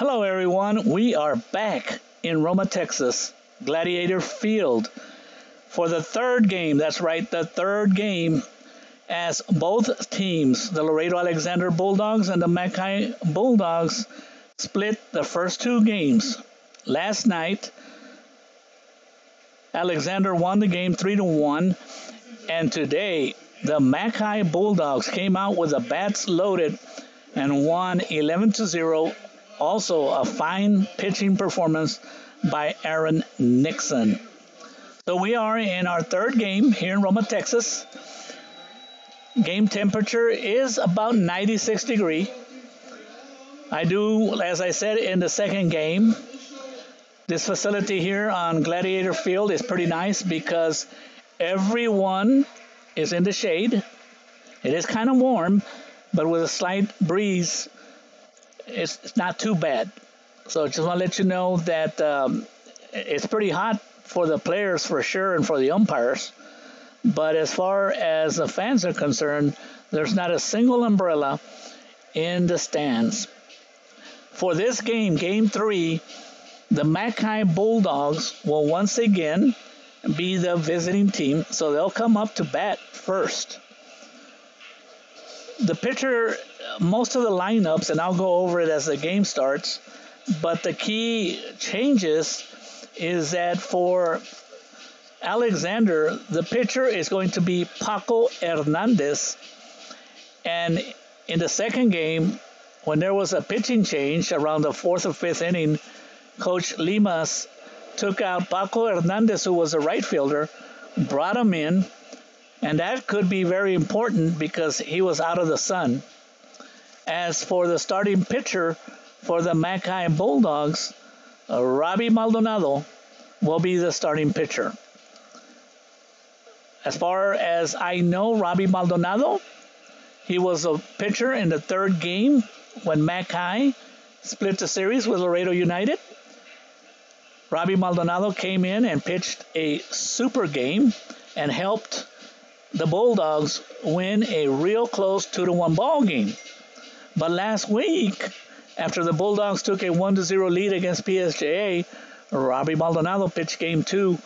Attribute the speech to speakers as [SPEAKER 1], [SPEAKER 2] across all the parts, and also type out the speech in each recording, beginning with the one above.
[SPEAKER 1] Hello, everyone. We are back in Roma, Texas, Gladiator Field for the third game. That's right, the third game, as both teams, the Laredo Alexander Bulldogs and the McHi Bulldogs, split the first two games. Last night, Alexander won the game 3-1, and today the McHi Bulldogs came out with the bats loaded and won 11-0. Also, a fine pitching performance by Aaron Nixon. So we are in our third game here in Roma, Texas. Game temperature is about 96 degrees. I do, as I said in the second game, this facility here on Gladiator Field is pretty nice because everyone is in the shade. It is kind of warm, but with a slight breeze, it's not too bad. So just want to let you know that it's pretty hot for the players for sure and for the umpires. But as far as the fans are concerned, there's not a single umbrella in the stands. For this game, Game 3, the McHi Bulldogs will once again be the visiting team, so they'll come up to bat first. The pitcher, most of the lineups, and I'll go over it as the game starts, but the key changes is that for Alexander, the pitcher is going to be Paco Hernandez. And in the second game, when there was a pitching change around the fourth or fifth inning, Coach Limas took out Paco Hernandez, who was a right fielder, brought him in, and that could be very important because he was out of the sun. As for the starting pitcher for the McHi Bulldogs, Robbie Maldonado will be the starting pitcher. As far as I know, Robbie Maldonado, he was a pitcher in the third game when McHi split the series with Laredo United. Robbie Maldonado came in and pitched a super game and helped the Bulldogs win a real close 2-1 ball game. But last week, after the Bulldogs took a 1-0 lead against PSJA, Robbie Maldonado pitched Game 2,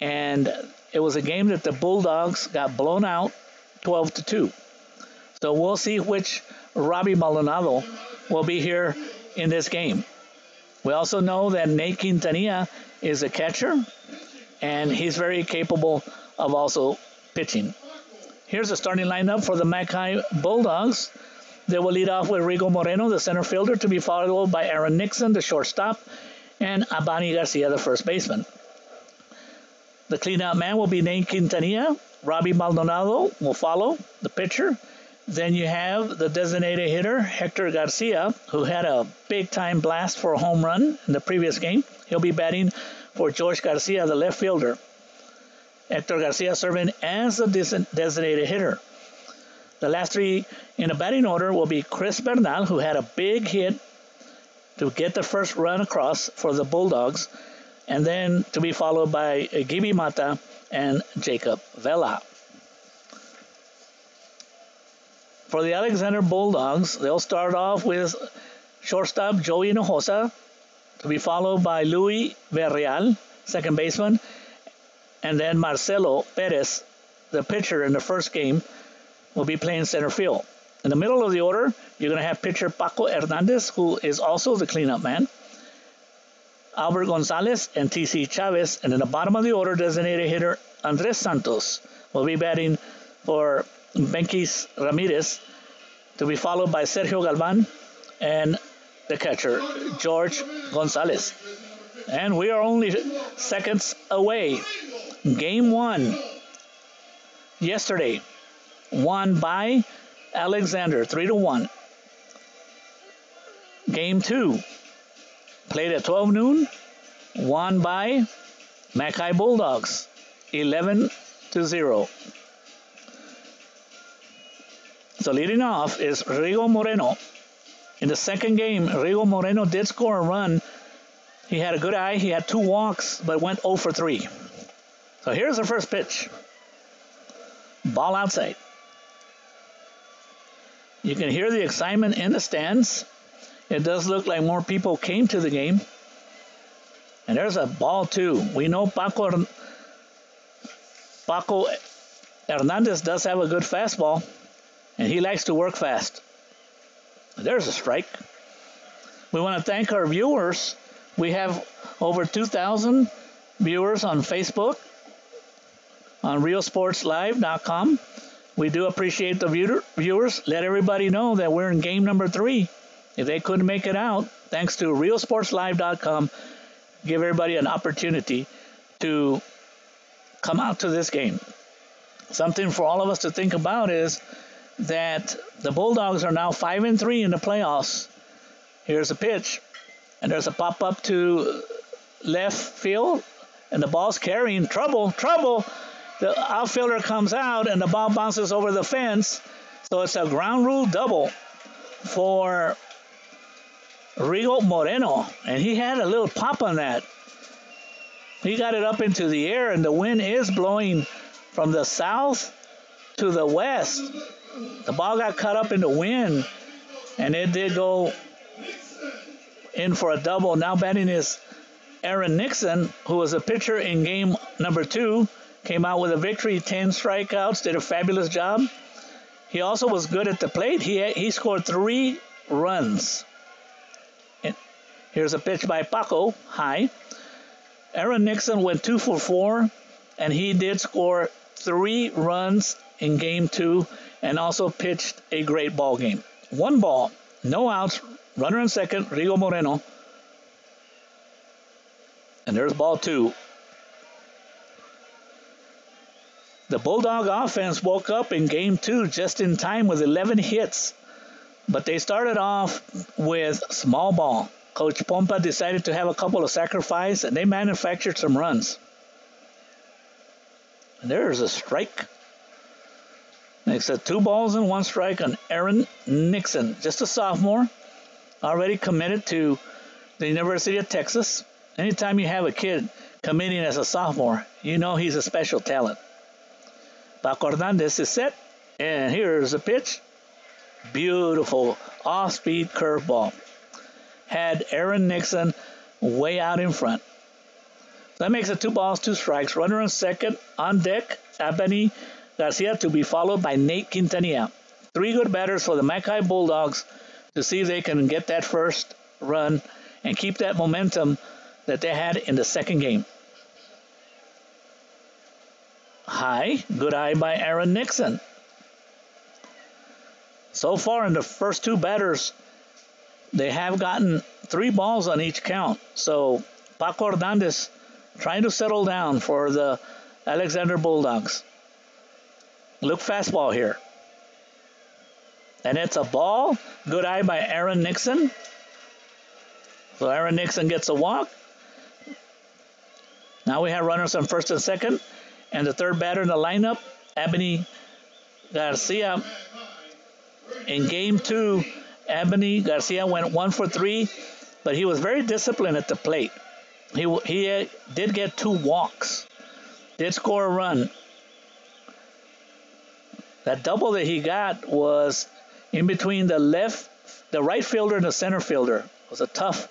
[SPEAKER 1] and it was a game that the Bulldogs got blown out 12-2. So we'll see which Robbie Maldonado will be here in this game. We also know that Nate Quintanilla is a catcher, and he's very capable of also pitching. Here's the starting lineup for the McHi Bulldogs. They will lead off with Rigo Moreno, the center fielder, to be followed by Aaron Nixon, the shortstop, and Abani Garcia, the first baseman. The cleanup man will be Nate Quintanilla. Robbie Maldonado will follow, the pitcher. Then you have the designated hitter, Hector Garcia, who had a big-time blast for a home run in the previous game. He'll be batting for George Garcia, the left fielder. Hector Garcia serving as a designated hitter. The last three in the batting order will be Chris Bernal, who had a big hit to get the first run across for the Bulldogs, and then to be followed by Gibby Mata and Jacob Vela. For the Alexander Bulldogs, they'll start off with shortstop Joey Hinojosa, to be followed by Luis Villarreal, second baseman, and then Marcelo Perez, the pitcher in the first game, will be playing center field. In the middle of the order, you're going to have pitcher Paco Hernandez, who is also the cleanup man, Albert Gonzalez, and T.C. Chavez. And in the bottom of the order, designated hitter Andres Santos will be batting for Benkis Ramirez, to be followed by Sergio Galvan and the catcher George Gonzalez. And we are only seconds away. Game 1 yesterday won by Alexander 3-1. Game 2 played at 12 noon, won by McHi Bulldogs 11-0. So leading off is Rigo Moreno. In the second game, Rigo Moreno did score a run. He had a good eye. He had 2 walks, but went 0 for 3. So here's the first pitch. Ball outside. You can hear the excitement in the stands. It does look like more people came to the game. And there's a ball, too. We know Paco Hernandez does have a good fastball, and he likes to work fast. There's a strike. We want to thank our viewers. We have over 2,000 viewers on Facebook, on realsportslive.com. We do appreciate the viewers. Let everybody know that we're in game number 3. If they couldn't make it out, thanks to realsportslive.com, give everybody an opportunity to come out to this game. Something for all of us to think about is that the Bulldogs are now 5-3 in the playoffs. Here's a pitch, and there's a pop-up to left field, and the ball's carrying. Trouble. The outfielder comes out, and the ball bounces over the fence. So it's a ground rule double for Rigo Moreno, and he had a little pop on that. He got it up into the air, and the wind is blowing from the south to the west. The ball got cut up in the wind, and it did go in for a double. Now batting is Aaron Nixon, who was a pitcher in game number 2, came out with a victory, 10 strikeouts, did a fabulous job. He also was good at the plate. He scored 3 runs. And here's a pitch by Paco, high. Aaron Nixon went 2 for 4, and he did score 3 runs in game 2 and also pitched a great ball game. 1 ball, no outs, runner on second, Rigo Moreno. And there's ball 2. The Bulldog offense woke up in game 2 just in time with 11 hits, but they started off with small ball. Coach Pompa decided to have a couple of sacrifices, and they manufactured some runs. And there's a strike. Makes it 2 balls and 1 strike on Aaron Nixon, just a sophomore, already committed to the University of Texas. Anytime you have a kid committing as a sophomore, you know he's a special talent. Paco Hernandez is set, and here's a pitch. Beautiful off-speed curveball. Had Aaron Nixon way out in front. That makes it 2 balls, 2 strikes. Runner on second, on deck, Abani Garcia, to be followed by Nate Quintanilla. 3 good batters for the McHi Bulldogs to see if they can get that first run and keep that momentum that they had in the second game. High, good eye by Aaron Nixon. So far in the first 2 batters, they have gotten 3 balls on each count. So Paco Hernandez trying to settle down for the Alexander Bulldogs. Look fastball here. And it's a ball. Good eye by Aaron Nixon. So Aaron Nixon gets a walk. Now we have runners on first and second. And the third batter in the lineup, Abani Garcia. In game 2, Abani Garcia went 1 for 3, but he was very disciplined at the plate. He did get 2 walks, did score a run. That double that he got was in between the right fielder and the center fielder. It was a tough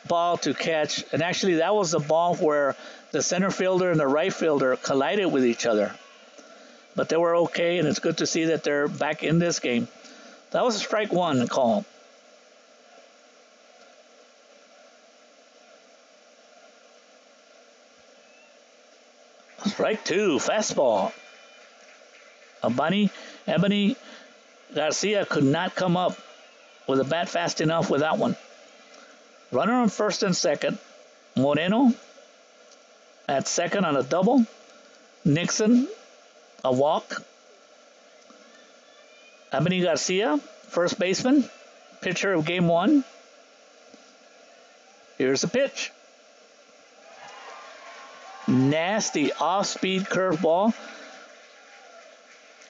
[SPEAKER 1] ball to catch. And actually, that was the ball where the center fielder and the right fielder collided with each other. But they were okay, and it's good to see that they're back in this game. That was a strike 1 call. Strike 2, fastball. Abani Garcia could not come up with a bat fast enough with that one. Runner on first and second. Moreno at second on a double. Nixon, a walk. Abani Garcia, first baseman, pitcher of game 1. Here's the pitch. Nasty off-speed curveball.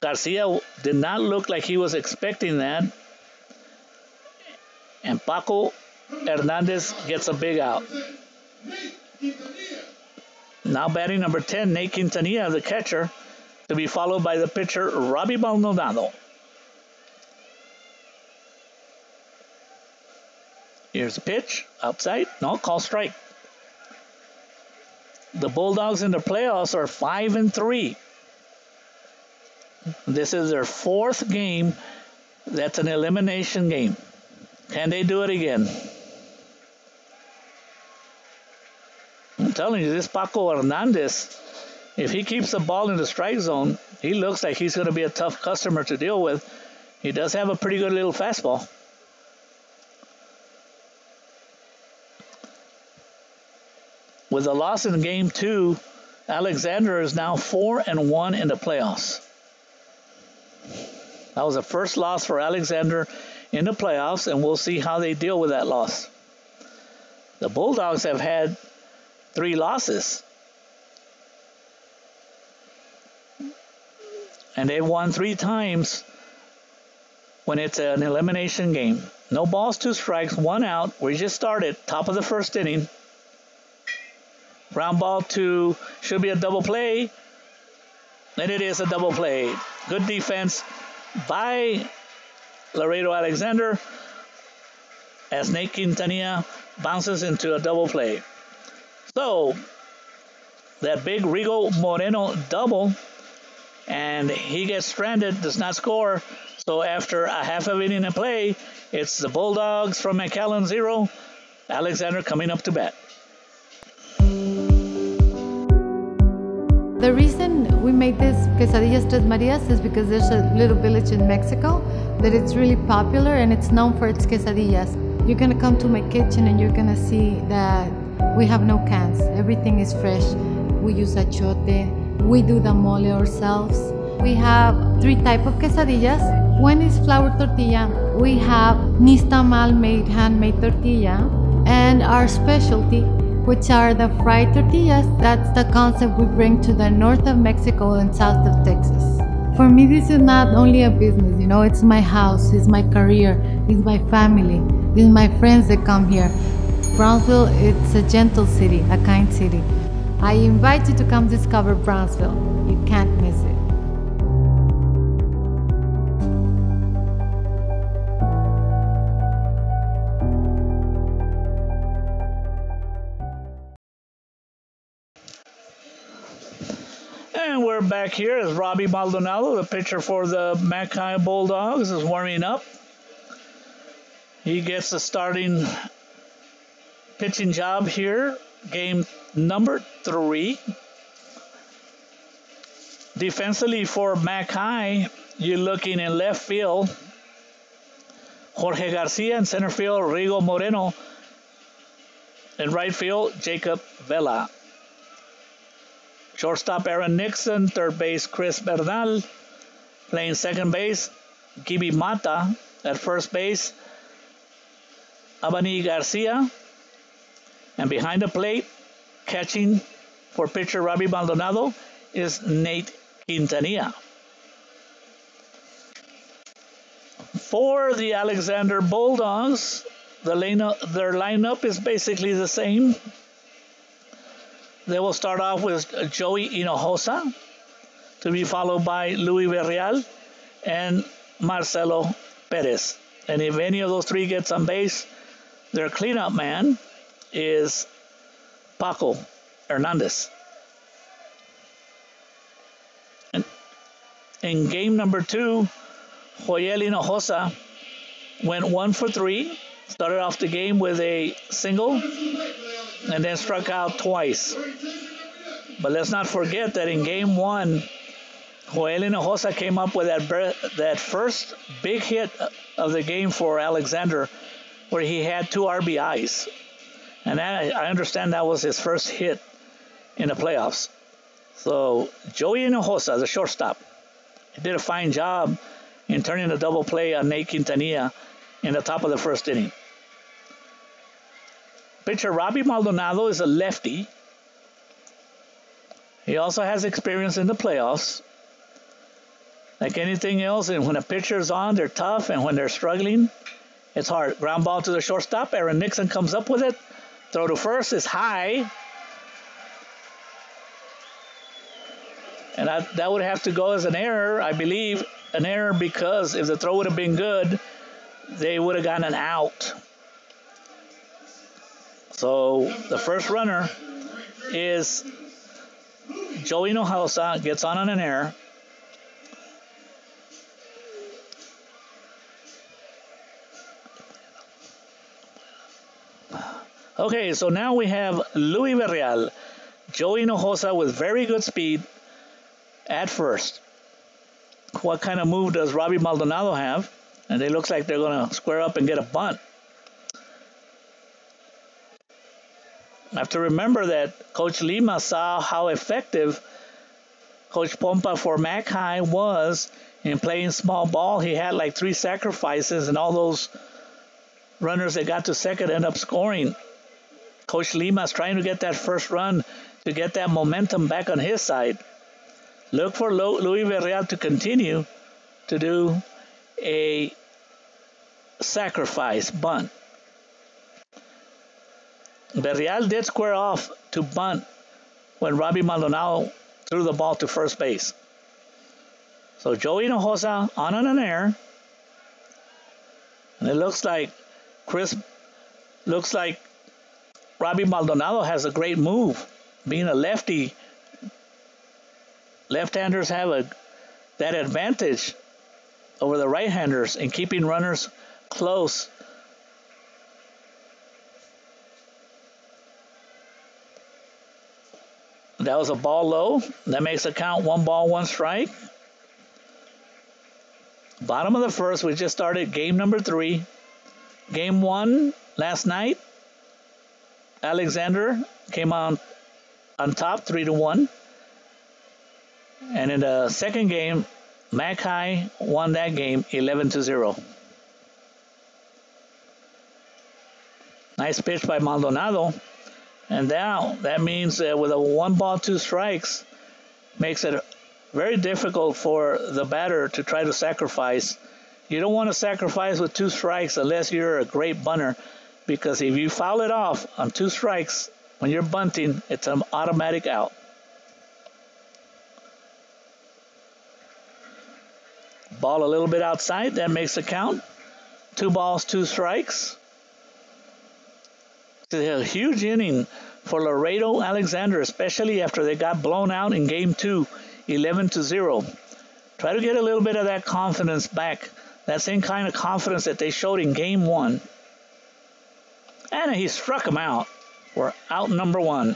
[SPEAKER 1] Garcia did not look like he was expecting that. And Paco Hernandez gets a big out. Now batting number 10, Nate Quintanilla, the catcher, to be followed by the pitcher, Robbie Maldonado. Here's a pitch. Outside. No, call strike. The Bulldogs in the playoffs are 5-3. This is their 4th game. That's an elimination game. Can they do it again? I'm telling you, this Paco Hernandez, if he keeps the ball in the strike zone, he looks like he's going to be a tough customer to deal with. He does have a pretty good little fastball. With a loss in game 2, Alexander is now 4-1 in the playoffs. That was the first loss for Alexander in the playoffs, and we'll see how they deal with that loss. The Bulldogs have had 3 losses, and they've won 3 times when it's an elimination game. No balls, 2 strikes, 1 out. We just started, top of the 1st inning. Ground ball to, should be a double play, and it is a double play. Good defense by Laredo Alexander as Nate Quintanilla bounces into a double play. So, that big Rigo Moreno double, and he gets stranded, does not score. So after a half of inning of play, it's the Bulldogs from McAllen 0, Alexander coming up to bat.
[SPEAKER 2] The reason we made this quesadillas Tres Marias is because there's a little village in Mexico that it's really popular and it's known for its quesadillas. You're gonna come to my kitchen and you're gonna see that we have no cans. Everything is fresh. We use achote. We do the mole ourselves. We have 3 types of quesadillas. One is flour tortilla. We have nixtamal made handmade tortilla, and our specialty, which are the fried tortillas. That's the concept we bring to the north of Mexico and south of Texas. For me, this is not only a business, you know, it's my house, it's my career, it's my family, it's my friends that come here. Brownsville, it's a gentle city, a kind city. I invite you to come discover Brownsville. You can't miss it.
[SPEAKER 1] And we're back here as Robbie Maldonado, the pitcher for the McHi Bulldogs, is warming up. He gets the starting pitching job here, game number 3. Defensively for McHi, you're looking in left field, Jorge Garcia. In center field, Rigo Moreno. In right field, Jacob Vela. Shortstop, Aaron Nixon. Third base, Chris Bernal. Playing second base, Gibby Mata. At first base, Abani Garcia. And behind the plate, catching for pitcher Robbie Maldonado, is Nate Quintanilla. For the Alexander Bulldogs, their lineup is basically the same. They will start off with Joey Hinojosa, to be followed by Luis Berreal and Marcelo Perez. And if any of those 3 gets on base, their cleanup man is Paco Hernandez. And in game number 2, Joel Hinojosa went 1 for 3, started off the game with a single, and then struck out twice. But let's not forget that in game 1, Joel Hinojosa came up with that first big hit of the game for Alexander, where he had 2 RBIs. And I understand that was his first hit in the playoffs. So Joey Hinojosa, the shortstop, he did a fine job in turning a double play on Nate Quintanilla in the top of the first inning. Pitcher Robbie Maldonado is a lefty. He also has experience in the playoffs. Like anything else, and when a pitcher's on, they're tough, and when they're struggling, it's hard. Ground ball to the shortstop. Aaron Nixon comes up with it. Throw to first is high. And that would have to go as an error, I believe. An error because if the throw would have been good, they would have gotten an out. So the first runner is Joey Hinojosa, gets on an error. Okay, so now we have Luis Berreal. Joey Hinojosa with very good speed at first. What kind of move does Robbie Maldonado have? And it looks like they're going to square up and get a bunt. I have to remember that Coach Lima saw how effective Coach Pompa for McHi was in playing small ball. He had like 3 sacrifices, and all those runners that got to second end up scoring. Coach Lima's trying to get that first run to get that momentum back on his side. Look for Luis Berreal to continue to do a sacrifice bunt. Berreal did square off to bunt when Robbie Maldonado threw the ball to first base. So Joey Hinojosa on an error. And it looks like Robbie Maldonado has a great move. Being a lefty, left-handers have that advantage over the right-handers in keeping runners close. That was a ball low. That makes the count 1 ball, 1 strike. Bottom of the first, we just started game number 3. Game 1 last night, Alexander came on top 3-1. And in the second game, McHi won that game 11-0. Nice pitch by Maldonado. And now that means that with a 1 ball, 2 strikes, makes it very difficult for the batter to try to sacrifice. You don't want to sacrifice with 2 strikes unless you're a great bunter, because if you foul it off on 2 strikes when you're bunting, it's an automatic out. Ball a little bit outside, that makes the count 2 balls, 2 strikes. It's a huge inning for Laredo Alexander, especially after they got blown out in game 2, 11-0. Try to get a little bit of that confidence back, that same kind of confidence that they showed in game 1. And he struck him out. We're out number 1.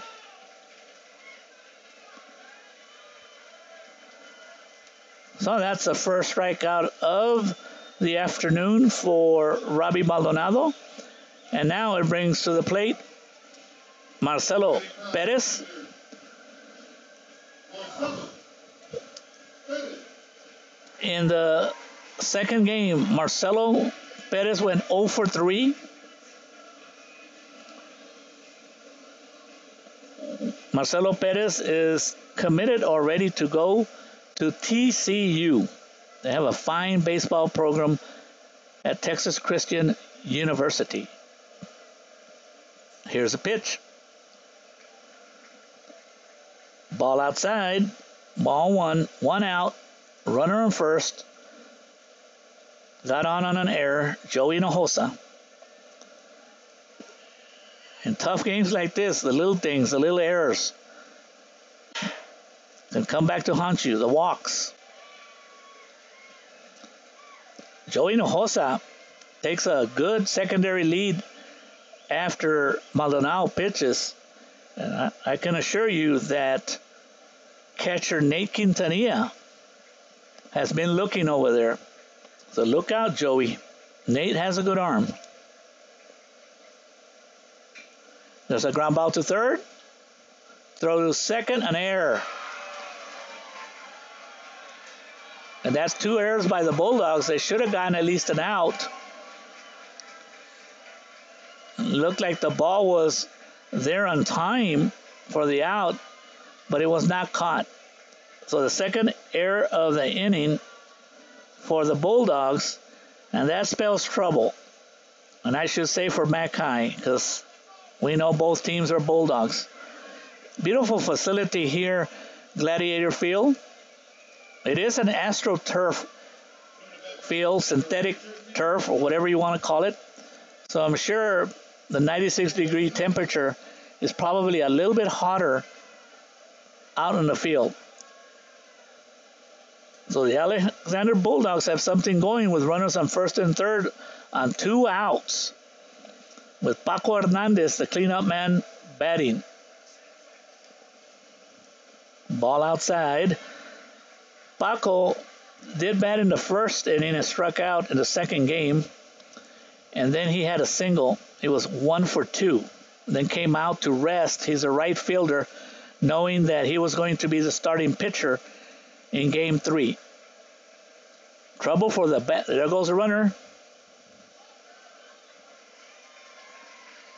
[SPEAKER 1] So that's the first strikeout of the afternoon for Robbie Maldonado. And now it brings to the plate Marcelo Perez. In the second game, Marcelo Perez went 0 for 3. Marcelo Perez is committed or ready to go to TCU. They have a fine baseball program at Texas Christian University. Here's a pitch. Ball outside. Ball 1. 1 out. Runner on first. Got on an error. Joey Hinojosa. In tough games like this, the little things, the little errors can come back to haunt you. The walks. Joey Hinojosa takes a good secondary lead after Maldonado pitches. And I can assure you that catcher Nate Quintanilla has been looking over there. So look out, Joey. Nate has a good arm. There's a ground ball to third. Throw to second, an error. And that's 2 errors by the Bulldogs. They should have gotten at least an out. Looked like the ball was there on time for the out, but it was not caught. So the second error of the inning for the Bulldogs, and that spells trouble. And I should say for McHi, because we know both teams are Bulldogs. Beautiful facility here, Gladiator Field. It is an AstroTurf field, synthetic turf, or whatever you want to call it. So I'm sure the 96-degree temperature is probably a little bit hotter out in the field. So the Alexander Bulldogs have something going with runners on first and third on 2 outs, with Paco Hernandez, the cleanup man, batting. Ball outside. Paco did bat in the first inning and struck out in the second game, and then he had a single. It was 1 for 2. Then came out to rest. He's a right fielder, knowing that he was going to be the starting pitcher in game 3. Trouble for the bat. There goes a runner.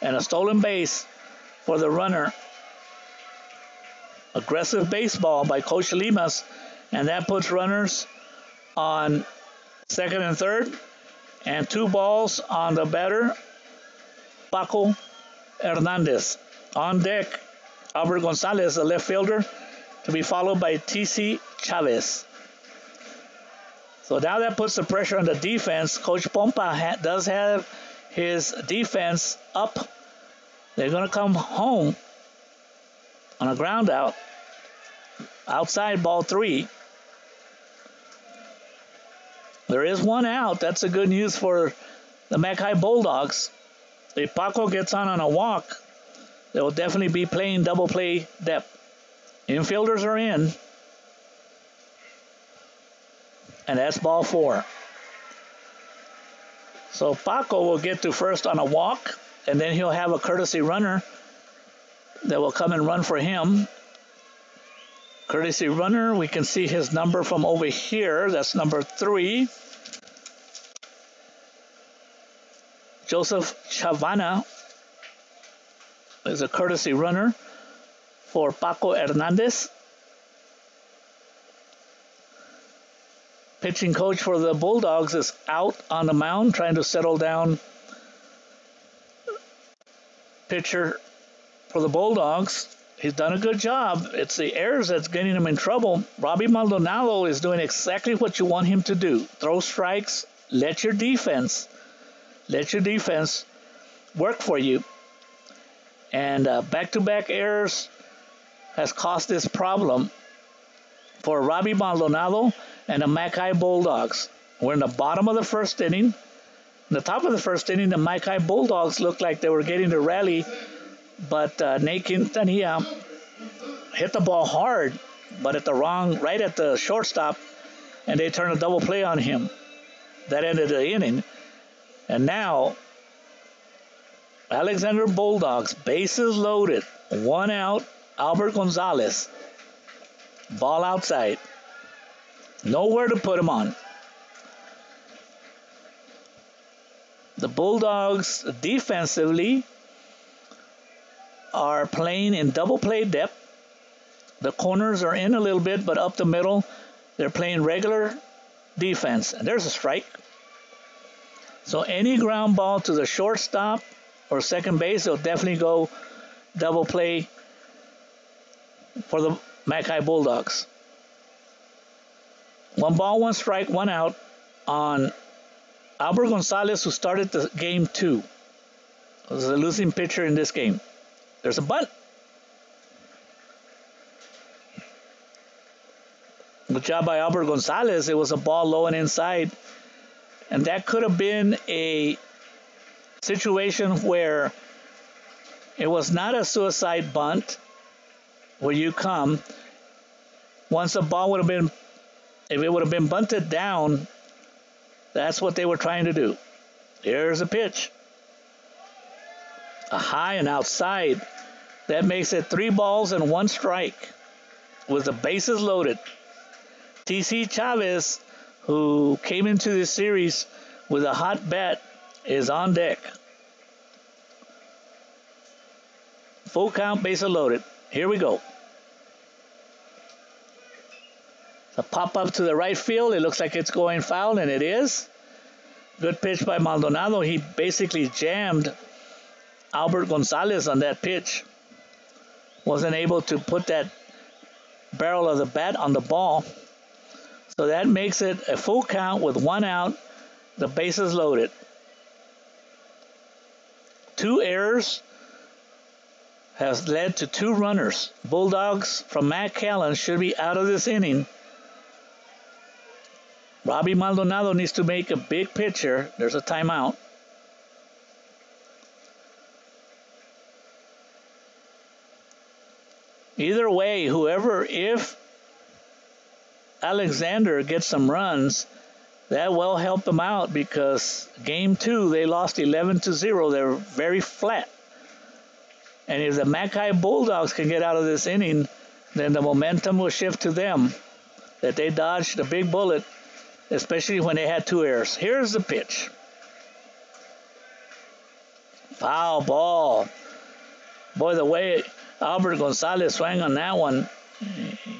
[SPEAKER 1] And a stolen base for the runner. Aggressive baseball by Coach Limas, and that puts runners on second and third, and 2 balls on the batter, Paco Hernandez. On deck, Albert Gonzalez, the left fielder, to be followed by T.C. Chavez. So now that puts the pressure on the defense. Coach Pompa does have his defense up. They're going to come home on a ground out. Outside, ball 3. There is 1 out. That's a good news for the McHi Bulldogs. If Paco gets on a walk, they will definitely be playing double play depth. Infielders are in. And that's ball 4. So Paco will get to first on a walk, and then he'll have a courtesy runner that will come and run for him. Courtesy runner, we can see his number from over here. That's number 3. Joseph Chavana is a courtesy runner for Paco Hernandez. Pitching coach for the Bulldogs is out on the mound trying to settle down. Pitcher for the Bulldogs, he's done a good job. It's the errors that's getting him in trouble. Robbie Maldonado is doing exactly what you want him to do. Throw strikes, let your defense work for you. And back-to-back errors has caused this problem for Robbie Maldonado and the McHi Bulldogs. We're in the bottom of the first inning. In the top of the first inning, the McHi Bulldogs looked like they were getting the rally, but Nate Quintanilla hit the ball hard, but right at the shortstop, and they turned a double play on him. That ended the inning. And now, Alexander Bulldogs, bases loaded, 1 out, Albert Gonzalez. Ball outside. Nowhere to put him on. The Bulldogs defensively are playing in double play depth. The corners are in a little bit, but up the middle, they're playing regular defense. And there's a strike. So any ground ball to the shortstop or second base, they'll definitely go double play for the McHi Bulldogs. 1 ball, 1 strike, 1 out on Albert Gonzalez, who started the game 2. Was the losing pitcher in this game. There's a bunt. Good job by Albert Gonzalez. It was a ball low and inside. And that could have been a situation where it was not a suicide bunt, where you come. Once the ball would have been, if it would have been bunted down, that's what they were trying to do. Here's a pitch. A high and outside. That makes it 3 balls and 1 strike with the bases loaded. T.C. Chavez, who came into this series with a hot bat, is on deck. Full count, bases loaded. Here we go. A pop-up to the right field. It looks like it's going foul, and it is. Good pitch by Maldonado. He basically jammed Albert Gonzalez on that pitch. Wasn't able to put that barrel of the bat on the ball. So that makes it a full count with 1 out. The bases loaded. 2 errors has led to 2 runners. Bulldogs from Matt Callan should be out of this inning. Robbie Maldonado needs to make a big pitch here. There's a timeout. Either way, if Alexander gets some runs, that will help them out, because game 2 they lost 11-0. They're very flat. And if the McHi Bulldogs can get out of this inning, then the momentum will shift to them, that they dodged a big bullet, especially when they had 2 errors. Here's the pitch. Foul ball. Boy, the way Albert Gonzalez swung on that one,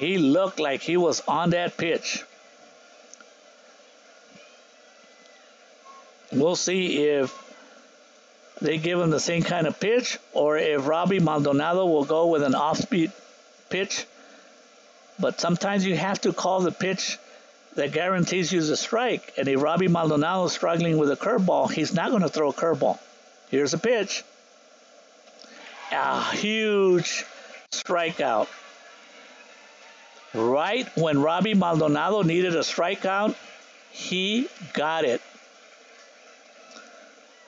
[SPEAKER 1] he looked like he was on that pitch. We'll see if they give him the same kind of pitch, or if Robbie Maldonado will go with an off-speed pitch. But sometimes you have to call the pitch that guarantees you the strike. And if Robbie Maldonado is struggling with a curveball, he's not going to throw a curveball. Here's a pitch. A huge strikeout. Right when Robbie Maldonado needed a strikeout, he got it.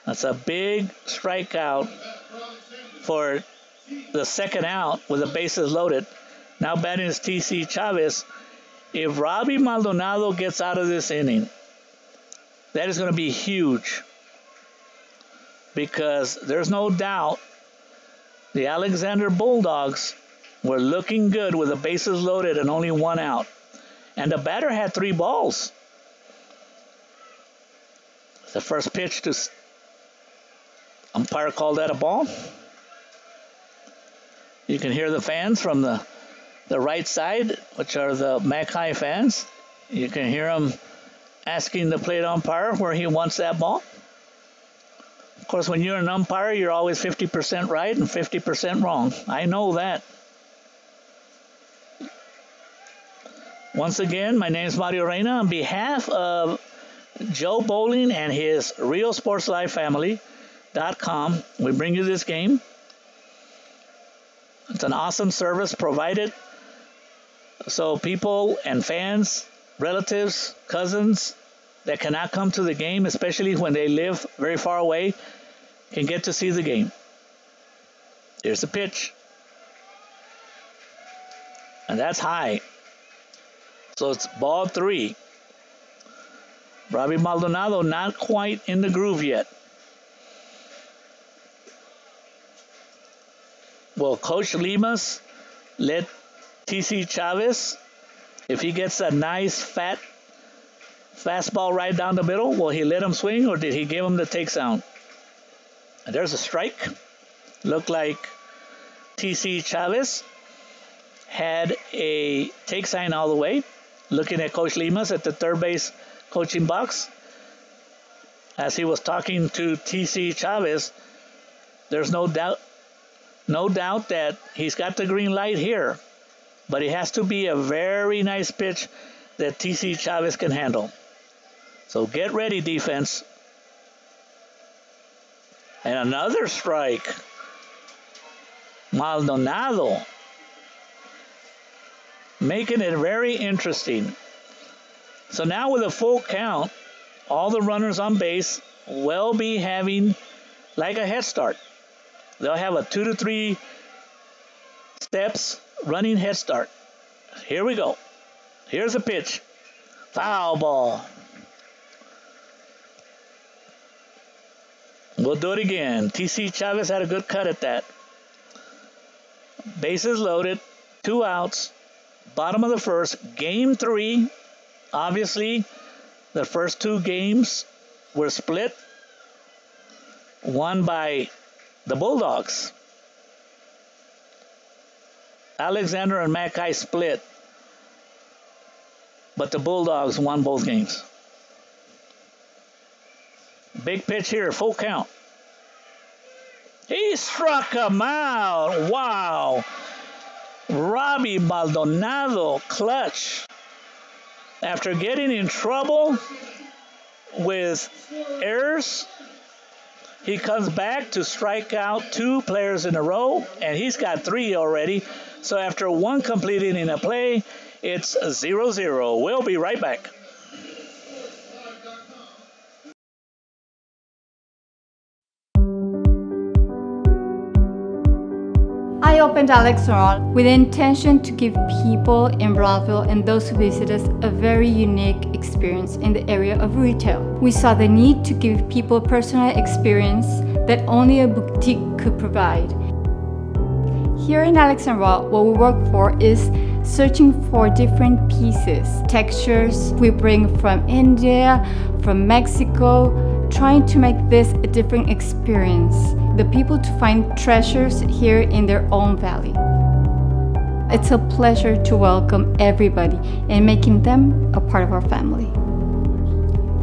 [SPEAKER 1] That's a big strikeout for the second out with the bases loaded. Now batting is T.C. Chavez. If Robbie Maldonado gets out of this inning, that is going to be huge, because there's no doubt the Alexander Bulldogs were looking good with the bases loaded and only 1 out. And the batter had 3 balls. The first pitch to umpire called that a ball. You can hear the fans from the right side, which are the McHi fans. You can hear them asking the plate umpire where he wants that ball. Of course, when you're an umpire, you're always 50% right and 50% wrong. I know that. Once again, my name is Mario Reina. On behalf of Joe Bowling and his RealSportsLifeFamily.com, we bring you this game. It's an awesome service provided so people and fans, relatives, cousins that cannot come to the game, especially when they live very far away, can get to see the game. Here's the pitch. And that's high. So it's ball 3. Robbie Maldonado not quite in the groove yet. Well, Coach Limas let T.C. Chavez, if he gets a nice fat fastball right down the middle, will he let him swing, or did he give him the take sound? And there's a strike. Looked like T.C. Chavez had a take sign all the way. Looking at Coach Limas at the third base coaching box. As he was talking to T.C. Chavez, there's no doubt that he's got the green light here, but it has to be a very nice pitch that T.C. Chavez can handle. So get ready, defense. And another strike. Maldonado making it very interesting. So now with a full count, all the runners on base will be having like a head start. They'll have a 2 to 3 steps running head start. Here we go. Here's a pitch. Foul ball. We'll do it again. T.C. Chavez had a good cut at that. Bases loaded. 2 outs. Bottom of the first. Game 3. Obviously, the first 2 games were split. Won by the Bulldogs. Alexander and McHi split, but the Bulldogs won both games. Big pitch here, full count. He struck him out. Wow. Robbie Maldonado, clutch. After getting in trouble with errors, He comes back to strike out 2 players in a row, and he's got 3 already. So after 1 complete inning of play, it's 0-0. We'll be right back.
[SPEAKER 2] I opened Alex Roll with the intention to give people in Brownsville and those who visit us a very unique experience in the area of retail. We saw the need to give people a personal experience that only a boutique could provide. Here in Alex Roll, what we work for is searching for different pieces, textures we bring from India, from Mexico, trying to make this a different experience. The people to find treasures here in their own valley. It's a pleasure to welcome everybody and making them a part of our family.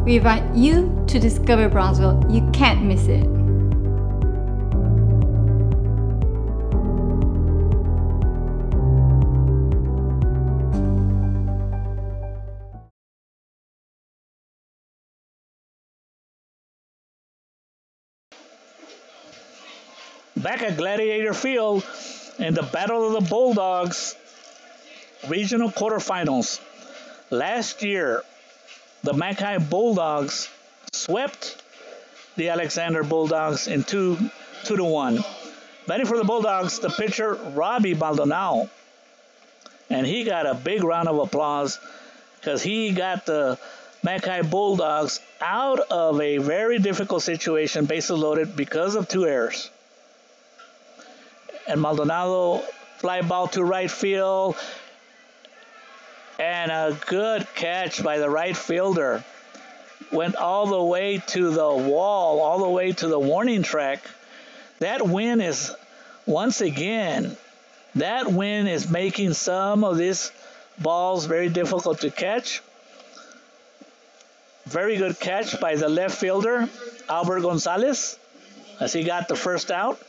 [SPEAKER 2] We invite you to discover Brownsville. You can't miss it.
[SPEAKER 1] Back at Gladiator Field in the Battle of the Bulldogs regional quarterfinals. Last year, the McHi Bulldogs swept the Alexander Bulldogs in 2-1. Batting for the Bulldogs, the pitcher Robbie Maldonado. And he got a big round of applause because he got the McHi Bulldogs out of a very difficult situation, bases loaded, because of 2 errors. And Maldonado, fly ball to right field, and a good catch by the right fielder. Went all the way to the wall, all the way to the warning track. That wind is, once again, that wind is making some of these balls very difficult to catch. Very good catch by the left fielder, Albert Gonzalez, as he got the first out.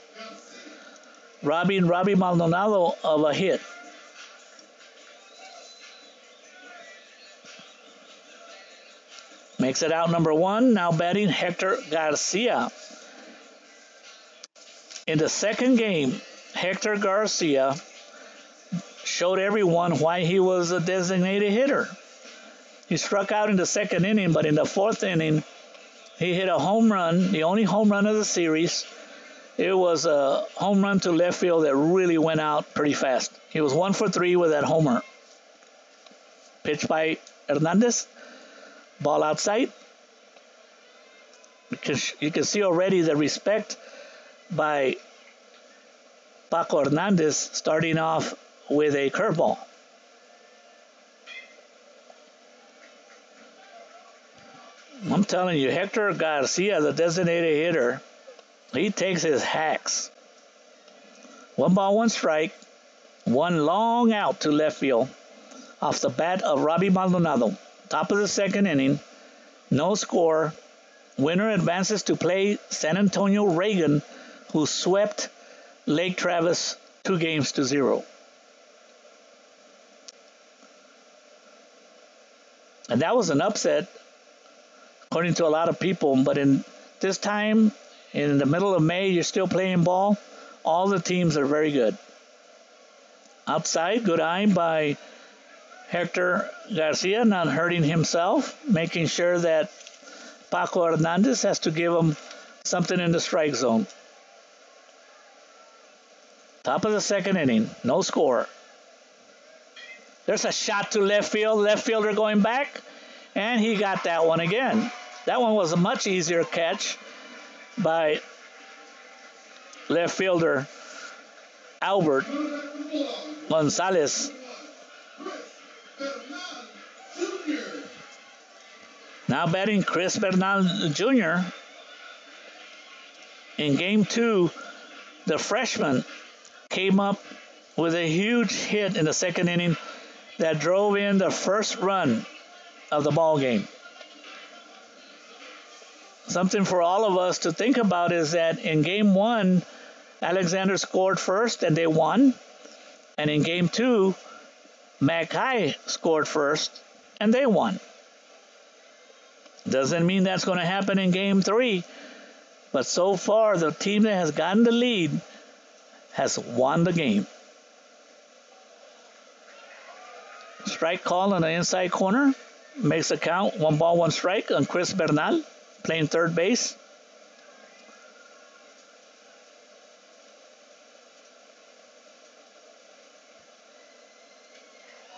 [SPEAKER 1] Robbie Maldonado of a hit. Makes it out number 1. Now batting Hector Garcia. In the second game, Hector Garcia showed everyone why he was a designated hitter. He struck out in the second inning, but in the 4th inning, he hit a home run, the only home run of the series. It was a home run to left field that really went out pretty fast. He was 1 for 3 with that homer. Pitch by Hernandez. Ball outside. Because you can see already the respect by Paco Hernandez starting off with a curveball. I'm telling you, Hector Garcia, the designated hitter, he takes his hacks. 1 ball, 1 strike. 1 long out to left field off the bat of Robbie Maldonado. Top of the second inning. No score. Winner advances to play San Antonio Reagan, who swept Lake Travis 2-0. And that was an upset, according to a lot of people. But in this time, in the middle of May, you're still playing ball. All the teams are very good. Outside, good eye by Hector Garcia, not hurting himself, making sure that Paco Hernandez has to give him something in the strike zone. Top of the second inning, no score. There's a shot to left field, left fielder going back, and he got that one again. That one was a much easier catch by left fielder Albert Gonzalez. Now batting Chris Bernal Jr. In game 2, the freshman came up with a huge hit in the second inning that drove in the first run of the ball game. Something for all of us to think about is that in game 1, Alexander scored first and they won. And in game 2, McHi scored first and they won. Doesn't mean that's going to happen in game 3. But so far, the team that has gotten the lead has won the game. Strike call on the inside corner. Makes a count. 1 ball, 1 strike on Chris Bernal, playing third base.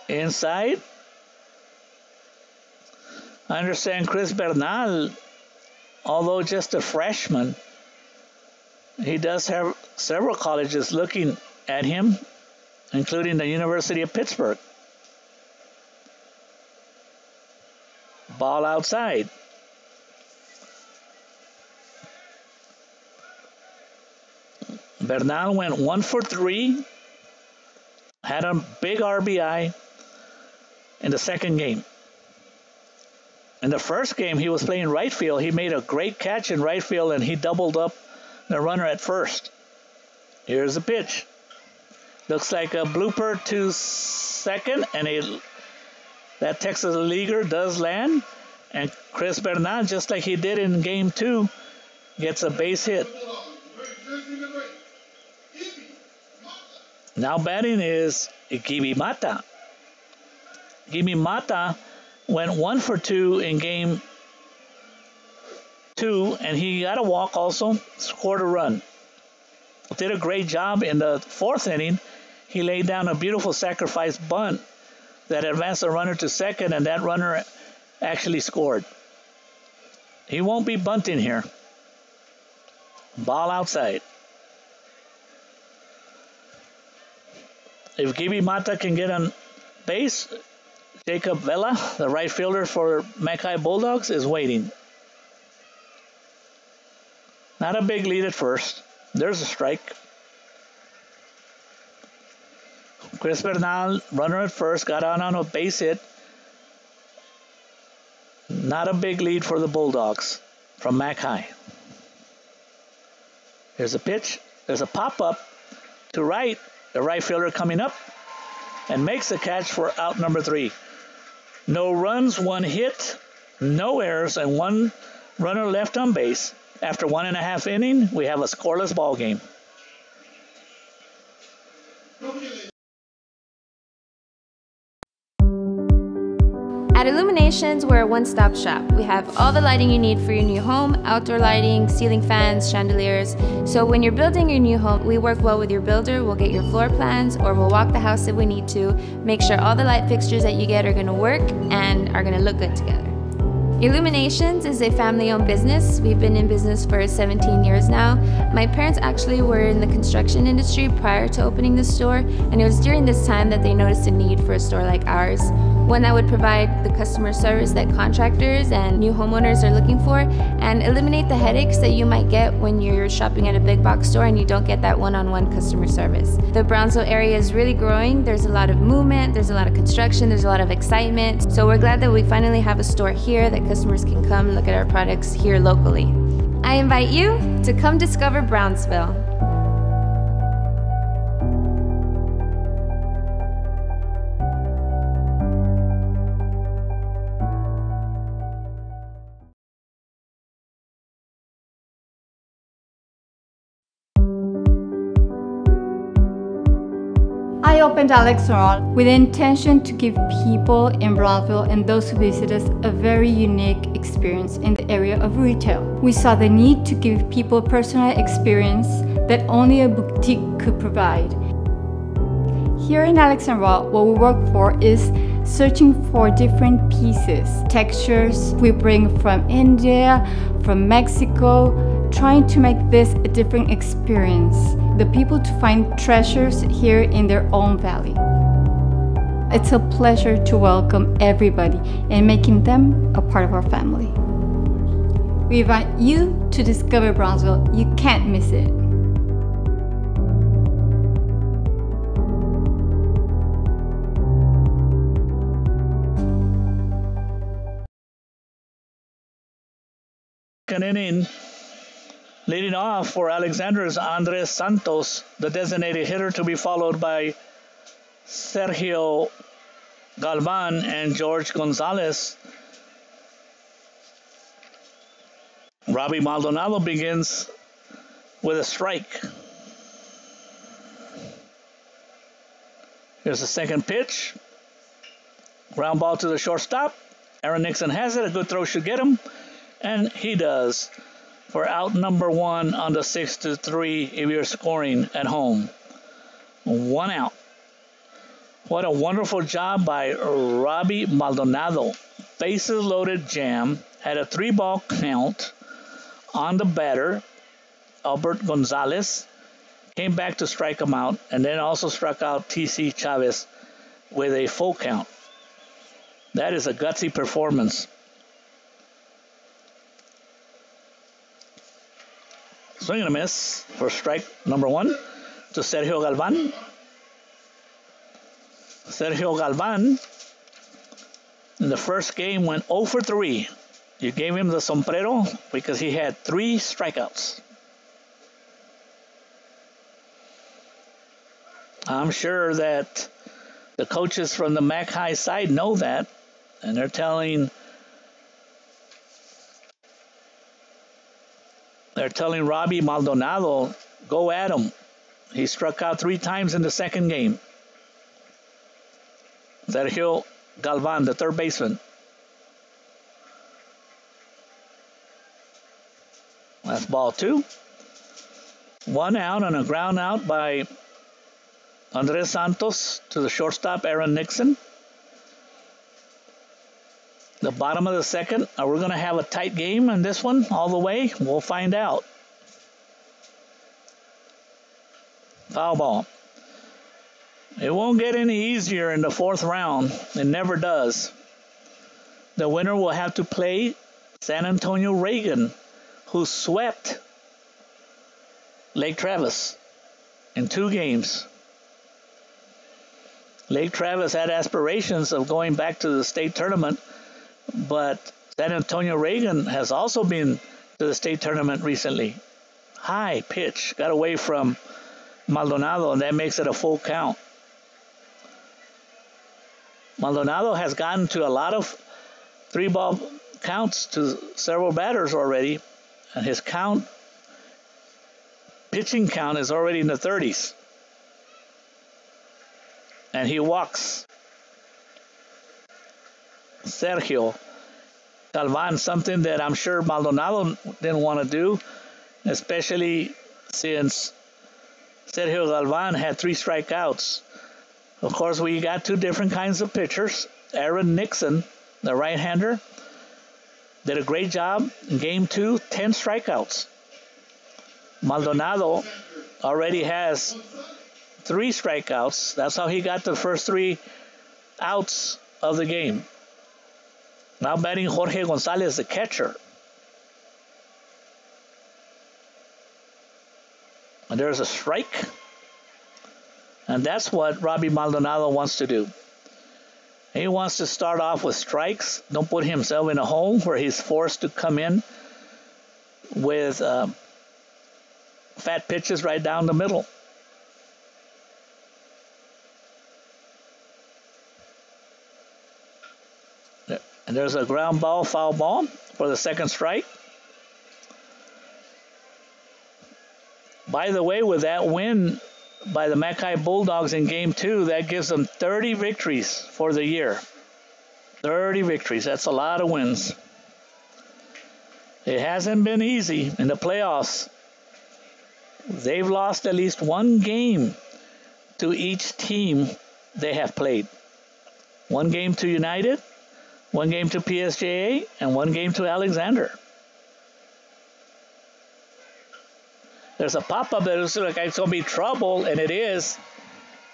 [SPEAKER 1] Inside. I understand Chris Bernal, although just a freshman, he does have several colleges looking at him, including the University of Pittsburgh. Ball outside. Bernal went 1 for 3, had a big RBI in the second game. In the first game, he was playing right field. He made a great catch in right field, and he doubled up the runner at first. Here's the pitch. Looks like a blooper to second, and that Texas leaguer does land. And Chris Bernal, just like he did in game 2, gets a base hit. Now batting is Ikibi Mata. Ikibi Mata went 1 for 2 in game 2, and he got a walk also, scored a run. Did a great job in the 4th inning. He laid down a beautiful sacrifice bunt that advanced the runner to second, and that runner actually scored. He won't be bunting here. Ball outside. If Gibi Mata can get on base, Jacob Vela, the right fielder for McHi Bulldogs, is waiting. Not a big lead at first. There's a strike. Chris Bernal, runner at first, got on a base hit. Not a big lead for the Bulldogs from McHi. Here's a pitch. There's a pop-up to right. The right fielder coming up and makes the catch for out number 3. No runs, 1 hit, no errors, and 1 runner left on base. After 1.5 innings, we have a scoreless ball game.
[SPEAKER 3] At Illuminations, we're a one-stop shop. We have all the lighting you need for your new home, outdoor lighting, ceiling fans, chandeliers. So when you're building your new home, we work well with your builder. We'll get your floor plans, or we'll walk the house if we need to, make sure all the light fixtures that you get are gonna work and are gonna look good together. Illuminations is a family-owned business. We've been in business for 17 years now. My parents actually were in the construction industry prior to opening the store, and it was during this time that they noticed a need for a store like ours, one that would provide the customer service that contractors and new homeowners are looking for, and eliminate the headaches that you might get when you're shopping at a big box store and you don't get that one-on-one customer service. The Brownsville area is really growing. There's a lot of movement, there's a lot of construction, there's a lot of excitement. So we're glad that we finally have a store here that customers can come look at our products here locally. I invite you to come discover Brownsville.
[SPEAKER 2] I opened Alex Ron with the intention to give people in Brownsville and those who visit us a very unique experience in the area of retail. We saw the need to give people a personal experience that only a boutique could provide. Here in Alex & Raw, what we work for is searching for different pieces, textures we bring from India, from Mexico, trying to make this a different experience. The people to find treasures here in their own valley. It's a pleasure to welcome everybody and making them a part of our family. We invite you to discover Brownsville. You can't miss it.
[SPEAKER 1] Second inning, leading off for Alexander is Andres Santos, the designated hitter, to be followed by Sergio Galvan and George Gonzalez. Robbie Maldonado begins with a strike. Here's the second pitch. Ground ball to the shortstop. Aaron Nixon has it. A good throw should get him. And he does for out number 1 on the 6-3 if you're scoring at home. 1 out. What a wonderful job by Robbie Maldonado. Bases loaded jam. Had a 3-ball count on the batter, Albert Gonzalez. Came back to strike him out, and then also struck out T.C. Chavez with a full count. That is a gutsy performance. Swing and a miss for strike number 1 to Sergio Galvan. Sergio Galvan in the first game went 0 for 3. You gave him the sombrero because he had 3 strikeouts. I'm sure that the coaches from the McHi side know that, and they're telling Robbie Maldonado, go at him. He struck out 3 times in the second game. Sergio Galvan, the third baseman. That's ball 2. 1 out and a ground out by Andres Santos to the shortstop, Aaron Nixon. The bottom of the second. Are we going to have a tight game in this one all the way? We'll find out. Foul ball. It won't get any easier in the 4th round. It never does. The winner will have to play San Antonio Reagan, who swept Lake Travis in 2 games. Lake Travis had aspirations of going back to the state tournament, but San Antonio Reagan has also been to the state tournament recently. High pitch, got away from Maldonado, and that makes it a full count. Maldonado has gotten to a lot of 3-ball counts to several batters already, and his pitching count is already in the 30s. And he walks Sergio Galvan, something that I'm sure Maldonado didn't want to do, especially since Sergio Galvan had 3 strikeouts. Of course, we got 2 different kinds of pitchers. Aaron Nixon, the right-hander, did a great job in game 2, 10 strikeouts. Maldonado already has 3 strikeouts. That's how he got the first 3 outs of the game. Now batting Jorge Gonzalez, the catcher. And there's a strike. And that's what Robbie Maldonado wants to do. He wants to start off with strikes. Don't put himself in a hole where he's forced to come in with fat pitches right down the middle. And there's a ground ball, foul ball for the second strike. By the way, with that win by the McHi Bulldogs in Game 2, that gives them 30 victories for the year. 30 victories. That's a lot of wins. It hasn't been easy in the playoffs. They've lost at least 1 game to each team they have played. 1 game to United, 1 game to PSJA, and 1 game to Alexander. There's a pop-up that looks like it's going to be trouble, and it is.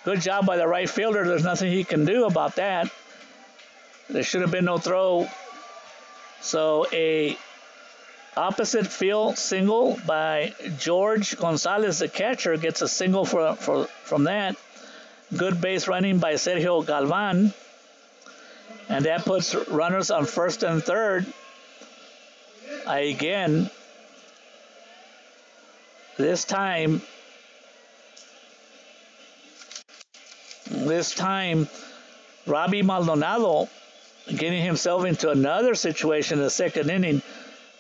[SPEAKER 1] Good job by the right fielder. There's nothing he can do about that. There should have been no throw. So a opposite field single by George Gonzalez, the catcher, gets a single from that. Good base running by Sergio Galvan. And that puts runners on first and third. Again, this time, Robbie Maldonado getting himself into another situation in the second inning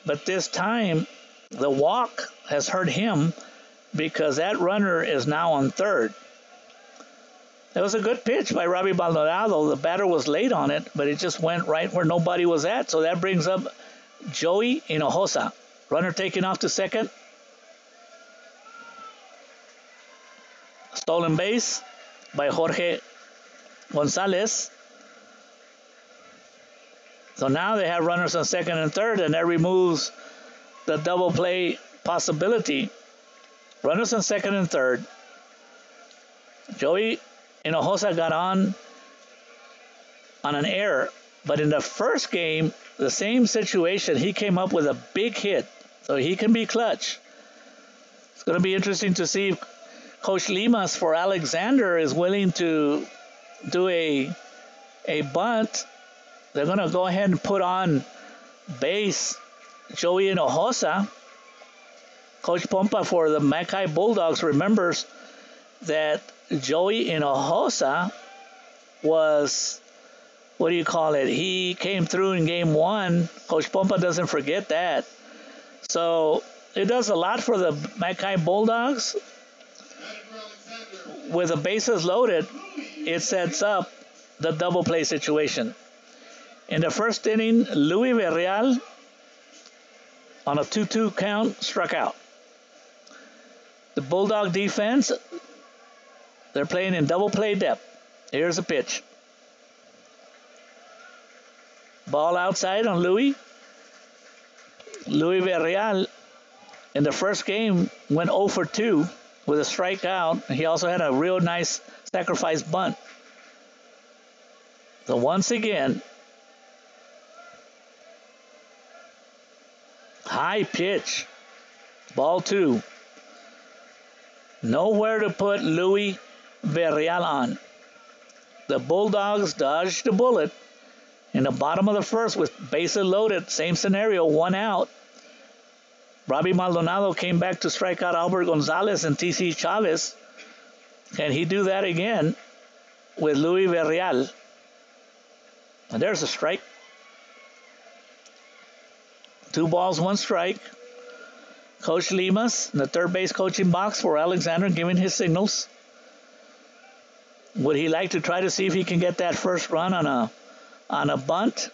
[SPEAKER 1] But this time, the walk has hurt him because that runner is now on third. It was a good pitch by Robbie Maldonado. The batter was late on it, but it just went right where nobody was at. So that brings up Joey Hinojosa. Runner taking off to second. Stolen base by Jorge Gonzalez. So now they have runners on second and third, and that removes the double play possibility. Runners on second and third. Joey Hinojosa got on an error, but in the first game, the same situation, he came up with a big hit, so he can be clutch. It's going to be interesting to see if Coach Limas for Alexander is willing to do a bunt. They're going to go ahead and put on base Joey Hinojosa. Coach Pompa for the McHi Bulldogs remembers that Joey Hinojosa was, he came through in game one. Coach Pompa doesn't forget that. So it does a lot for the McHi Bulldogs. With the bases loaded, it sets up the double play situation. In the first inning, Luis Villarreal, on a 2-2 count, struck out. The Bulldog defense, they're playing in double play depth. Here's a pitch. Ball outside on Luis. Luis Villarreal in the first game went 0 for 2 with a strikeout. He also had a real nice sacrifice bunt. So once again, high pitch. Ball 2. Nowhere to put Luis Villarreal on. The Bulldogs dodged the bullet in the bottom of the first with bases loaded. Same scenario, 1 out. Robbie Maldonado came back to strike out Albert Gonzalez and T.C. Chavez. Can he do that again with Luis Villarreal? And there's a strike. 2 balls, 1 strike. Coach Limas in the third base coaching box for Alexander giving his signals. Would he like to try to see if he can get that first run on a bunt?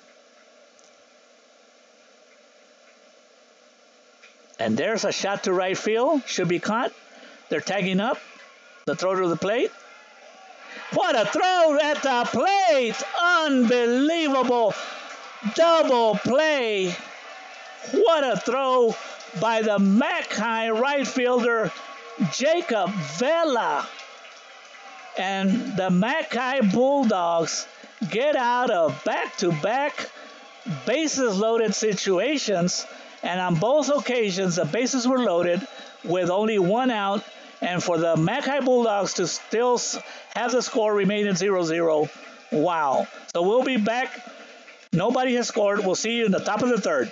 [SPEAKER 1] And there's a shot to right field. Should be caught. They're tagging up. The throw to the plate. What a throw at the plate! Unbelievable double play. What a throw by the McHi right fielder, Jacob Vela. And the McHi Bulldogs get out of back-to-back bases loaded situations. And on both occasions, the bases were loaded with only 1 out. And for the McHi Bulldogs to still have the score remain at 0-0. Wow. So we'll be back. Nobody has scored. We'll see you in the top of the third.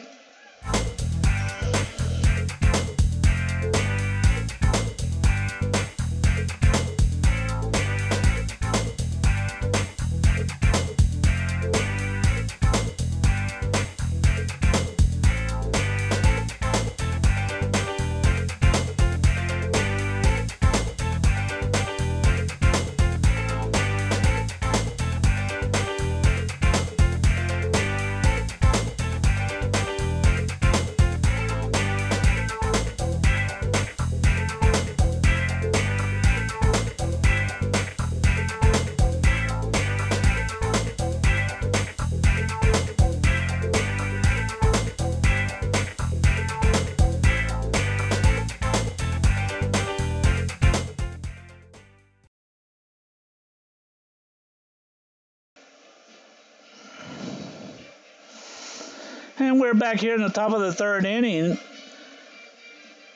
[SPEAKER 1] And we're back here in the top of the third inning.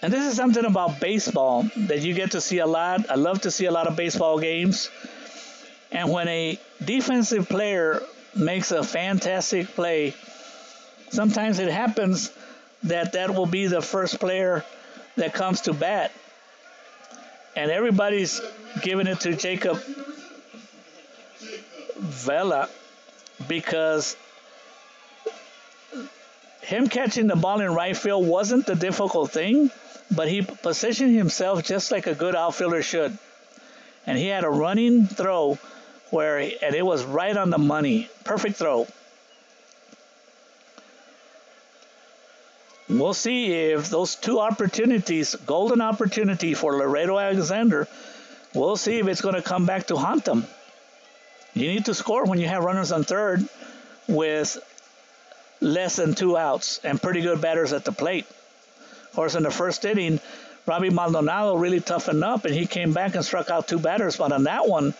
[SPEAKER 1] And this is something about baseball that you get to see a lot. I love to see a lot of baseball games. And when a defensive player makes a fantastic play, sometimes it happens that will be the first player that comes to bat. And everybody's giving it to Jacob Vela because him catching the ball in right field wasn't the difficult thing, but he positioned himself just like a good outfielder should. And he had a running throw and it was right on the money. Perfect throw. We'll see if those two opportunities, golden opportunity for Laredo Alexander, we'll see if it's going to come back to haunt them. You need to score when you have runners on third with less than 2 outs and pretty good batters at the plate. Of course, in the first inning, Robbie Maldonado really toughened up, and he came back and struck out 2 batters. But on that one,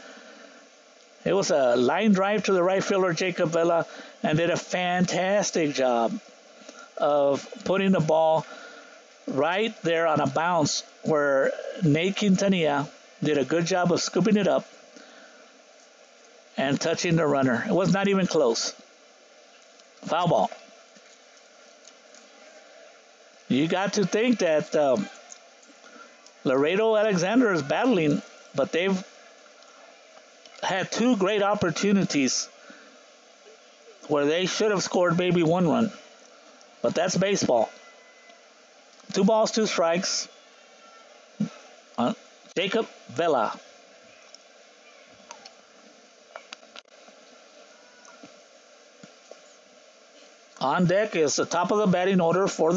[SPEAKER 1] it was a line drive to the right fielder, Jacob Vela, and did a fantastic job of putting the ball right there on a bounce where Nate Quintanilla did a good job of scooping it up and touching the runner. It was not even close. Foul ball. You got to think that Laredo Alexander is battling, but they've had 2 great opportunities where they should have scored maybe 1 run. But that's baseball. 2 balls, 2 strikes. Jacob Vela. On deck is the top of the batting order for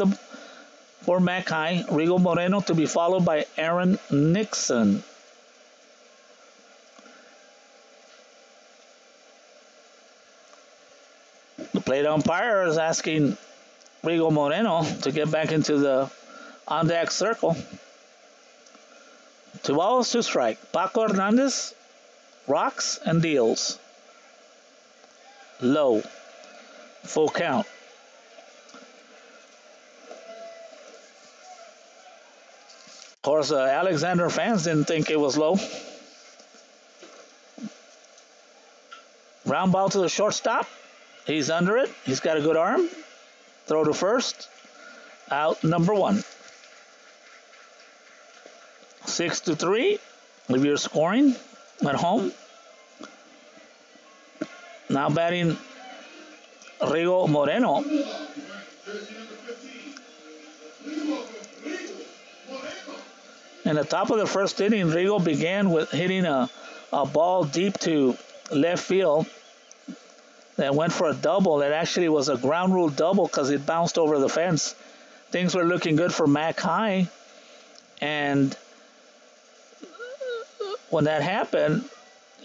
[SPEAKER 1] McHi, Rigo Moreno, to be followed by Aaron Nixon. The plate umpire is asking Rigo Moreno to get back into the on-deck circle. 2 balls, 2 strikes. Paco Hernandez rocks and deals. Low. Full count. Of course, Alexander fans didn't think it was low. Ground ball to the shortstop. He's under it. He's got a good arm. Throw to first. Out number 1. 6-3. If you're scoring at home. Now batting Rigo Moreno. In the top of the first inning, Rigo began with hitting a ball deep to left field that went for a double. That actually was a ground rule double because it bounced over the fence. Things were looking good for McHi. And when that happened,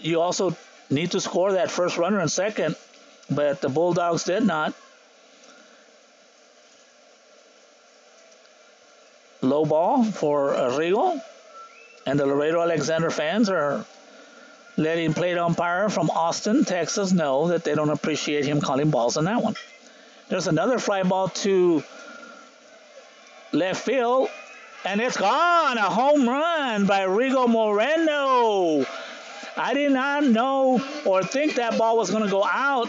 [SPEAKER 1] you also need to score that first runner in second, but the Bulldogs did not. Low ball for Rigo, and the Laredo Alexander fans are letting plate umpire from Austin, Texas know that they don't appreciate him calling balls on that one. There's another fly ball to left field, and it's gone. A home run by Rigo Moreno. I did not know or think that ball was going to go out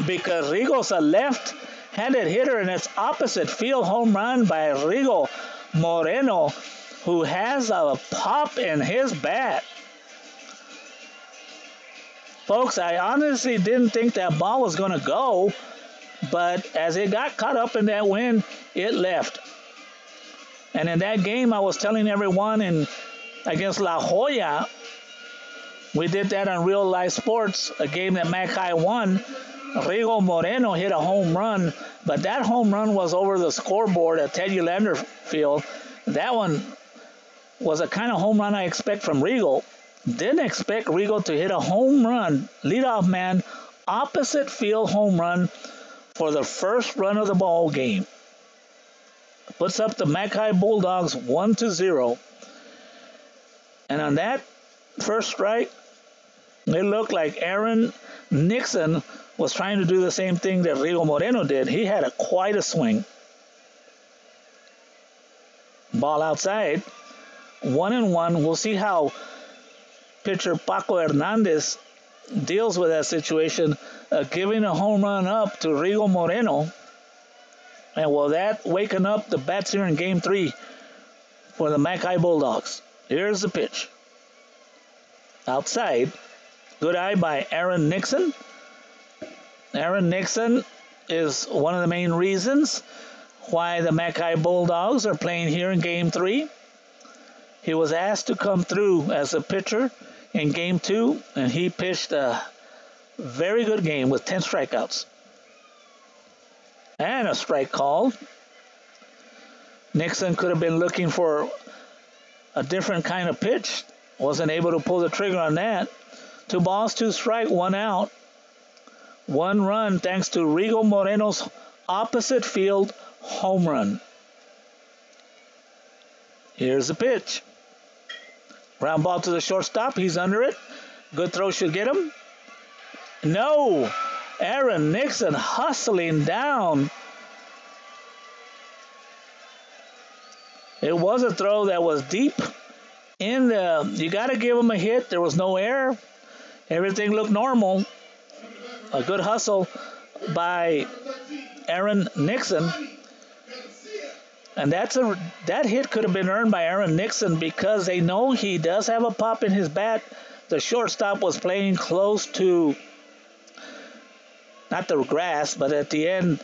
[SPEAKER 1] because Rigo's a left-handed hitter, and it's opposite field home run by Rigo Moreno, who has a pop in his bat. Folks, I honestly didn't think that ball was going to go, but as it got caught up in that wind, it left. And in that game, I was telling everyone against La Jolla, we did that on Real Life Sports, a game that McHi won. Rigo Moreno hit a home run, but that home run was over the scoreboard at Ted Ulander Field. That one was a kind of home run I expect from Rigo. Didn't expect Rigo to hit a home run, leadoff man, opposite field home run for the first run of the ball game. Puts up the McHi Bulldogs 1-0. And on that first strike, it looked like Aaron Nixon was trying to do the same thing that Rigo Moreno did. He had quite a swing. Ball outside. 1-1. We'll see how pitcher Paco Hernandez deals with that situation, giving a home run up to Rigo Moreno. And will that waken up the bats here in Game 3 for the McHi Bulldogs? Here's the pitch. Outside. Good eye by Aaron Nixon. Aaron Nixon is one of the main reasons why the McHi Bulldogs are playing here in Game 3. He was asked to come through as a pitcher in Game 2, and he pitched a very good game with 10 strikeouts. And a strike called. Nixon could have been looking for a different kind of pitch. Wasn't able to pull the trigger on that. 2 balls, 2 strikes, 1 out. 1 run thanks to Rigo Moreno's opposite field home run. Here's the pitch. Ground ball to the shortstop. He's under it. Good throw should get him. No. Aaron Nixon hustling down. It was a throw that was deep in the... You got to give him a hit. There was no error. Everything looked normal. A good hustle by Aaron Nixon. And that hit could have been earned by Aaron Nixon because they know he does have a pop in his bat. The shortstop was playing close to, not the grass, but at the end,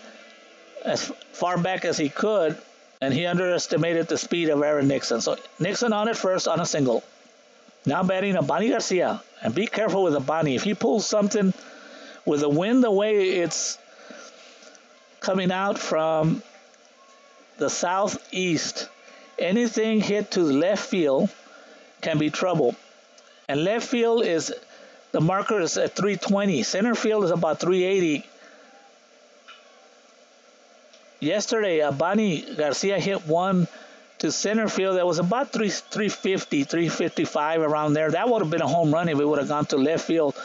[SPEAKER 1] as far back as he could, and he underestimated the speed of Aaron Nixon. So Nixon on it first on a single. Now batting Abani Garcia. And be careful with Abani. If he pulls something with the wind the way it's coming out from the southeast, anything hit to left field can be trouble. And left field is, the marker is at 320. Center field is about 380. Yesterday, Abani Garcia hit one to center field that was about 350, 355, around there. That would have been a home run if it would have gone to left field.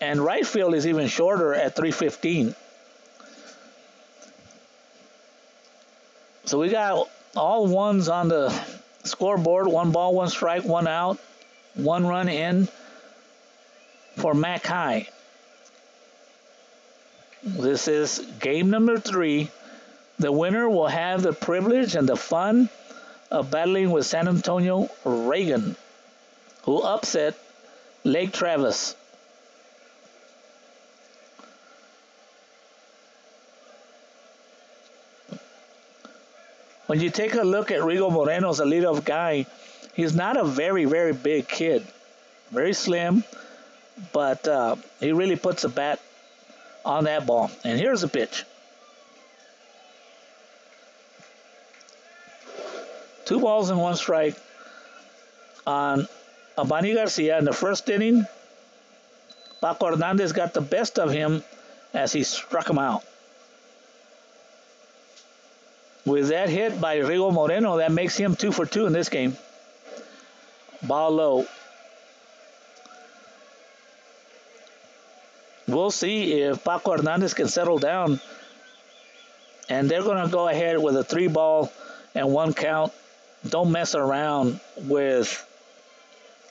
[SPEAKER 1] And right field is even shorter at 315. So we got all ones on the scoreboard. 1 ball, 1 strike, 1 out. 1 run in for McHi. This is game number 3. The winner will have the privilege and the fun of battling with San Antonio Reagan, who upset Lake Travis. When you take a look at Rigo Moreno's a leadoff guy, he's not a very, very big kid. Very slim, but he really puts a bat on that ball. And here's the pitch. 2 balls and 1 strike on Abani Garcia in the first inning. Paco Hernandez got the best of him as he struck him out. With that hit by Rigo Moreno, that makes him 2 for 2 in this game. Ball low. We'll see if Paco Hernandez can settle down. And they're going to go ahead with a 3 ball and 1 count. Don't mess around with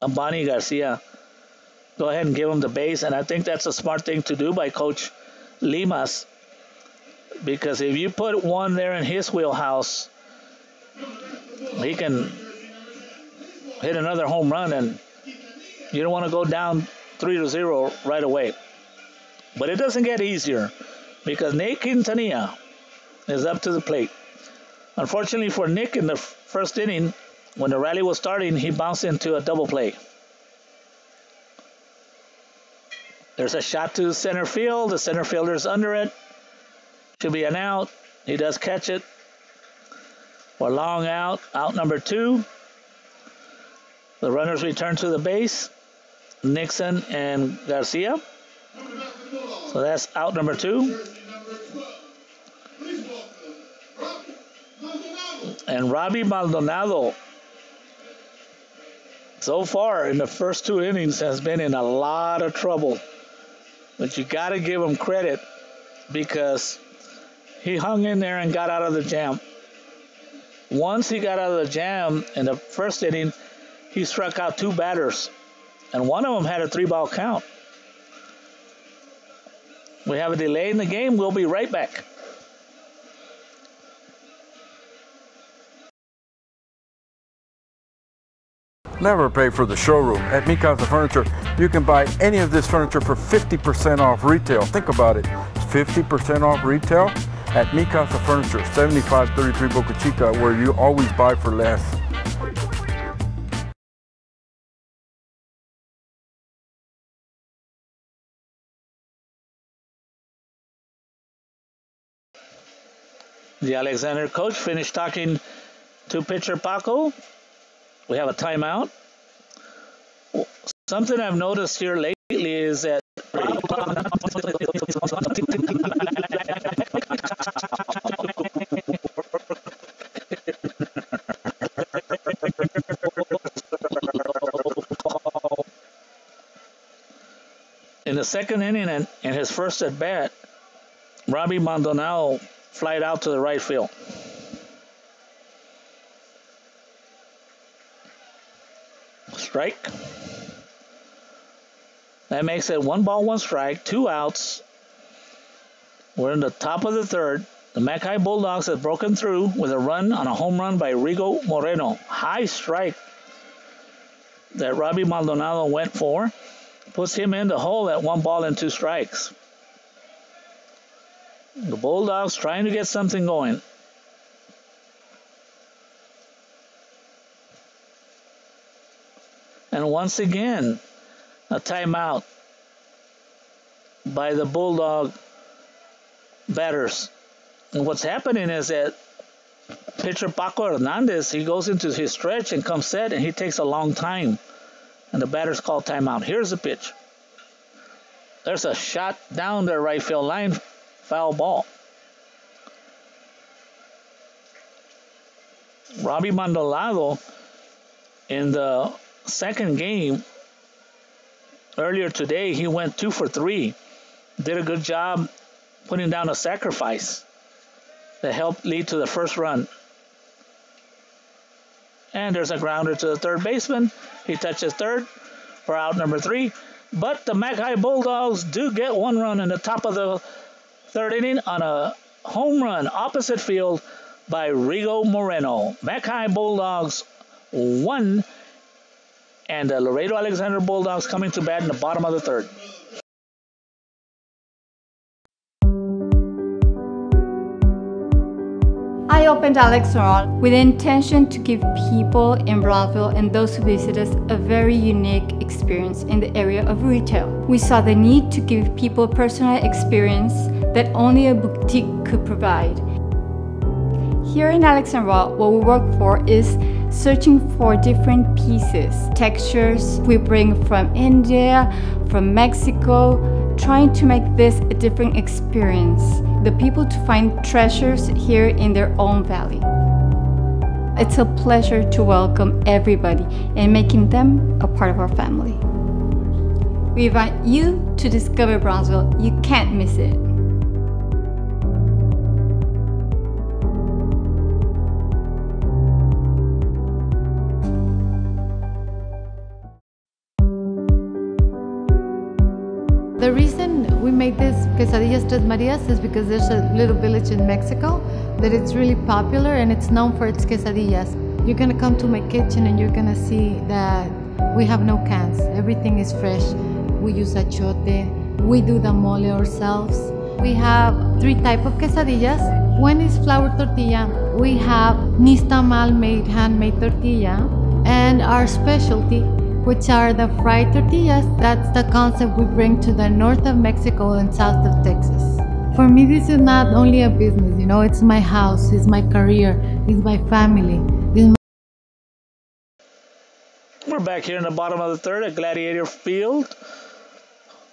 [SPEAKER 1] Abani Garcia. Go ahead and give him the base. And I think that's a smart thing to do by Coach Limas. Because if you put one there in his wheelhouse, he can hit another home run, and you don't want to go down 3-0 right away. But it doesn't get easier because Nick Quintanilla is up to the plate. Unfortunately for Nick, in the first inning, when the rally was starting, he bounced into a double play. There's a shot to center field. The center fielder's under it. Should be an out. He does catch it. For a long out. Out number 2. The runners return to the base. Nixon and Garcia. So that's out number 2. And Robbie Maldonado, so far in the first 2 innings, has been in a lot of trouble. But you got to give him credit because he hung in there and got out of the jam. Once he got out of the jam in the first inning, he struck out 2 batters. And one of them had a 3-ball count. We have a delay in the game. We'll be right back.
[SPEAKER 4] Never pay for the showroom. At McHi Furniture, you can buy any of this furniture for 50% off retail. Think about it. 50% off retail at Mi Casa Furniture, 7533 Boca Chica, where you always buy for less.
[SPEAKER 1] The Alexander coach finished talking to pitcher Paco. We have a timeout. Something I've noticed here lately is that in the second inning and in his first at bat, Robbie Maldonado flied out to the right field. Strike. That makes it 1 ball, 1 strike, 2 outs. We're in the top of the third. The McHi Bulldogs have broken through with a run on a home run by Rigo Moreno. High strike that Robbie Maldonado went for. Puts him in the hole at 1 ball and 2 strikes. The Bulldogs trying to get something going. And once again, a timeout by the Bulldog batters. And what's happening is that pitcher Paco Hernandez, he goes into his stretch and comes set, and he takes a long time. And the batters call timeout. Here's the pitch. There's a shot down the right field line, foul ball. Robbie Maldonado in the second game earlier today, he went 2 for 3. Did a good job putting down a sacrifice that helped lead to the first run. And there's a grounder to the third baseman. He touches third for out number 3. But the McHi Bulldogs do get 1 run in the top of the third inning on a home run opposite field by Rigo Moreno. McHi Bulldogs 1, and the Laredo Alexander Bulldogs coming to bat in the bottom of the third.
[SPEAKER 2] I opened Alex Roll with the intention to give people in Brownsville and those who visit us a very unique experience in the area of retail. We saw the need to give people a personal experience that only a boutique could provide. Here in Alex & Raw, what we work for is searching for different pieces, textures we bring from India, from Mexico, trying to make this a different experience. The people to find treasures here in their own valley. It's a pleasure to welcome everybody and making them a part of our family. We invite you to discover Brownsville. You can't miss it. The reason we made this quesadillas Tres Marias is because there's a little village in Mexico that it's really popular and it's known for its quesadillas. You're gonna come to my kitchen and you're gonna see that we have no cans. Everything is fresh. We use achote. We do the mole ourselves. We have 3 types of quesadillas. One is flour tortilla. We have nixtamal made handmade tortilla, and our specialty, which are the fried tortillas. That's the concept we bring to the north of Mexico and south of Texas. For me, this is not only a business, it's my house, it's my career, it's my family.
[SPEAKER 1] We're back here in the bottom of the third at Gladiator Field,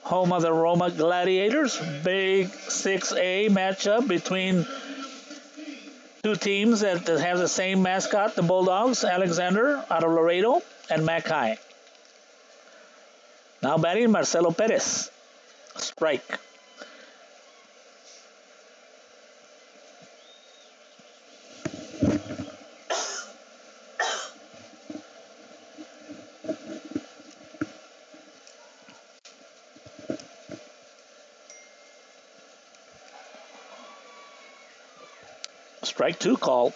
[SPEAKER 1] home of the Roma Gladiators. Big 6A matchup between 2 teams that have the same mascot, the Bulldogs, Alexander out of Laredo, and McHi. Now batting Marcelo Perez. Strike. Strike 2 call.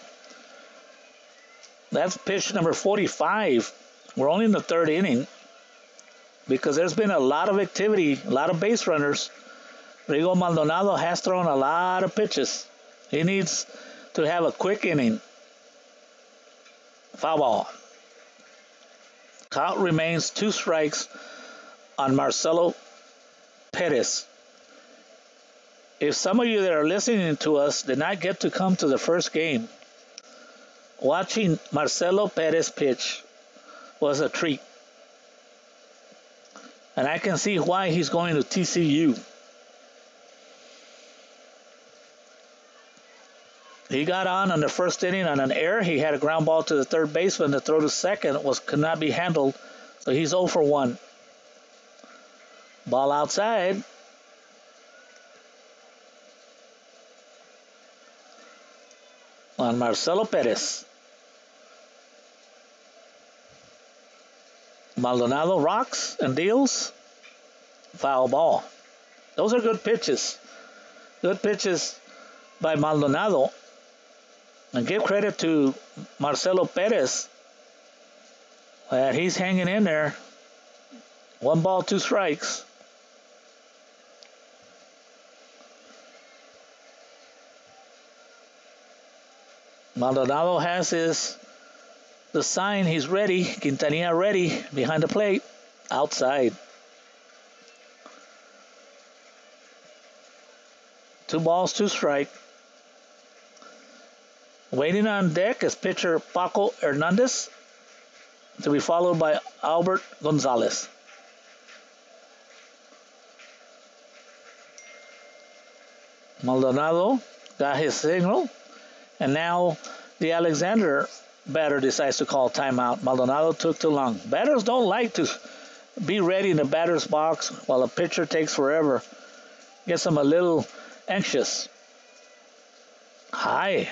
[SPEAKER 1] That's pitch number 45. We're only in the third inning, because there's been a lot of activity, a lot of base runners Rigo Maldonado has thrown a lot of pitches. He needs to have a quick inning. Foul ball. Count remains 2 strikes on Marcelo Perez. If some of you that are listening to us did not get to come to the first game, watching Marcelo Perez pitch was a treat. And I can see why he's going to TCU. He got on the first inning on an error. He had a ground ball to the third baseman. The throw to second could not be handled, so he's 0 for 1. Ball outside. On Marcelo Perez. Maldonado rocks and deals. Foul ball. Those are good pitches. Good pitches by Maldonado. And give credit to Marcelo Perez that he's hanging in there. 1 ball, 2 strikes. Maldonado has the sign. He's ready. Quintanilla ready behind the plate. Outside. 2 balls, 2 strikes. Waiting on deck is pitcher Paco Hernandez, to be followed by Albert Gonzalez. Maldonado got his signal, and now the Alexander batter decides to call timeout. Maldonado took too long. Batters don't like to be ready in the batter's box while a pitcher takes forever. Gets them a little anxious. High.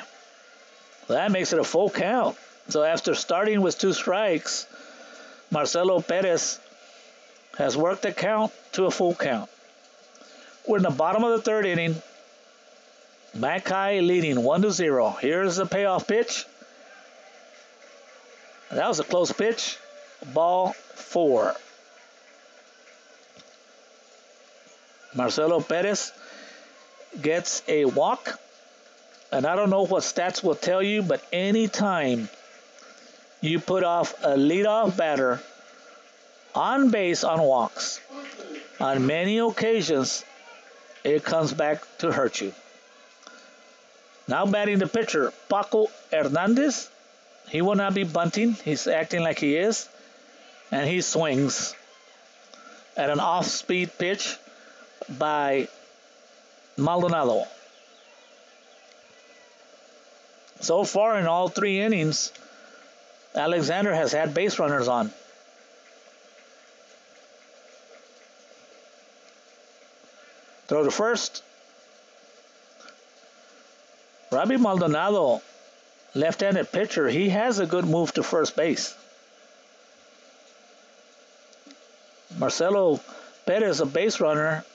[SPEAKER 1] That makes it a full count. So after starting with 2 strikes, Marcelo Perez has worked the count to a full count. We're in the bottom of the 3rd inning. McHi leading 1-0. Here's the payoff pitch. That was a close pitch. Ball 4. Marcelo Perez gets a walk. And I don't know what stats will tell you, but anytime you put off a leadoff batter on base on walks, on many occasions, it comes back to hurt you. Now batting the pitcher, Paco Hernandez. He will not be bunting. He's acting like he is. And he swings at an off-speed pitch by Maldonado. So far in all 3 innings, Alexander has had base runners on. Throw to first. Robbie Maldonado, left-handed pitcher, he has a good move to first base. Marcelo Perez, a base runner,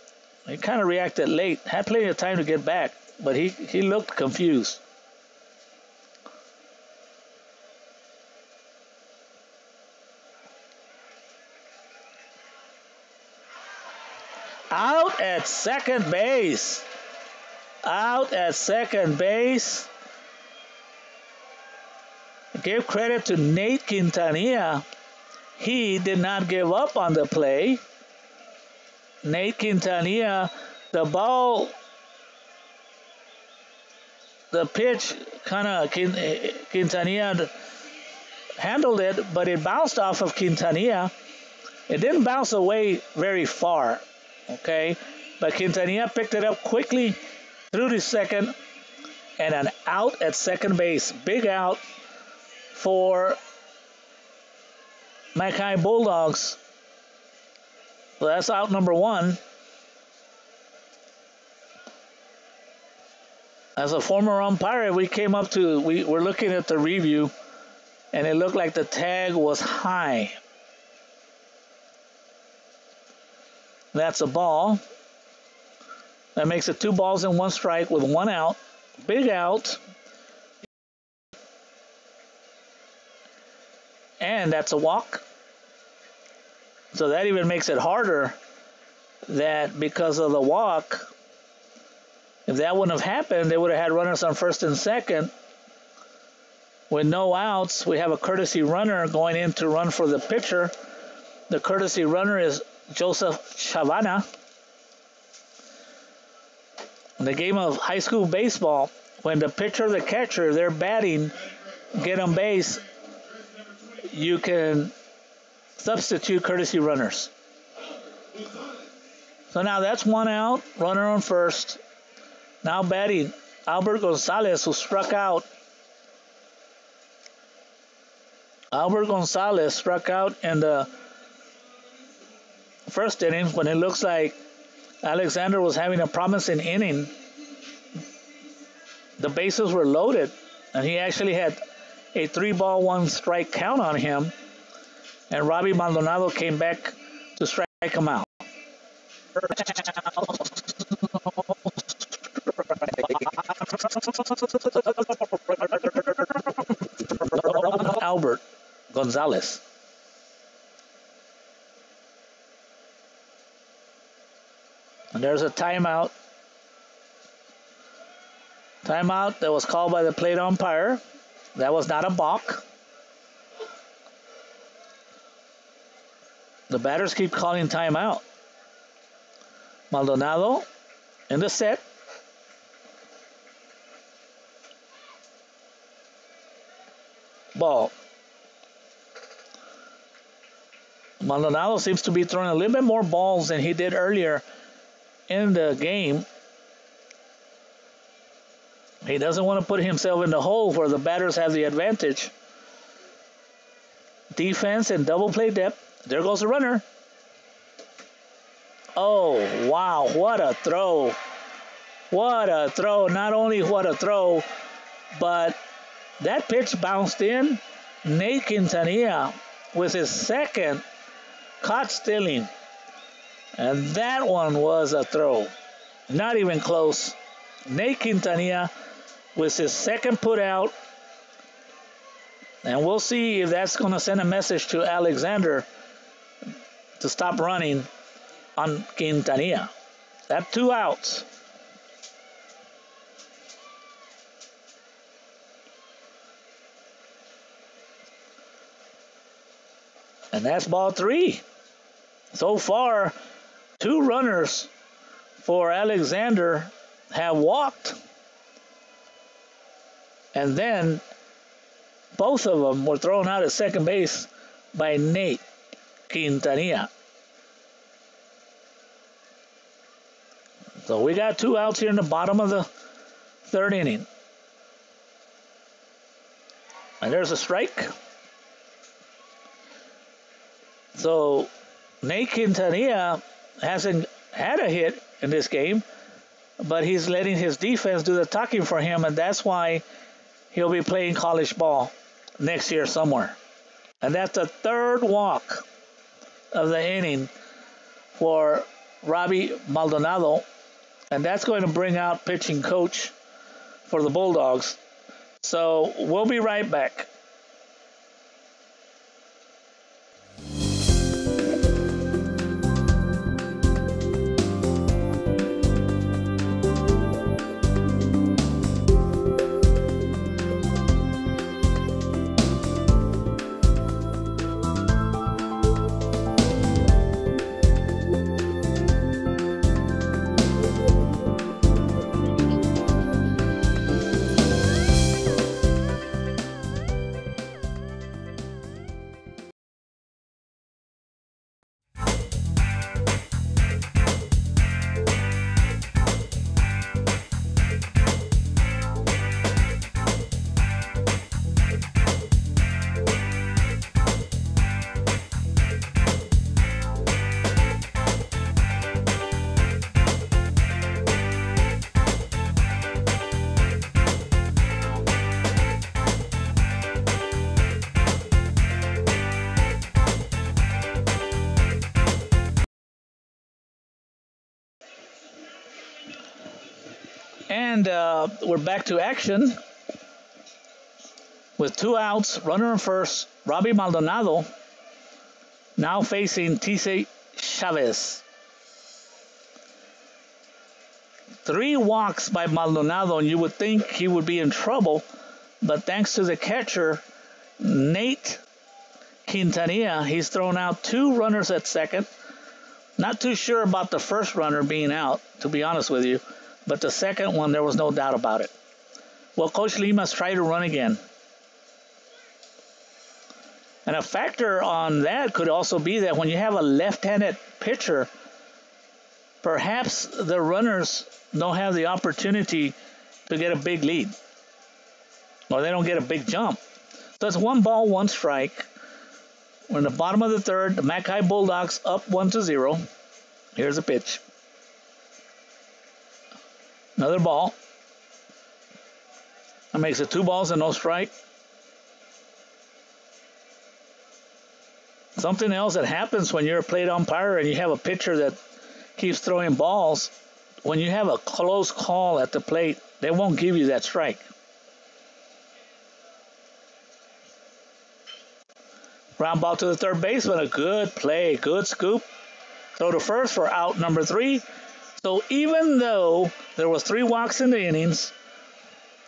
[SPEAKER 1] he kind of reacted late. Had plenty of time to get back, but he looked confused. Out at second base. Out at second base. Give credit to Nate Quintanilla. He did not give up on the play. Nate Quintanilla, the ball, the pitch, kind of Quintanilla handled it, but it bounced off of Quintanilla. It didn't bounce away very far. Okay, but Quintanilla picked it up quickly through the second, and an out at second base. Big out for McHi Bulldogs. So that's out number 1. As a former umpire, we were looking at the review, and it looked like the tag was high. That's a ball. That makes it 2 balls and 1 strike with 1 out. Big out. And that's a walk. So that even makes it harder that because of the walk, If that wouldn't have happened, they would have had runners on first and second. With no outs, we have a courtesy runner going in to run for the pitcher. The courtesy runner is Joseph Chavana. In the game of high school baseball, when the pitcher or the catcher, they're batting, get on base, you can substitute courtesy runners. So now that's one out, runner on first. Now batting, Albert Gonzalez, who struck out. Albert Gonzalez struck out in the first inning when it looks like Alexander was having a promising inning. The bases were loaded, and he actually had a 3-ball, 1-strike count on him. And Robbie Maldonado came back to strike him out. Albert Gonzalez. And there's a timeout. Timeout that was called by the plate umpire. That was not a balk. The batters keep calling timeout. Maldonado in the set. Ball. Maldonado seems to be throwing a little bit more balls than he did earlier in the game. He doesn't want to put himself in the hole where the batters have the advantage. Defense and double play depth. There goes the runner. Oh, wow, what a throw. What a throw. Not only what a throw, but that pitch bounced in. Nate Quintanilla with his second caught stealing. And that one was a throw. Not even close. Nate Quintanilla with his second put out. And we'll see if that's going to send a message to Alexander to stop running on Quintanilla. That's 2 outs. And that's ball 3. So far, 2 runners for Alexander have walked. And then both of them were thrown out at second base by Nate Quintanilla. So we got 2 outs here in the bottom of the 3rd inning. And there's a strike. So Nate Quintanilla hasn't had a hit in this game, but he's letting his defense do the talking for him, and that's why he'll be playing college ball next year somewhere. And that's the 3rd walk of the inning for Robbie Maldonado, and that's going to bring out pitching coach for the Bulldogs. So we'll be right back. And we're back to action with 2 outs, runner on first. Robbie Maldonado now facing Tise Chavez. 3 walks by Maldonado, and you would think he would be in trouble, but thanks to the catcher, Nate Quintanilla, he's thrown out 2 runners at second. Not too sure about the first runner being out, to be honest with you, but the second one, there was no doubt about it. Well, Coach Lima's tried to run again. And a factor on that could also be that when you have a left-handed pitcher, perhaps the runners don't have the opportunity to get a big lead, or they don't get a big jump. So it's 1 ball, 1 strike. We're in the bottom of the third. The McHi Bulldogs up 1-0. Here's a pitch. Another ball. That makes it 2 balls and no strike. Something else that happens when you're a plate umpire and you have a pitcher that keeps throwing balls, when you have a close call at the plate, they won't give you that strike. Ground ball to the third baseman, a good play, good scoop. Throw to first for out number 3. So even though there was 3 walks in the innings,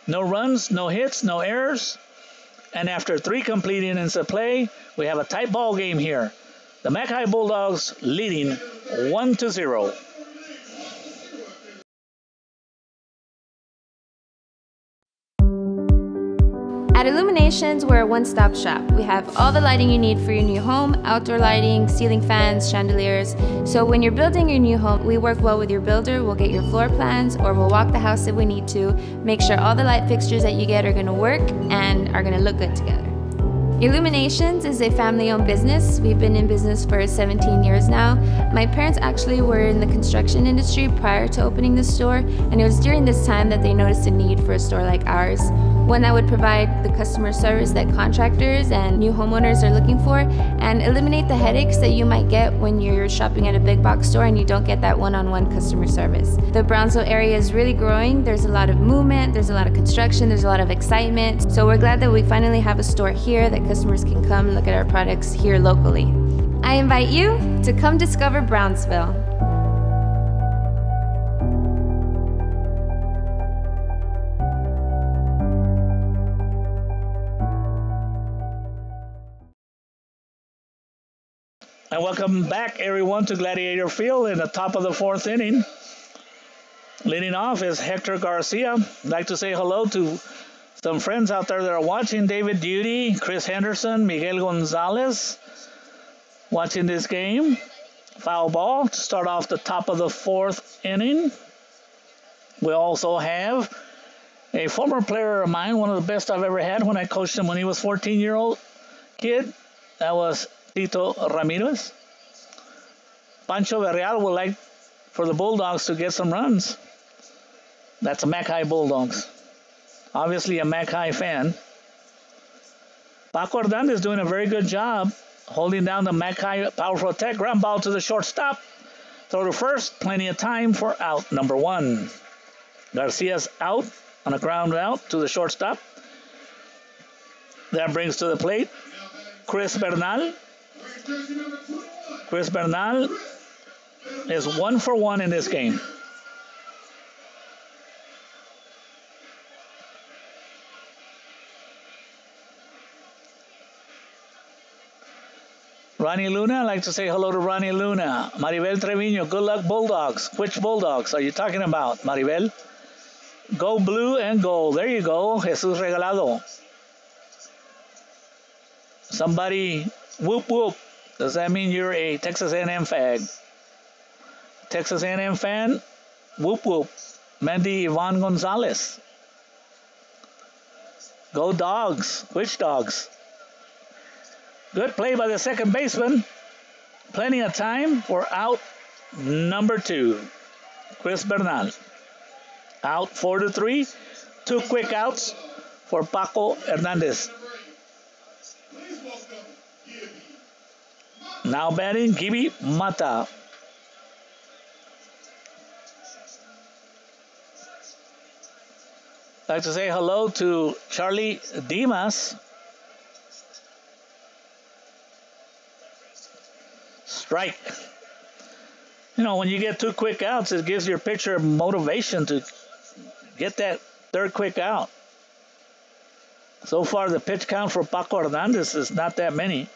[SPEAKER 1] no runs, no hits, no errors, and after 3 complete innings of play, we have a tight ball game here. The McHi Bulldogs leading 1-0.
[SPEAKER 3] At Illuminations, we're a one-stop shop. We have all the lighting you need for your new home, outdoor lighting, ceiling fans, chandeliers. So when you're building your new home, we work well with your builder. We'll get your floor plans, or we'll walk the house if we need to, make sure all the light fixtures that you get are gonna work and are gonna look good together. Illuminations is a family-owned business. We've been in business for 17 years now. My parents actually were in the construction industry prior to opening the store, and it was during this time that they noticed a need for a store like ours, one that would provide the customer service that contractors and new homeowners are looking for, and eliminate the headaches that you might get when you're shopping at a big box store and you don't get that one-on-one customer service. The Brownsville area is really growing. There's a lot of movement, there's a lot of construction, there's a lot of excitement. So we're glad that we finally have a store here that customers can come and look at our products here locally. I invite you to come discover Brownsville.
[SPEAKER 1] And welcome back, everyone, to Gladiator Field in the top of the 4th inning. Leading off is Hector Garcia. I'd like to say hello to some friends out there that are watching. David Duty, Chris Henderson, Miguel Gonzalez watching this game. Foul ball to start off the top of the 4th inning. We also have a former player of mine, one of the best I've ever had when I coached him when he was 14-year-old kid. That was Tito Ramirez. Pancho Villarreal would like for the Bulldogs to get some runs. That's a McHi Bulldogs. Obviously a McHi fan. Paco Hernandez doing a very good job holding down the McHi powerful attack. Ground ball to the shortstop. Throw to first. Plenty of time for out number 1. Garcia's out on a ground out to the shortstop. That brings to the plate Chris Bernal. Chris Bernal is 1 for 1 in this game. Ronnie Luna, I'd like to say hello to Ronnie Luna. Maribel Trevino, good luck Bulldogs. Which Bulldogs are you talking about, Maribel? Go blue and gold. There you go, Jesus Regalado. Somebody, whoop whoop. Does that mean you're a Texas A&M fag? Texas A&M fan? Whoop whoop. Mandy Yvonne Gonzalez. Go Dogs. Which Dogs? Good play by the second baseman. Plenty of time for out number 2. Chris Bernal. Out 4-3. 2 quick outs for Paco Hernandez. Now batting, Gibby Mata. I'd like to say hello to Charlie Dimas. Strike. You know, when you get 2 quick outs, it gives your pitcher motivation to get that 3rd quick out. So far, the pitch count for Paco Hernandez is not that many.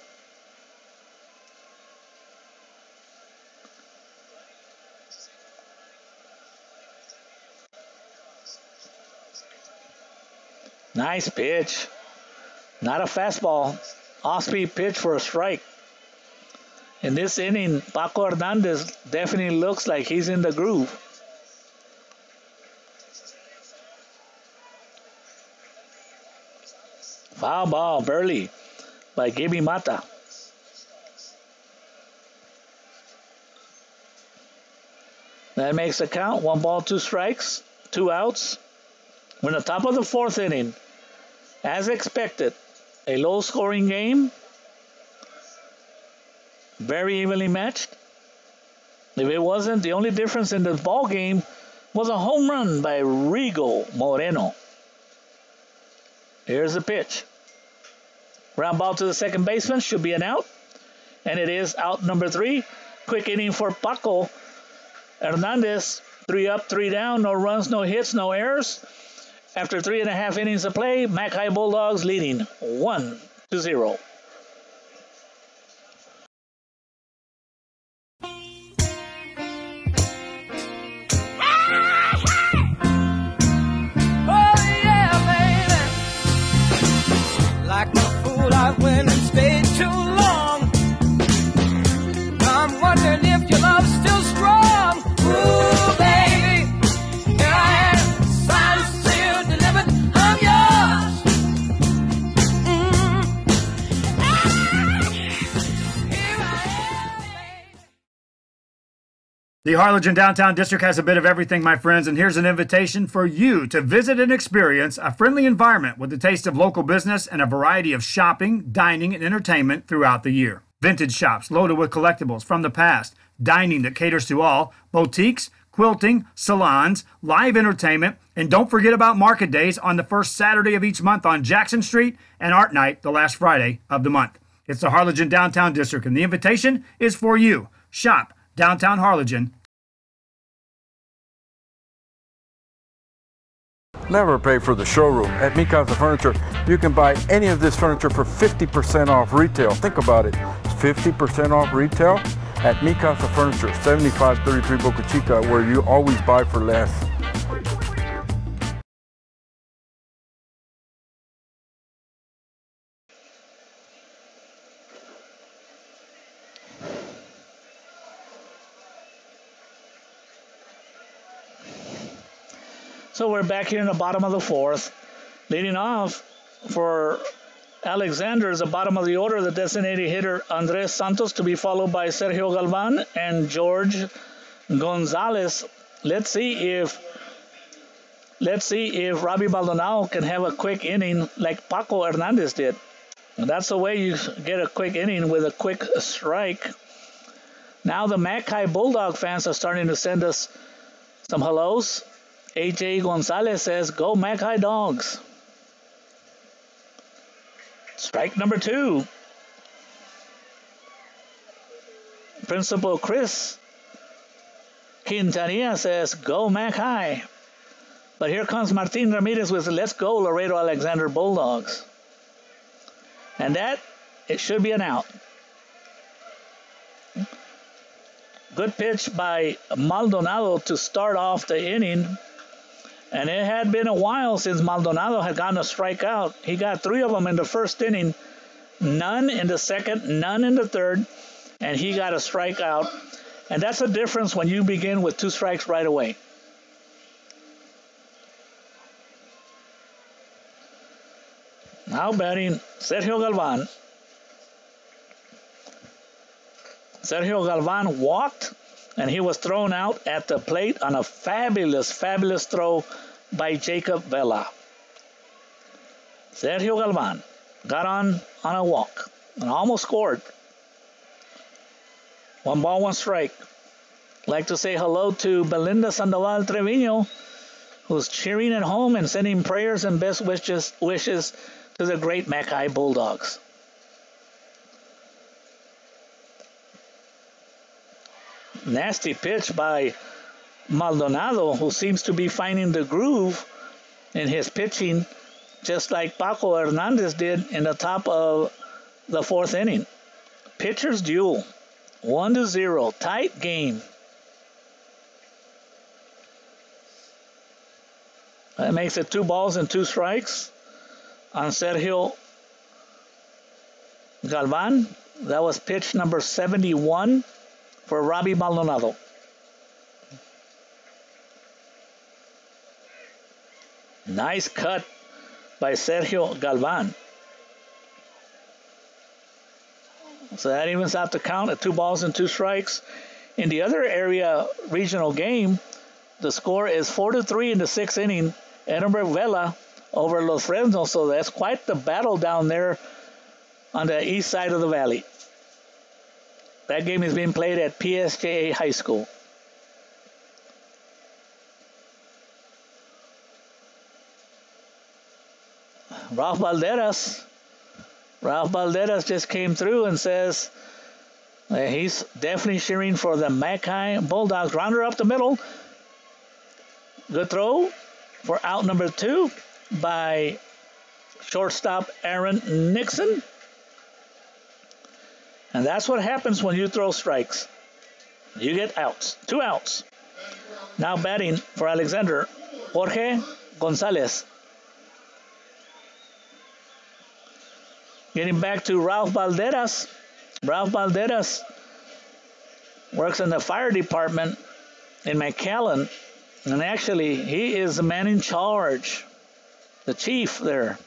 [SPEAKER 1] Nice pitch. Not a fastball. Off-speed pitch for a strike. In this inning, Paco Hernandez definitely looks like he's in the groove. Foul ball, Burley by Gibby Mata. That makes the count. 1 ball, 2 strikes, 2 outs. We're in the top of the 4th inning. As expected, a low-scoring game. Very evenly matched. If it wasn't, the only difference in the ball game was a home run by Rigo Moreno. Here's the pitch. Ground ball to the second baseman. Should be an out. And it is out number 3. Quick inning for Paco Hernandez. 3 up, 3 down. No runs, no hits, no errors. After 3.5 innings of play, McHi Bulldogs leading 1-0.
[SPEAKER 5] I went and stayed too long. I'm wondering if your love's still strong. Ooh, baby, here I am, signed, sealed, delivered, I'm yours. Here I am.
[SPEAKER 6] The Harlingen Downtown District has a bit of everything, my friends, and here's an invitation for you to visit and experience a friendly environment with a taste of local business and a variety of shopping, dining, and entertainment throughout the year. Vintage shops loaded with collectibles from the past, dining that caters to all, boutiques, quilting, salons, live entertainment, and don't forget about market days on the first Saturday of each month on Jackson Street and Art Night the last Friday of the month. It's the Harlingen Downtown District, and the invitation is for you. Shop Downtown Harlingen.
[SPEAKER 4] Never pay for the showroom. At Mikasa Furniture, you can buy any of this furniture for 50% off retail. Think about it. 50% off retail at Mikasa Furniture, 7533 Boca Chica, where you always buy for less.
[SPEAKER 1] So we're back here in the bottom of the 4th. Leading off for Alexander is the bottom of the order, the designated hitter Andres Santos, to be followed by Sergio Galvan and George Gonzalez. Let's see if Robbie Maldonado can have a quick inning like Paco Hernandez did. And that's the way you get a quick inning, with a quick strike. Now the McHi Bulldog fans are starting to send us some hellos. AJ Gonzalez says, "Go McHi Dogs." Strike number 2. Principal Chris Quintanilla says, "Go McHi." But here comes Martin Ramirez with, "Let's go Laredo Alexander Bulldogs." And that, it should be an out. Good pitch by Maldonado to start off the inning. And it had been a while since Maldonado had gotten a strikeout. He got 3 of them in the first inning, none in the second, none in the third, and he got a strikeout. And that's the difference when you begin with 2 strikes right away. Now batting Sergio Galvan. Sergio Galvan walked, and he was thrown out at the plate on a fabulous, fabulous throw by Jacob Vela. Sergio Galvan got on a walk and almost scored. 1 ball, 1 strike. Like to say hello to Belinda Sandoval Trevino, who's cheering at home and sending prayers and best wishes to the great McHi Bulldogs. Nasty pitch by Maldonado, who seems to be finding the groove in his pitching, just like Paco Hernandez did in the top of the fourth inning. Pitchers duel, 1-0, tight game. That makes it 2 balls and 2 strikes on Sergio Galvan. That was pitch number 71 for Robbie Maldonado. Nice cut by Sergio Galvan. So that evens out the count at 2 balls and 2 strikes. In the other area regional game, the score is 4-3 in the 6th inning. Edinburgh Vela over Los Fresnos. So that's quite the battle down there on the east side of the valley. That game is being played at PSJA High School. Ralph Valderas just came through and says he's definitely cheering for the McHi Bulldogs. Rounder up the middle. Good throw for out number 2 by shortstop Aaron Nixon. And that's what happens when you throw strikes. You get outs. 2 outs. Now batting for Alexander, Jorge Gonzalez. Getting back to Ralph Valderas. Ralph Valderas works in the fire department in McAllen. And actually, he is the man in charge, the chief there.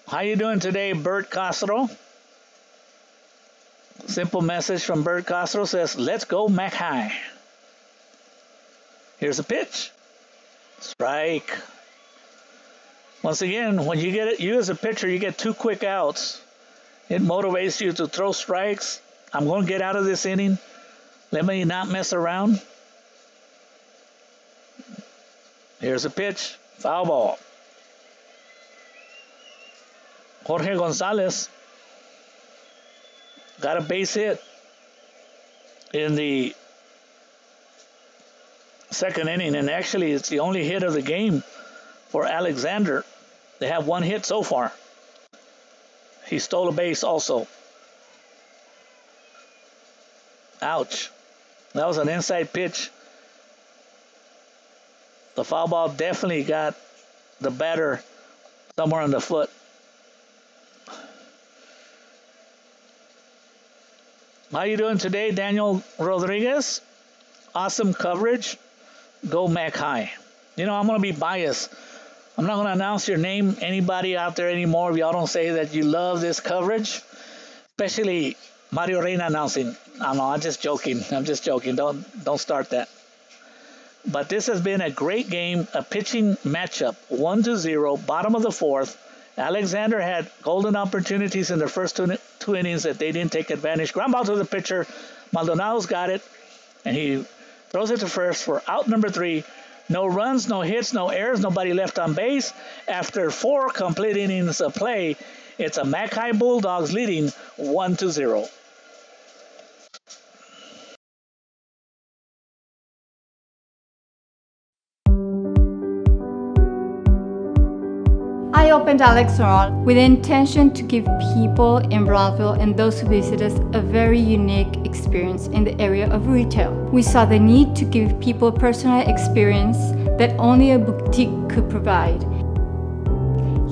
[SPEAKER 1] How you doing today, Bert Castro? Simple message from Bert Castro says, let's go McHi. Here's a pitch. Strike. Once again, when you get it, you as a pitcher, you get 2 quick outs. It motivates you to throw strikes. I'm going to get out of this inning. Let me not mess around. Here's a pitch. Foul ball. Jorge Gonzalez got a base hit in the 2nd inning, and actually it's the only hit of the game for Alexander. They have 1 hit so far. He stole a base also. Ouch. That was an inside pitch. The foul ball definitely got the batter somewhere on the foot. How you doing today, Daniel Rodriguez? Awesome coverage. Go McHi. You know, I'm going to be biased. I'm not going to announce your name, anybody out there anymore, if y'all don't say that you love this coverage. Especially Mario Reina announcing. I know, I'm just joking. Don't start that. But this has been a great game, a pitching matchup. 1-0, bottom of the 4th. Alexander had golden opportunities in the first two innings that they didn't take advantage. Ground ball to the pitcher. Maldonado's got it, and he throws it to first for out number 3. No runs, no hits, no errors, nobody left on base. After 4 complete innings of play, it's a McHi Bulldogs leading 1-0.
[SPEAKER 2] I opened Alex Ron with the intention to give people in Broadville and those who visit us a very unique experience in the area of retail. We saw the need to give people a personal experience that only a boutique could provide.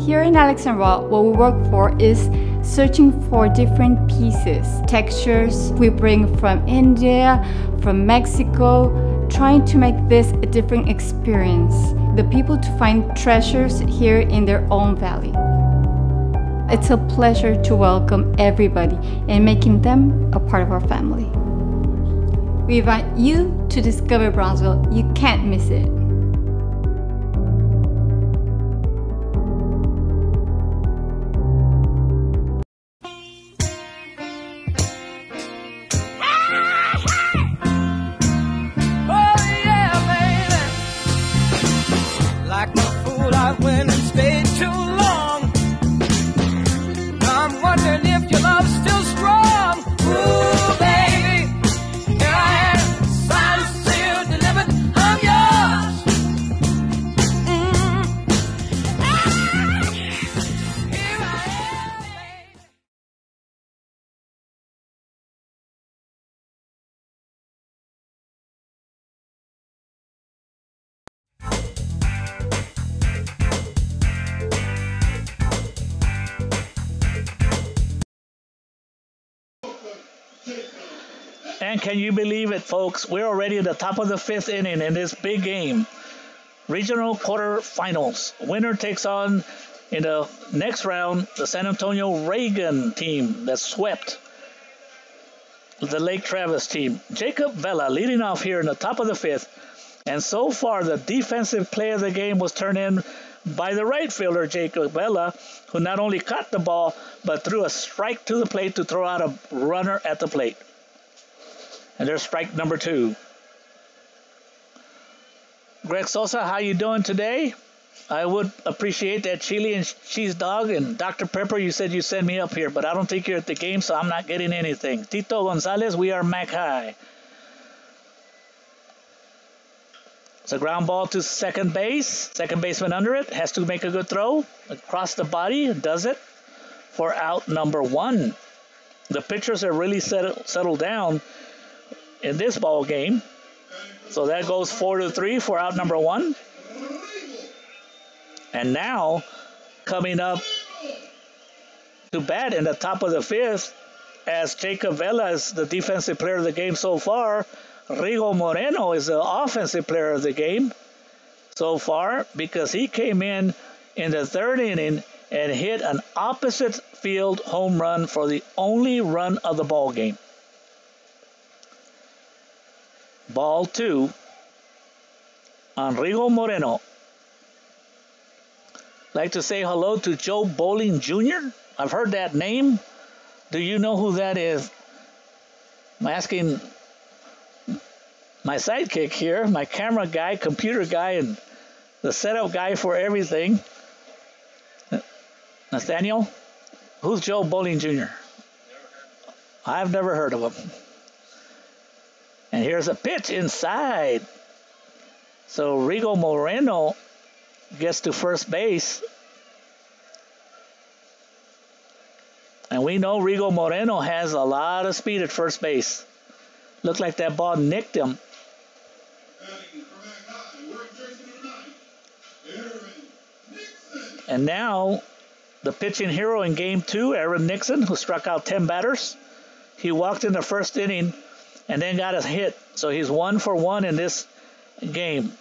[SPEAKER 2] Here in Alex and Raw, what we work for is searching for different pieces, textures we bring from India, from Mexico, trying to make this a different experience. The people to find treasures here in their own valley. It's a pleasure to welcome everybody and making them a part of our family. We invite you to discover Brownsville. You can't miss it.
[SPEAKER 1] And can you believe it, folks? We're already at the top of the 5th inning in this big game. Regional quarterfinals. Winner takes on, in the next round, the San Antonio Reagan team that swept the Lake Travis team. Jacob Vela leading off here in the top of the 5th. And so far, the defensive play of the game was turned in by the right fielder, Jacob Vela, who not only caught the ball, but threw a strike to the plate to throw out a runner at the plate. And there's strike number 2. Greg Sosa, how you doing today? I would appreciate that chili and cheese dog. And Dr. Pepper, you said you send me up here, but I don't think you're at the game, so I'm not getting anything. Tito Gonzalez, we are McHi. It's a ground ball to second base. Second baseman under it. Has to make a good throw. Across the body. Does it for out number 1. The pitchers are really settled down in this ball game. So that goes 4-3 for out number 1. And now, coming up to bat in the top of the 5th, as Jacob Vela is the defensive player of the game so far, Rigo Moreno is the offensive player of the game so far, because he came in the 3rd inning and hit an opposite field home run for the only run of the ball game. Ball 2 on Rigo Moreno. Like to say hello to Joe Bowling Jr. I've heard that name. Do you know who that is? I'm asking my sidekick here, my camera guy, computer guy, and the setup guy for everything. Nathaniel, who's Joe Bowling Jr.? I've never heard of him. And here's a pitch inside. So Rigo Moreno gets to first base. And we know Rigo Moreno has a lot of speed at first base. Looked like that ball nicked him. And now, the pitching hero in Game 2, Aaron Nixon, who struck out 10 batters. He walked in the first inning and then got a hit. So he's 1 for 1 in this game.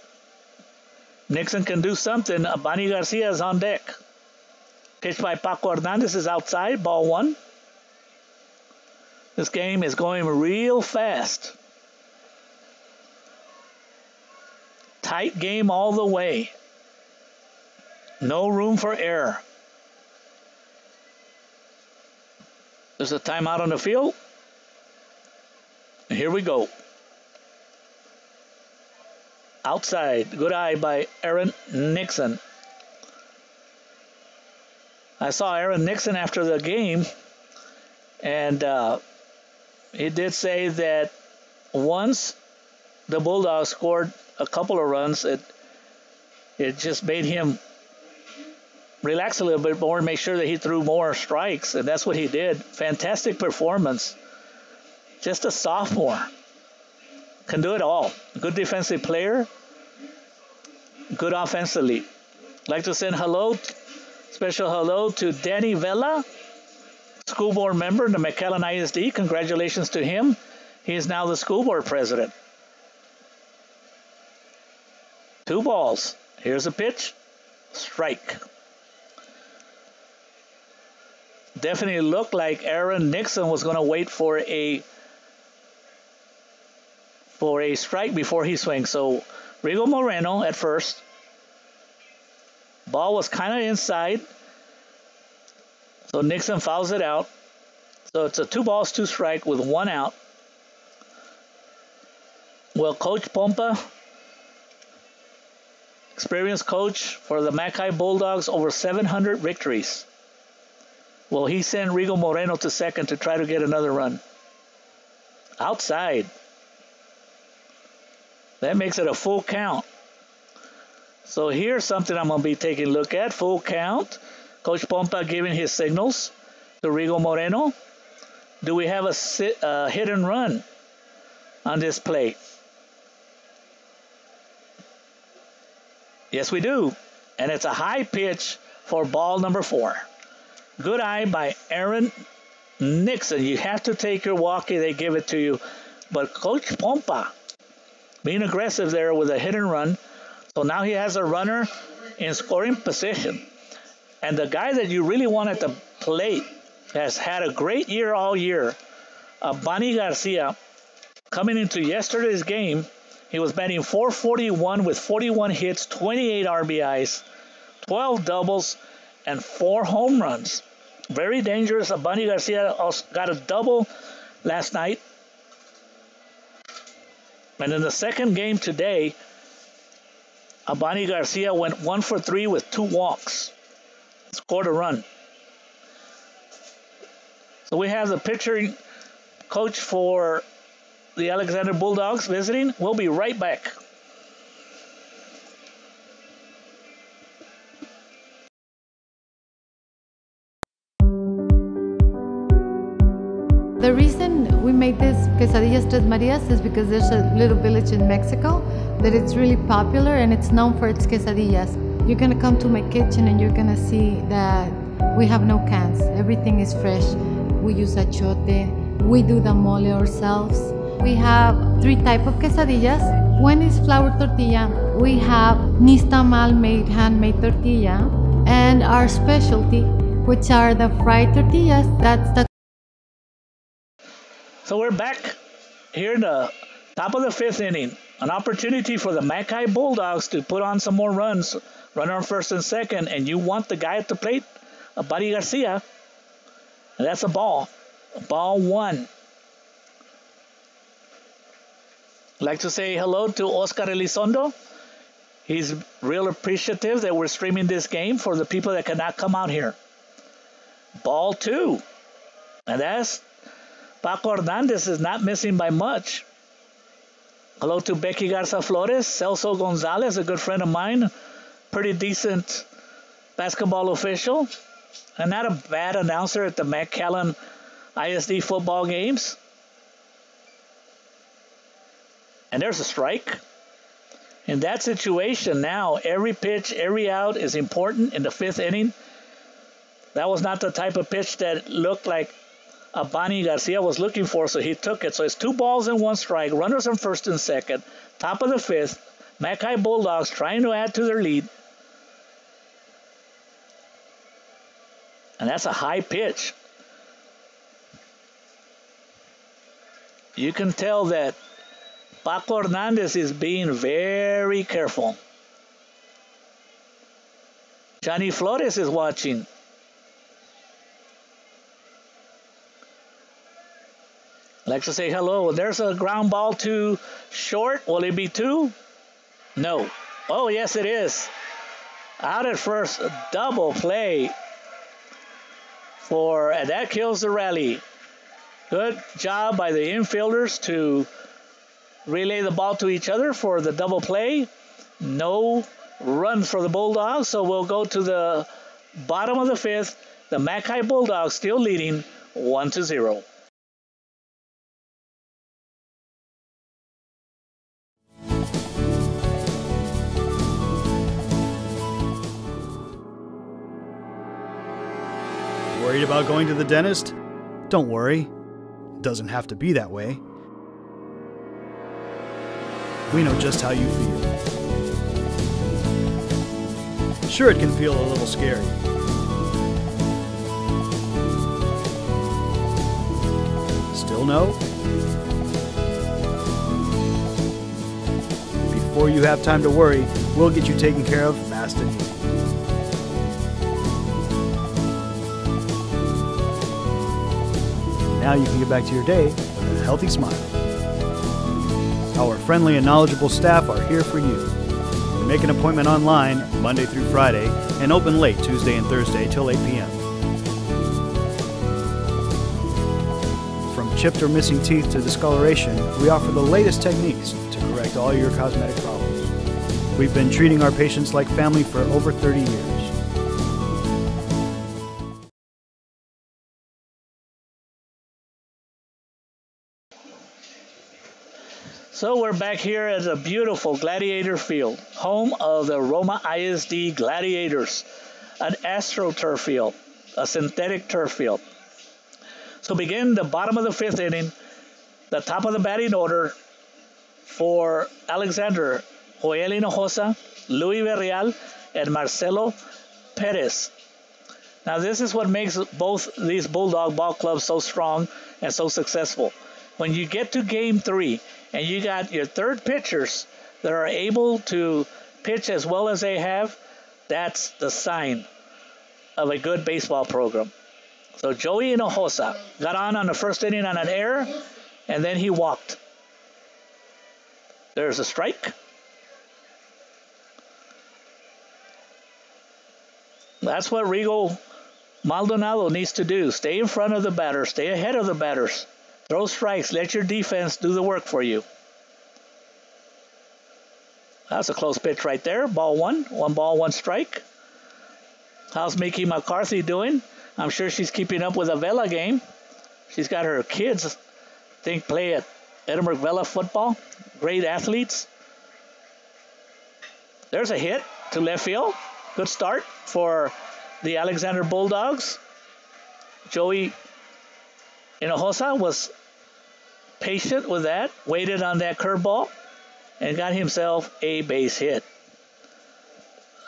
[SPEAKER 1] Nixon can do something. Bunny Garcia is on deck. Pitch by Paco Hernandez is outside, ball 1. This game is going real fast. Tight game all the way. No room for error. There's a timeout on the field. Here we go. Outside. Good eye by Aaron Nixon. I saw Aaron Nixon after the game, and he did say that once the Bulldogs scored a couple of runs, it just made him relax a little bit more and make sure that he threw more strikes, and that's what he did. Fantastic performance. Just a sophomore. Can do it all. Good defensive player. Good offensively. Like to send special hello to Danny Vela, school board member in the McAllen ISD. Congratulations to him. He is now the school board president. 2 balls. Here's a pitch. Strike. Definitely looked like Aaron Nixon was going to wait for a strike before he swings. So Rigo Moreno at first. Ball was kind of inside. So Nixon fouls it out. So it's a 2 balls, 2 strike with 1 out. Well, Coach Pompa, experienced coach for the McHi Bulldogs, over 700 victories. Well, he sent Rigo Moreno to second to try to get another run. Outside. That makes it a full count. So here's something I'm going to be taking a look at. Full count. Coach Pompa giving his signals to Rigo Moreno. Do we have a hit and run on this play? Yes, we do. And it's a high pitch for ball number 4. Good eye by Aaron Nixon, you have to take your walkie. They give it to you. But Coach Pompa being aggressive there with a hit and run. So now he has a runner in scoring position. And the guy that you really want at the plate has had a great year all year. Bonnie Garcia, coming into yesterday's game, he was batting .441 with 41 hits, 28 RBIs, 12 doubles, and 4 home runs. Very dangerous. Bonnie Garcia also got a double last night. And in the second game today, Bonnie Garcia went 1 for 3 with 2 walks. Scored a run. So we have the pitcher coach for the Alexander Bulldogs visiting. We'll be right back.
[SPEAKER 2] The reason we made this quesadillas Tres Marias is because there's a little village in Mexico that it's really popular and it's known for its quesadillas. You're gonna come to my kitchen and you're gonna see that we have no cans. Everything is fresh. We use achote. We do the mole ourselves. We have 3 types of quesadillas. One is flour tortilla. We have nixtamal made handmade tortilla, and our specialty, which are the fried tortillas. That's the
[SPEAKER 1] So we're back here in the top of the 5th inning. An opportunity for the McHi Bulldogs to put on some more runs. Runner on first and second, and you want the guy at the plate, Buddy Garcia. And that's a ball. Ball 1. I'd like to say hello to Oscar Elizondo. He's real appreciative that we're streaming this game for the people that cannot come out here. Ball 2. And that's Paco Hernandez is not missing by much. Hello to Becky Garza Flores, Celso Gonzalez, a good friend of mine, pretty decent basketball official, and not a bad announcer at the McAllen ISD football games. And there's a strike. In that situation now, every pitch, every out is important in the 5th inning. That was not the type of pitch that looked like Bonnie Garcia was looking for, so he took it. So it's 2 balls and 1 strike. Runners on first and second. Top of the 5th. McHi Bulldogs trying to add to their lead. And that's a high pitch. You can tell that Paco Hernandez is being very careful. Johnny Flores is watching. I'd like to say hello. There's a ground ball to short. Will it be 2? No. Oh, yes, it is. Out at first, a double play and that kills the rally. Good job by the infielders to relay the ball to each other for the double play. No run for the Bulldogs, so we'll go to the bottom of the 5th. The McHi Bulldogs still leading 1-0.
[SPEAKER 7] Worried about going to the dentist? Don't worry. It doesn't have to be that way. We know just how you feel. Sure, it can feel a little scary. Still no? Before you have time to worry, we'll get you taken care of fast and easy. Now you can get back to your day with a healthy smile. Our friendly and knowledgeable staff are here for you. You can make an appointment online Monday through Friday and open late Tuesday and Thursday till 8 p.m. From chipped or missing teeth to discoloration, we offer the latest techniques to correct all your cosmetic problems. We've been treating our patients like family for over 30 years.
[SPEAKER 1] So we're back here at the beautiful Gladiator Field, home of the Roma ISD Gladiators, an AstroTurf field, a synthetic turf field. So begin the bottom of the 5th inning, the top of the batting order for Alexander, Joel Hinojosa, Luis Berreal, and Marcelo Perez. Now this is what makes both these Bulldog ball clubs so strong and so successful. When you get to game 3 and you got your third pitchers that are able to pitch as well as they have, that's the sign of a good baseball program. So Joey Hinojosa got on the first inning on an error, and then he walked. There's a strike. That's what Rigo Maldonado needs to do. Stay in front of the batter. Stay ahead of the batters. Throw strikes. Let your defense do the work for you. That's a close pitch right there. Ball 1. 1 ball, 1 strike. How's Mickey McCarthy doing? I'm sure she's keeping up with the Vela game. She's got her kids, I think, play at Edinburgh Vela football. Great athletes. There's a hit to left field. Good start for the Alexander Bulldogs. Joey Hinojosa was patient with that, waited on that curveball, and got himself a base hit.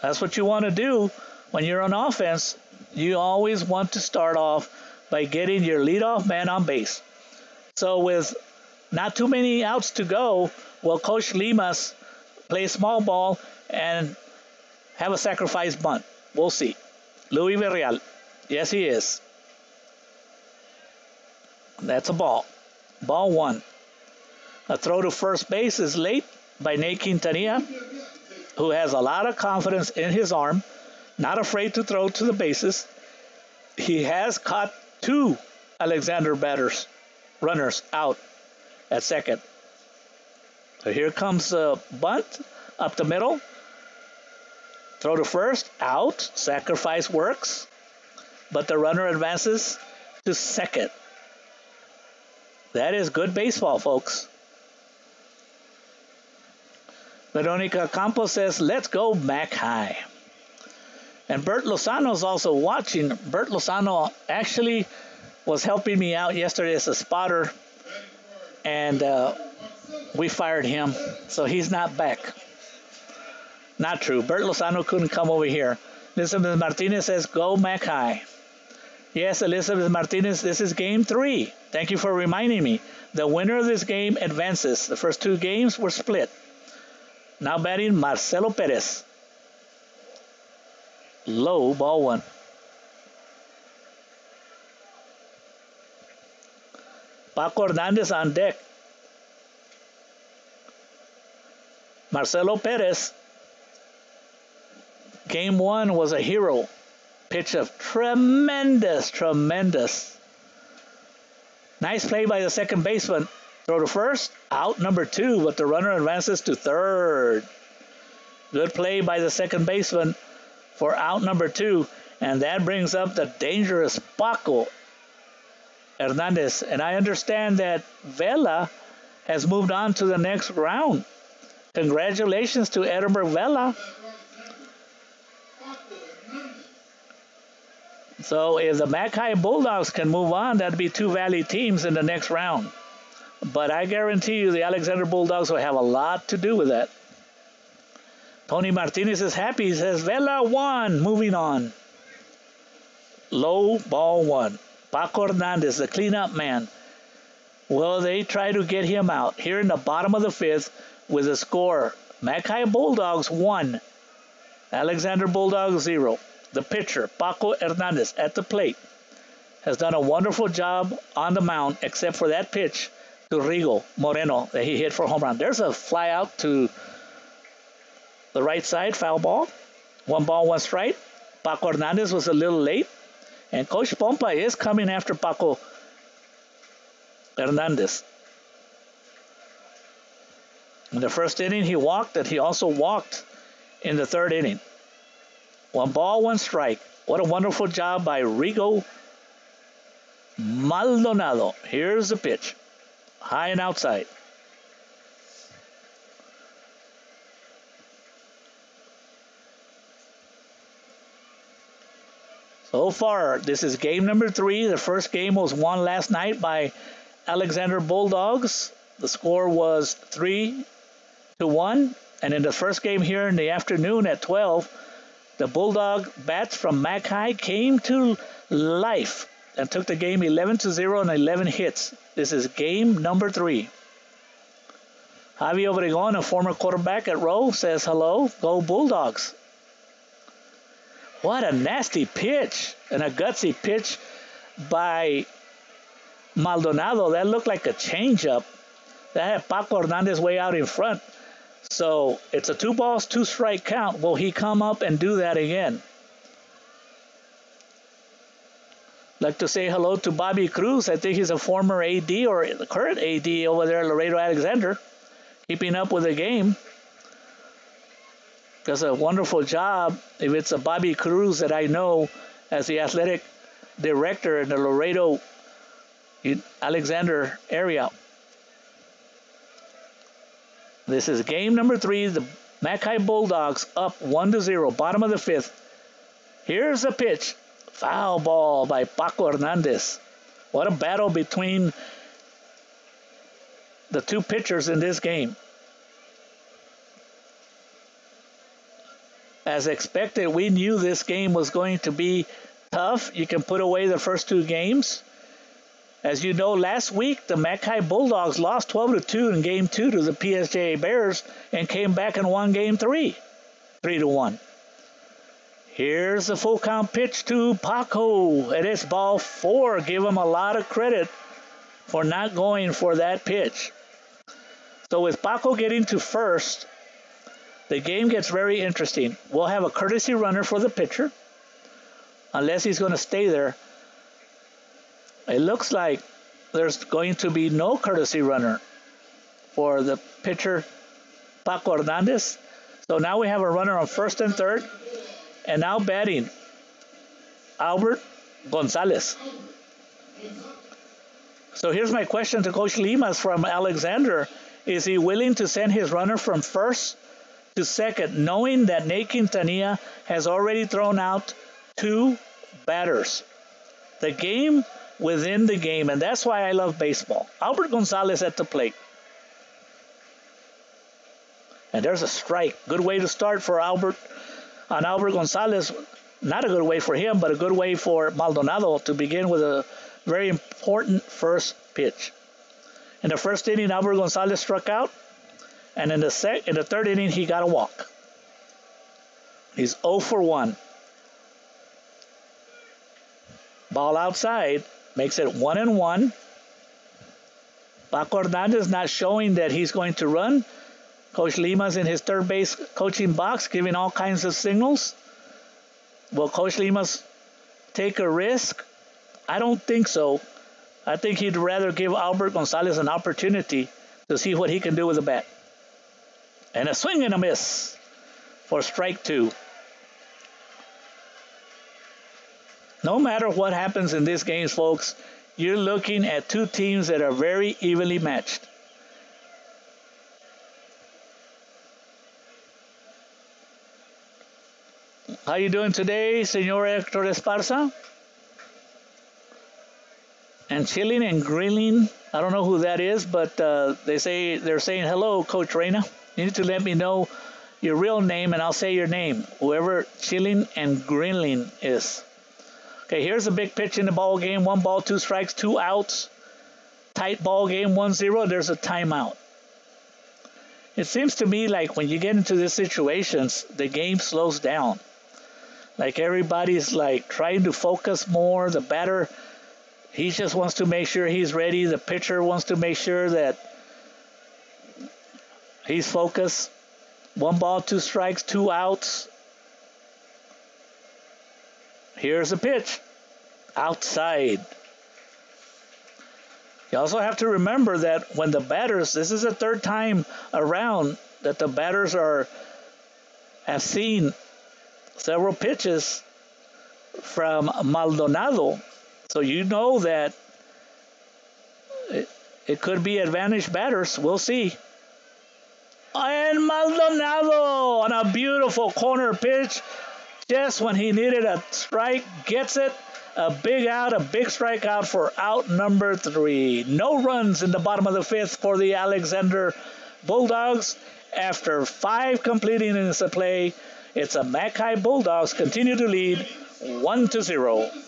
[SPEAKER 1] That's what you want to do when you're on offense. You always want to start off by getting your leadoff man on base. So with not too many outs to go, will Coach Limas play small ball and have a sacrifice bunt? We'll see. Luis Berreal. Yes, he is. That's a ball. Ball 1. A throw to first base is late by Nate Quintanilla, who has a lot of confidence in his arm, not afraid to throw to the bases. He has caught 2 Alexander runners out at second. So here comes a bunt up the middle. Throw to first, out. Sacrifice works, but the runner advances to second. That is good baseball, folks. Veronica Campos says, let's go McHi. And Bert Lozano is also watching. Bert Lozano actually was helping me out yesterday as a spotter, and we fired him, so he's not back. Not true. Bert Lozano couldn't come over here. Elizabeth Martinez says, go McHi. Yes, Elizabeth Martinez, this is game 3. Thank you for reminding me. The winner of this game advances. The first 2 games were split. Now batting Marcelo Perez. Low, ball 1. Paco Hernandez on deck. Marcelo Perez. Game 1 was a hero. Pitch of tremendous. Nice play by the second baseman. Throw to first. Out number 2, but the runner advances to third. Good play by the second baseman for out number 2. And that brings up the dangerous Paco Hernandez. And I understand that Vela has moved on to the next round. Congratulations to Edinburgh Vela. So if the McHi Bulldogs can move on, that'd be 2 Valley teams in the next round. But I guarantee you the Alexander Bulldogs will have a lot to do with that. Tony Martinez is happy. He says, Vela won. Moving on. Low, ball 1. Paco Hernandez, the cleanup man. Well, they try to get him out. Here in the bottom of the 5th with a score. McHi Bulldogs 1. Alexander Bulldogs 0. The pitcher, Paco Hernandez, at the plate, has done a wonderful job on the mound, except for that pitch to Rigo Moreno that he hit for a home run. There's a fly out to the right side, foul ball. 1 ball, 1 strike. Paco Hernandez was a little late, and Coach Pompa is coming after Paco Hernandez. In the first inning, he walked, and he also walked in the 3rd inning. 1 ball, 1 strike. What a wonderful job by Rigo Maldonado. Here's the pitch. High and outside. So far, this is game number 3. The first game was won last night by Alexander Bulldogs. The score was 3-1. And in the first game here in the afternoon at 12, the Bulldog bats from McHi came to life and took the game 11-0 and 11 hits. This is game number 3. Javi Obregon, a former quarterback at Rowe, says hello. Go Bulldogs. What a nasty pitch and a gutsy pitch by Maldonado. That looked like a changeup. That had Paco Hernandez way out in front. So it's a 2-balls, 2-strike count. Will he come up and do that again? Like to say hello to Bobby Cruz. I think he's a former AD or the current AD over there at Laredo Alexander. Keeping up with the game. Does a wonderful job. If it's a Bobby Cruz that I know as the athletic director in the Laredo Alexander area. This is game number 3. The McHi Bulldogs up 1-0, bottom of the 5th. Here's a pitch. Foul ball by Paco Hernandez. What a battle between the two pitchers in this game. As expected, we knew this game was going to be tough. You can put away the first 2 games. As you know, last week, the McHi Bulldogs lost 12-2 in Game 2 to the PSJA Bears and came back and won Game 3, 3-1. Here's the full count pitch to Paco. It is ball 4. Give him a lot of credit for not going for that pitch. So with Paco getting to first, the game gets very interesting. We'll have a courtesy runner for the pitcher, unless he's going to stay there. It looks like there's going to be no courtesy runner for the pitcher, Paco Hernandez. So now we have a runner on first and third. And now batting, Albert Gonzalez. So here's my question to Coach Limas from Alexander. Is he willing to send his runner from first to second, knowing that Nate Quintanilla has already thrown out 2 batters? The game within the game, and that's why I love baseball. Albert Gonzalez at the plate. And there's a strike. Good way to start for Albert Gonzalez. Not a good way for him, but a good way for Maldonado to begin with a very important first pitch. In the first inning, Albert Gonzalez struck out. And in the third inning, he got a walk. He's 0 for 1. Ball outside makes it 1-1. Paco Hernandez not showing that he's going to run. Coach Lima's in his third base coaching box giving all kinds of signals. Will Coach Limas take a risk? I don't think so. I think he'd rather give Albert Gonzalez an opportunity to see what he can do with the bat. And a swing and a miss for strike 2. No matter what happens in these games, folks, you're looking at 2 teams that are very evenly matched. How you doing today, Senor Hector Esparza? And chilling and grilling. I don't know who that is, but they're saying hello, Coach Reyna. You need to let me know your real name, and I'll say your name. Whoever chilling and grilling is. Okay, here's a big pitch in the ball game. 1 ball, 2 strikes, 2 outs. Tight ball game, 1-0. There's a timeout. It seems to me like when you get into these situations, the game slows down. Like everybody's like trying to focus more. The batter, he just wants to make sure he's ready. The pitcher wants to make sure that he's focused. 1 ball, 2 strikes, 2 outs. Here's a pitch. Outside. You also have to remember that when the batters, this is the 3rd time around that the batters have seen several pitches from Maldonado. So you know that it could be advantage batters. We'll see. And Maldonado on a beautiful corner pitch just when he needed a strike, gets it. A big out, a big strikeout for out number 3. No runs in the bottom of the 5th for the Alexander Bulldogs. After 5 complete innings of play, it's a McHi Bulldogs continue to lead 1-0.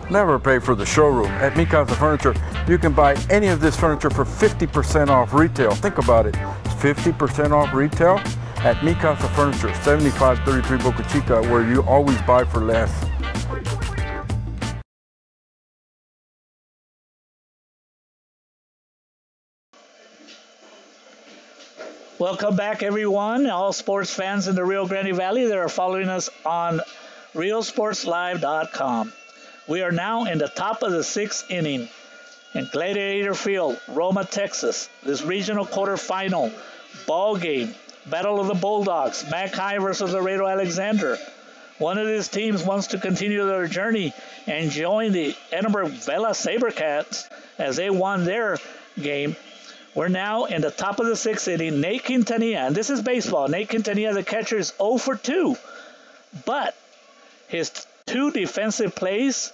[SPEAKER 4] Never pay for the showroom. At McHi Furniture, you can buy any of this furniture for 50% off retail. Think about it. 50% off retail at McHi Furniture, 7533 Boca Chica, where you always buy for less.
[SPEAKER 1] Welcome back, everyone. All sports fans in the Rio Grande Valley that are following us on RioSportsLive.com. We are now in the top of the 6th inning in Gladiator Field, Roma, Texas. This regional quarterfinal ball game, Battle of the Bulldogs, McHi versus Laredo Alexander. One of these teams wants to continue their journey and join the Edinburgh Vela Sabercats as they won their game. We're now in the top of the 6th inning. Nate Quintanilla, and this is baseball. Nate Quintanilla, the catcher, is 0 for 2. But his 2 defensive plays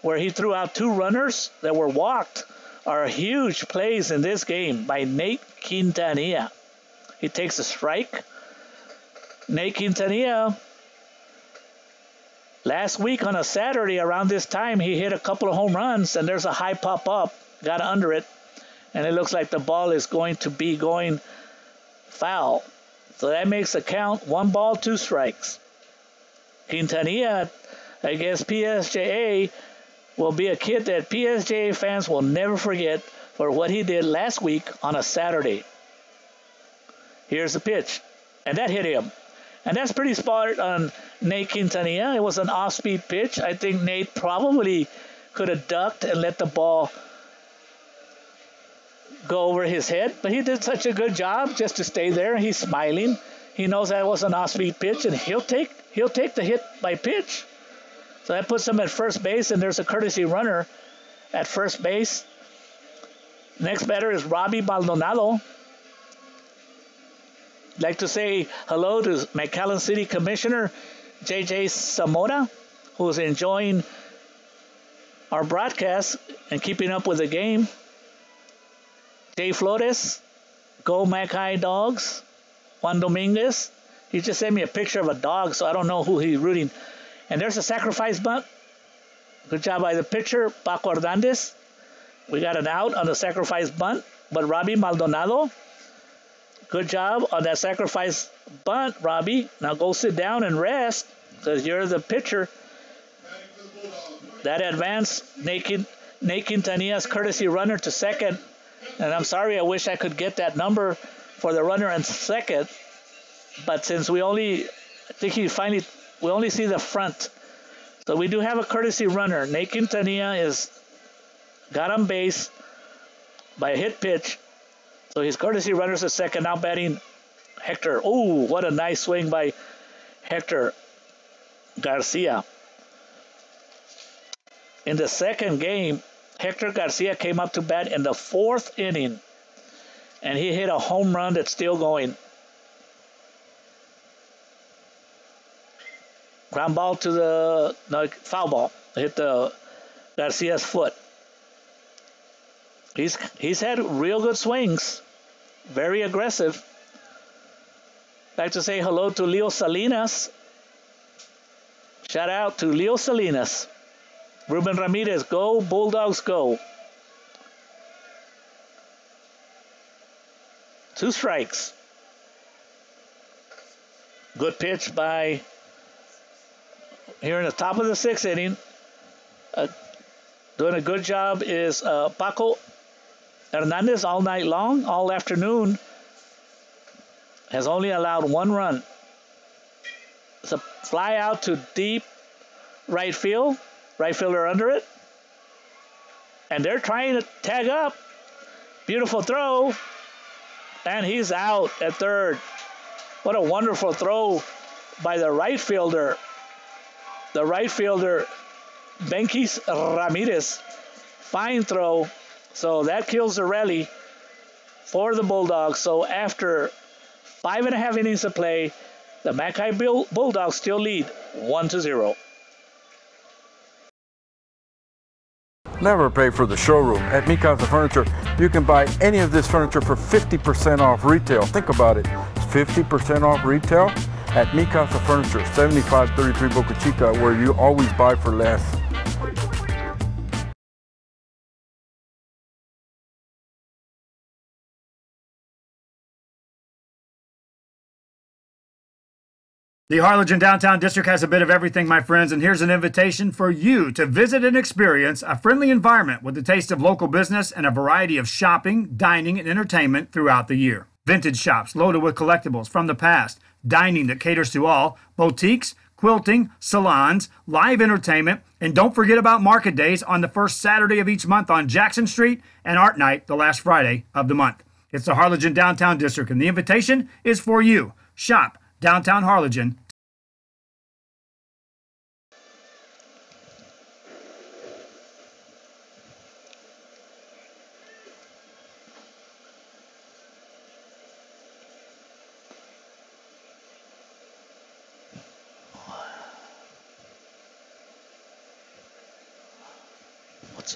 [SPEAKER 1] where he threw out 2 runners that were walked are huge plays in this game by Nate Quintanilla. He takes a strike. Nate Quintanilla, last week on a Saturday around this time, he hit a couple of home runs, and there's a high pop up, got under it, and it looks like the ball is going to be going foul. So that makes a count, 1 ball, 2 strikes. Quintanilla against PSJA will be a kid that PSJA fans will never forget for what he did last week on a Saturday. Here's the pitch, and that hit him. And that's pretty smart on Nate Quintanilla. It was an off-speed pitch. I think Nate probably could have ducked and let the ball go over his head, but he did such a good job just to stay there. He's smiling. He knows that was an off-speed pitch, and he'll take the hit by pitch. So that puts him at first base, and there's a courtesy runner at first base. Next batter is Robbie Maldonado. I'd like to say hello to McAllen City Commissioner J.J. Zamora, who's enjoying our broadcast and keeping up with the game. Jay Flores, Go McHi Dogs. Juan Dominguez, he just sent me a picture of a dog, so I don't know who he's rooting. And there's a sacrifice bunt. Good job by the pitcher, Paco Hernandez. We got an out on the sacrifice bunt, but Robbie Maldonado, good job on that sacrifice bunt, Robbie. Now go sit down and rest because you're the pitcher. That advance, Nate Quintanilla's courtesy runner to second. And I'm sorry, I wish I could get that number for the runner in second. But since we only see the front. So we do have a courtesy runner. Nate Quintanilla is got on base by a hit pitch. So his courtesy runner's at second, now batting Hector. Oh, what a nice swing by Hector Garcia. In the second game, Hector Garcia came up to bat in the 4th inning, and he hit a home run that's still going. Ground ball to foul ball. Hit the Garcia's foot. He's had real good swings. Very aggressive. I'd like to say hello to Leo Salinas. Shout out to Leo Salinas. Ruben Ramirez, go. Bulldogs, go. 2 strikes. Good pitch by, here in the top of the 6th inning, doing a good job is Paco Hernandez all night long, all afternoon, has only allowed 1 run. It's a fly out to deep right field, right fielder under it. And they're trying to tag up. Beautiful throw. And he's out at third. What a wonderful throw by the right fielder. The right fielder, Benquis Ramirez. Fine throw. So that kills the rally for the Bulldogs. So after 5.5 innings of play, the McHi Bulldogs still lead 1-0.
[SPEAKER 4] Never pay for the showroom. At McHi Furniture, you can buy any of this furniture for 50% off retail. Think about it. 50% off retail at McHi Furniture, 7533 Boca Chica, where you always buy for less.
[SPEAKER 6] The Harlingen Downtown District has a bit of everything, my friends, and here's an invitation for you to visit and experience a friendly environment with a taste of local business and a variety of shopping, dining, and entertainment throughout the year. Vintage shops loaded with collectibles from the past, dining that caters to all, boutiques, quilting, salons, live entertainment, and don't forget about market days on the first Saturday of each month on Jackson Street and Art Night the last Friday of the month. It's the Harlingen Downtown District, and the invitation is for you. Shop Downtown Harlingen.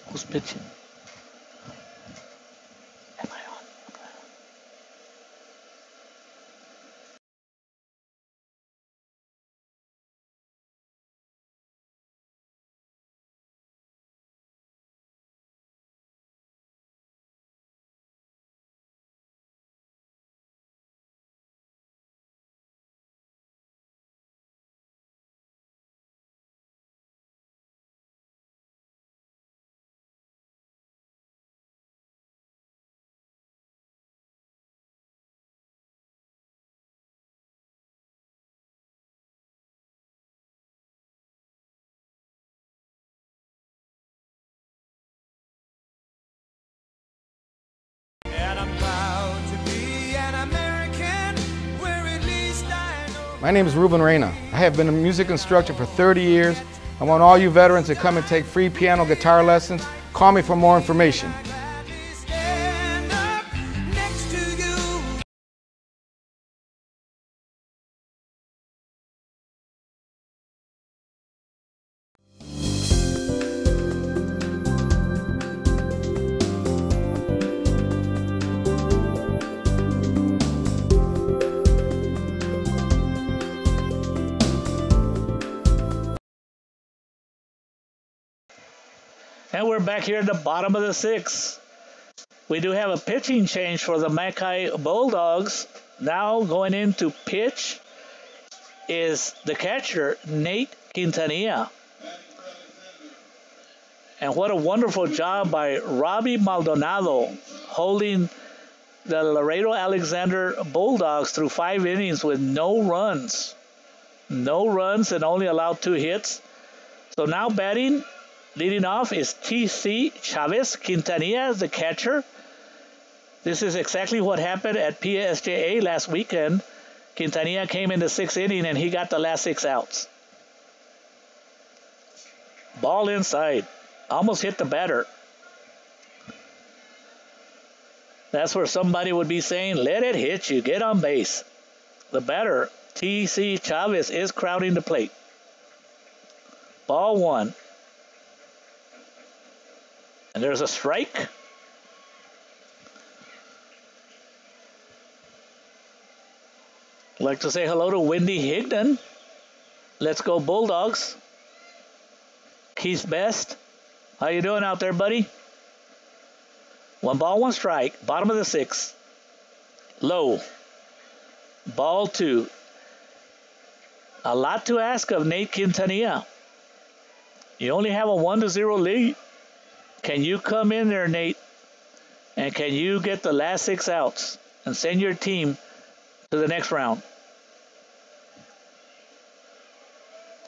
[SPEAKER 1] Who's pitching? Am I on?
[SPEAKER 8] My name is Ruben Reyna. I have been a music instructor for 30 years. I want all you veterans to come and take free piano guitar lessons. Call me for more information.
[SPEAKER 1] And we're back here at the bottom of the 6th. We do have a pitching change for the McHi Bulldogs. Now going in to pitch is the catcher, Nate Quintanilla. And what a wonderful job by Robbie Maldonado holding the Laredo Alexander Bulldogs through 5 innings with no runs. No runs and only allowed 2 hits. So now batting, leading off is T.C. Chavez. Quintanilla is the catcher. This is exactly what happened at PSJA last weekend. Quintanilla came in the 6th inning and he got the last 6 outs. Ball inside. Almost hit the batter. That's where somebody would be saying, let it hit you, get on base. The batter, T.C. Chavez, is crowding the plate. Ball 1. And there's a strike. I'd like to say hello to Wendy Higdon. Let's go Bulldogs. Keith Best. How you doing out there, buddy? 1 ball, 1 strike. Bottom of the 6th. Low. Ball 2. A lot to ask of Nate Quintanilla. You only have a 1-0 lead. Can you come in there, Nate? And can you get the last 6 outs and send your team to the next round?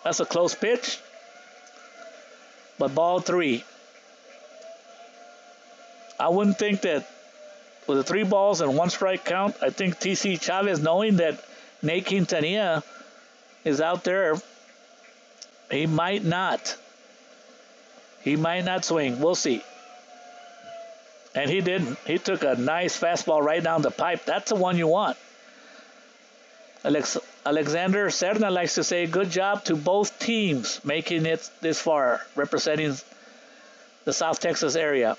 [SPEAKER 1] That's a close pitch. But ball 3. I wouldn't think that with the 3 balls and 1 strike count, I think T.C. Chavez, knowing that Nate Quintanilla is out there, he might not. He might not swing. We'll see. And he didn't. He took a nice fastball right down the pipe. That's the one you want. Alexander Serna likes to say, good job to both teams making it this far, representing the South Texas area.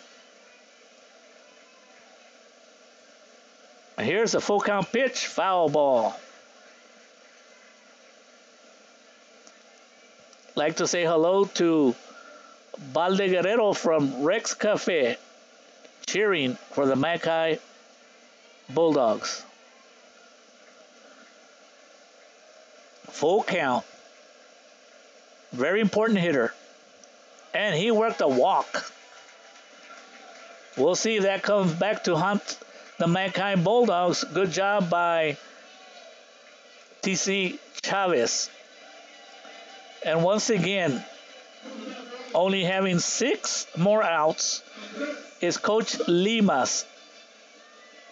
[SPEAKER 1] Here's a full count pitch, foul ball. Like to say hello to Balde Guerrero from Rex Cafe, cheering for the McHi Bulldogs. Full count. Very important hitter. And he worked a walk. We'll see if that comes back to haunt the McHi Bulldogs. Good job by T.C. Chavez. And once again, only having 6 more outs is Coach Limas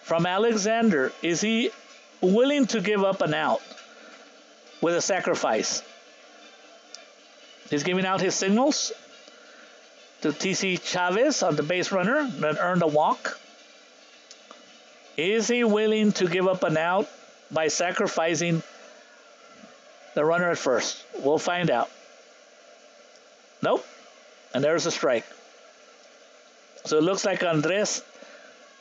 [SPEAKER 1] from Alexander. Is he willing to give up an out with a sacrifice? He's giving out his signals to T.C. Chavez on the base runner that earned a walk. Is he willing to give up an out by sacrificing the runner at first? We'll find out. Nope. And there's a strike. So it looks like Andres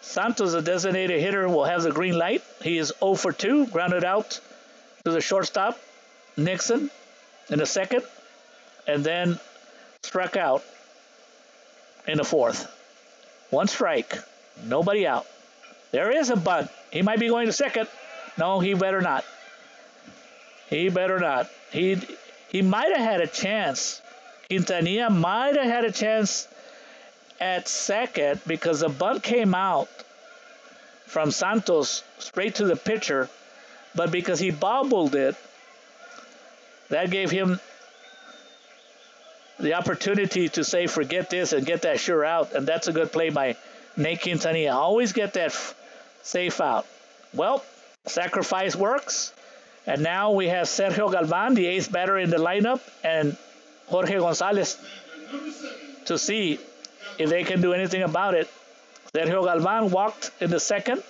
[SPEAKER 1] Santos, the designated hitter, will have the green light. He is 0 for 2, grounded out to the shortstop, Nixon, in the second, and then struck out in the 4th. 1 strike, nobody out. There is a bunt. He might be going to second. No, he better not. He better not. He might have had a chance. Quintanilla might have had a chance at second because the bunt came out from Santos straight to the pitcher, but because he bobbled it, that gave him the opportunity to say, forget this and get that sure out, and that's a good play by Nate Quintanilla. Always get that safe out. Well, sacrifice works, and now we have Sergio Galvan, the 8th batter in the lineup, and Jorge Gonzalez to see if they can do anything about it. Sergio Galvan walked in the second,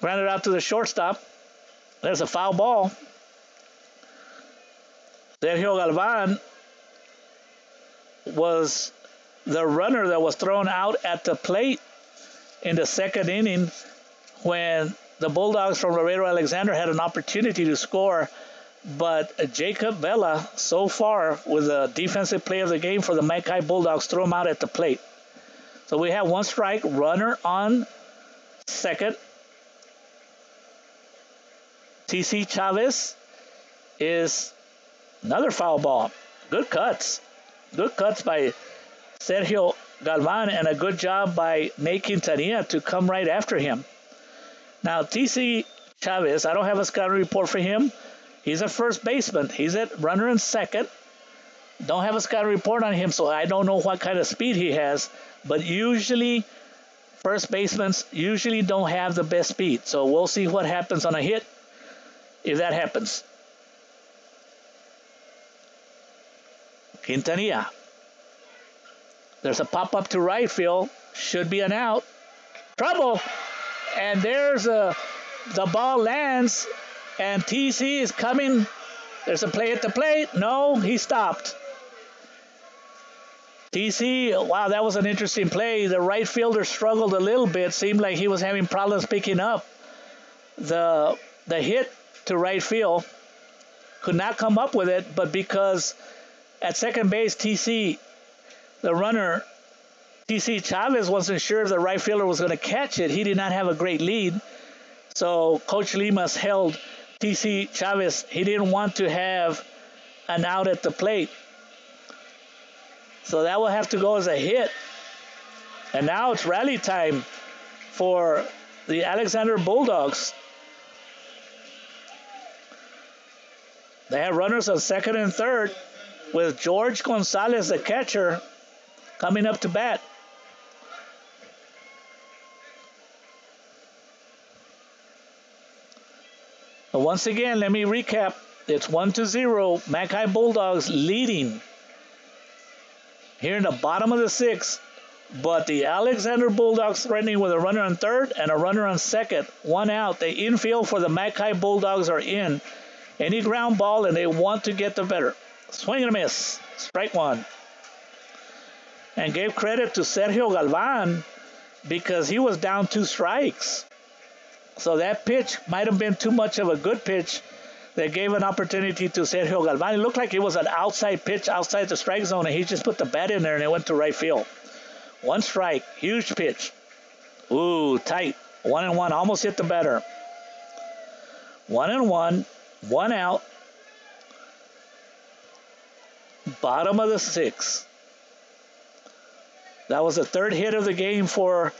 [SPEAKER 1] grounded out to the shortstop. There's a foul ball. Sergio Galvan was the runner that was thrown out at the plate in the 2nd inning when the Bulldogs from Laredo Alexander had an opportunity to score, but Jacob Vela, so far, with the defensive play of the game for the McHi Bulldogs, threw him out at the plate. So we have 1 strike, runner on second. T.C. Chavez is another foul ball. Good cuts. Good cuts by Sergio Galvan, and a good job by Nate Quintanilla to come right after him. Now, T.C. Chavez, I don't have a scouting report for him. He's a first baseman. He's at runner in second. Don't have a scouting report on him, so I don't know what kind of speed he has. But usually, first basemen usually don't have the best speed. So we'll see what happens on a hit if that happens. Quintanilla. There's a pop-up to right field. Should be an out. Trouble. And there's the ball lands. And TC is coming. There's a play at the plate. No, he stopped. TC, wow, that was an interesting play. The right fielder struggled a little bit. Seemed like he was having problems picking up the hit to right field. Could not come up with it, but because at second base, TC, the runner, TC Chavez, wasn't sure if the right fielder was going to catch it. He did not have a great lead. So Coach Limas held T.C. Chavez. He didn't want to have an out at the plate. So that will have to go as a hit. And now it's rally time for the Alexander Bulldogs. They have runners on second and third with George Gonzalez, the catcher, coming up to bat. But once again, let me recap. It's 1-0. McHi Bulldogs leading here in the bottom of the sixth. But the Alexander Bulldogs threatening with a runner on third and a runner on second. One out. The infield for the McHi Bulldogs are in. Any ground ball, and they want to get the better. Swing and a miss. Strike one. And gave credit to Sergio Galvan because he was down 2 strikes. So that pitch might have been too much of a good pitch that gave an opportunity to Sergio Galvan. It looked like it was an outside pitch outside the strike zone, and he just put the bat in there and it went to right field. 1 strike. Huge pitch. Ooh, tight. 1-1. Almost hit the batter. 1-1. 1 out. Bottom of the sixth. That was the 3rd hit of the game for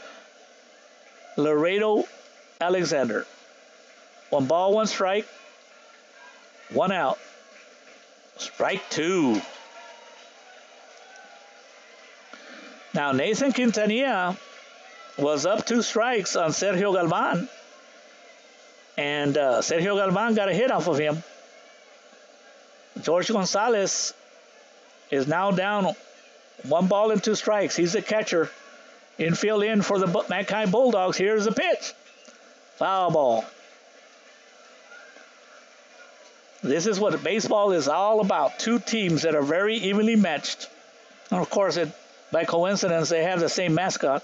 [SPEAKER 1] Laredo Alexander. 1 ball, 1 strike. 1 out. Strike 2. Now Nathan Quintanilla was up 2 strikes on Sergio Galvan. And Sergio Galvan got a hit off of him. George Gonzalez is now down 1 ball and 2 strikes. He's the catcher. Infield in for the McHi Bulldogs. Here's the pitch. Foul ball. This is what baseball is all about. 2 teams that are very evenly matched. And of course, by coincidence, they have the same mascot.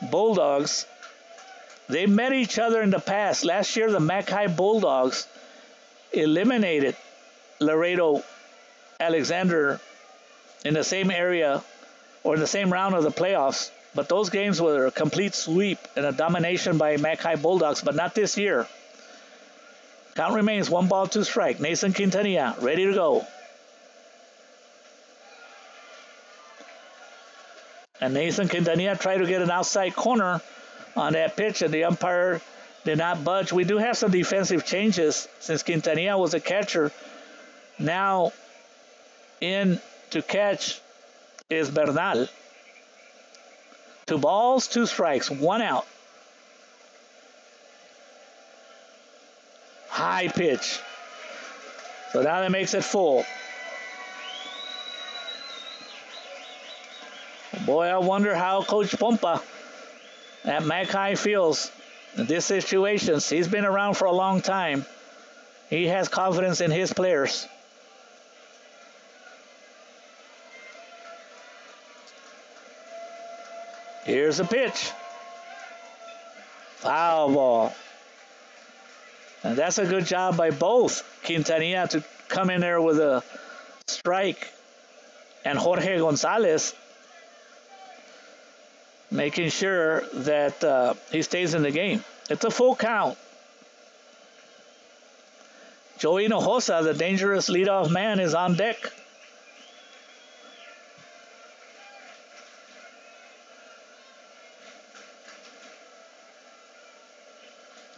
[SPEAKER 1] Bulldogs. They met each other in the past. Last year, the McHi Bulldogs eliminated Laredo Alexander in the same area or in the same round of the playoffs. But those games were a complete sweep and a domination by McHi Bulldogs, but not this year. Count remains 1 ball, 2 strike. Nathan Quintanilla ready to go. And Nathan Quintanilla tried to get an outside corner on that pitch, and the umpire did not budge. We do have some defensive changes since Quintanilla was a catcher. Now in to catch is Bernal. 2 balls, 2 strikes, 1 out. High pitch. So now that makes it full. Boy, I wonder how Coach Pompa at McHi feels in this situation. He's been around for a long time. He has confidence in his players. Here's a pitch. Foul ball. And that's a good job by both Quintanilla to come in there with a strike, and Jorge Gonzalez making sure that he stays in the game. It's a full count. Joey Hinojosa, the dangerous leadoff man, is on deck.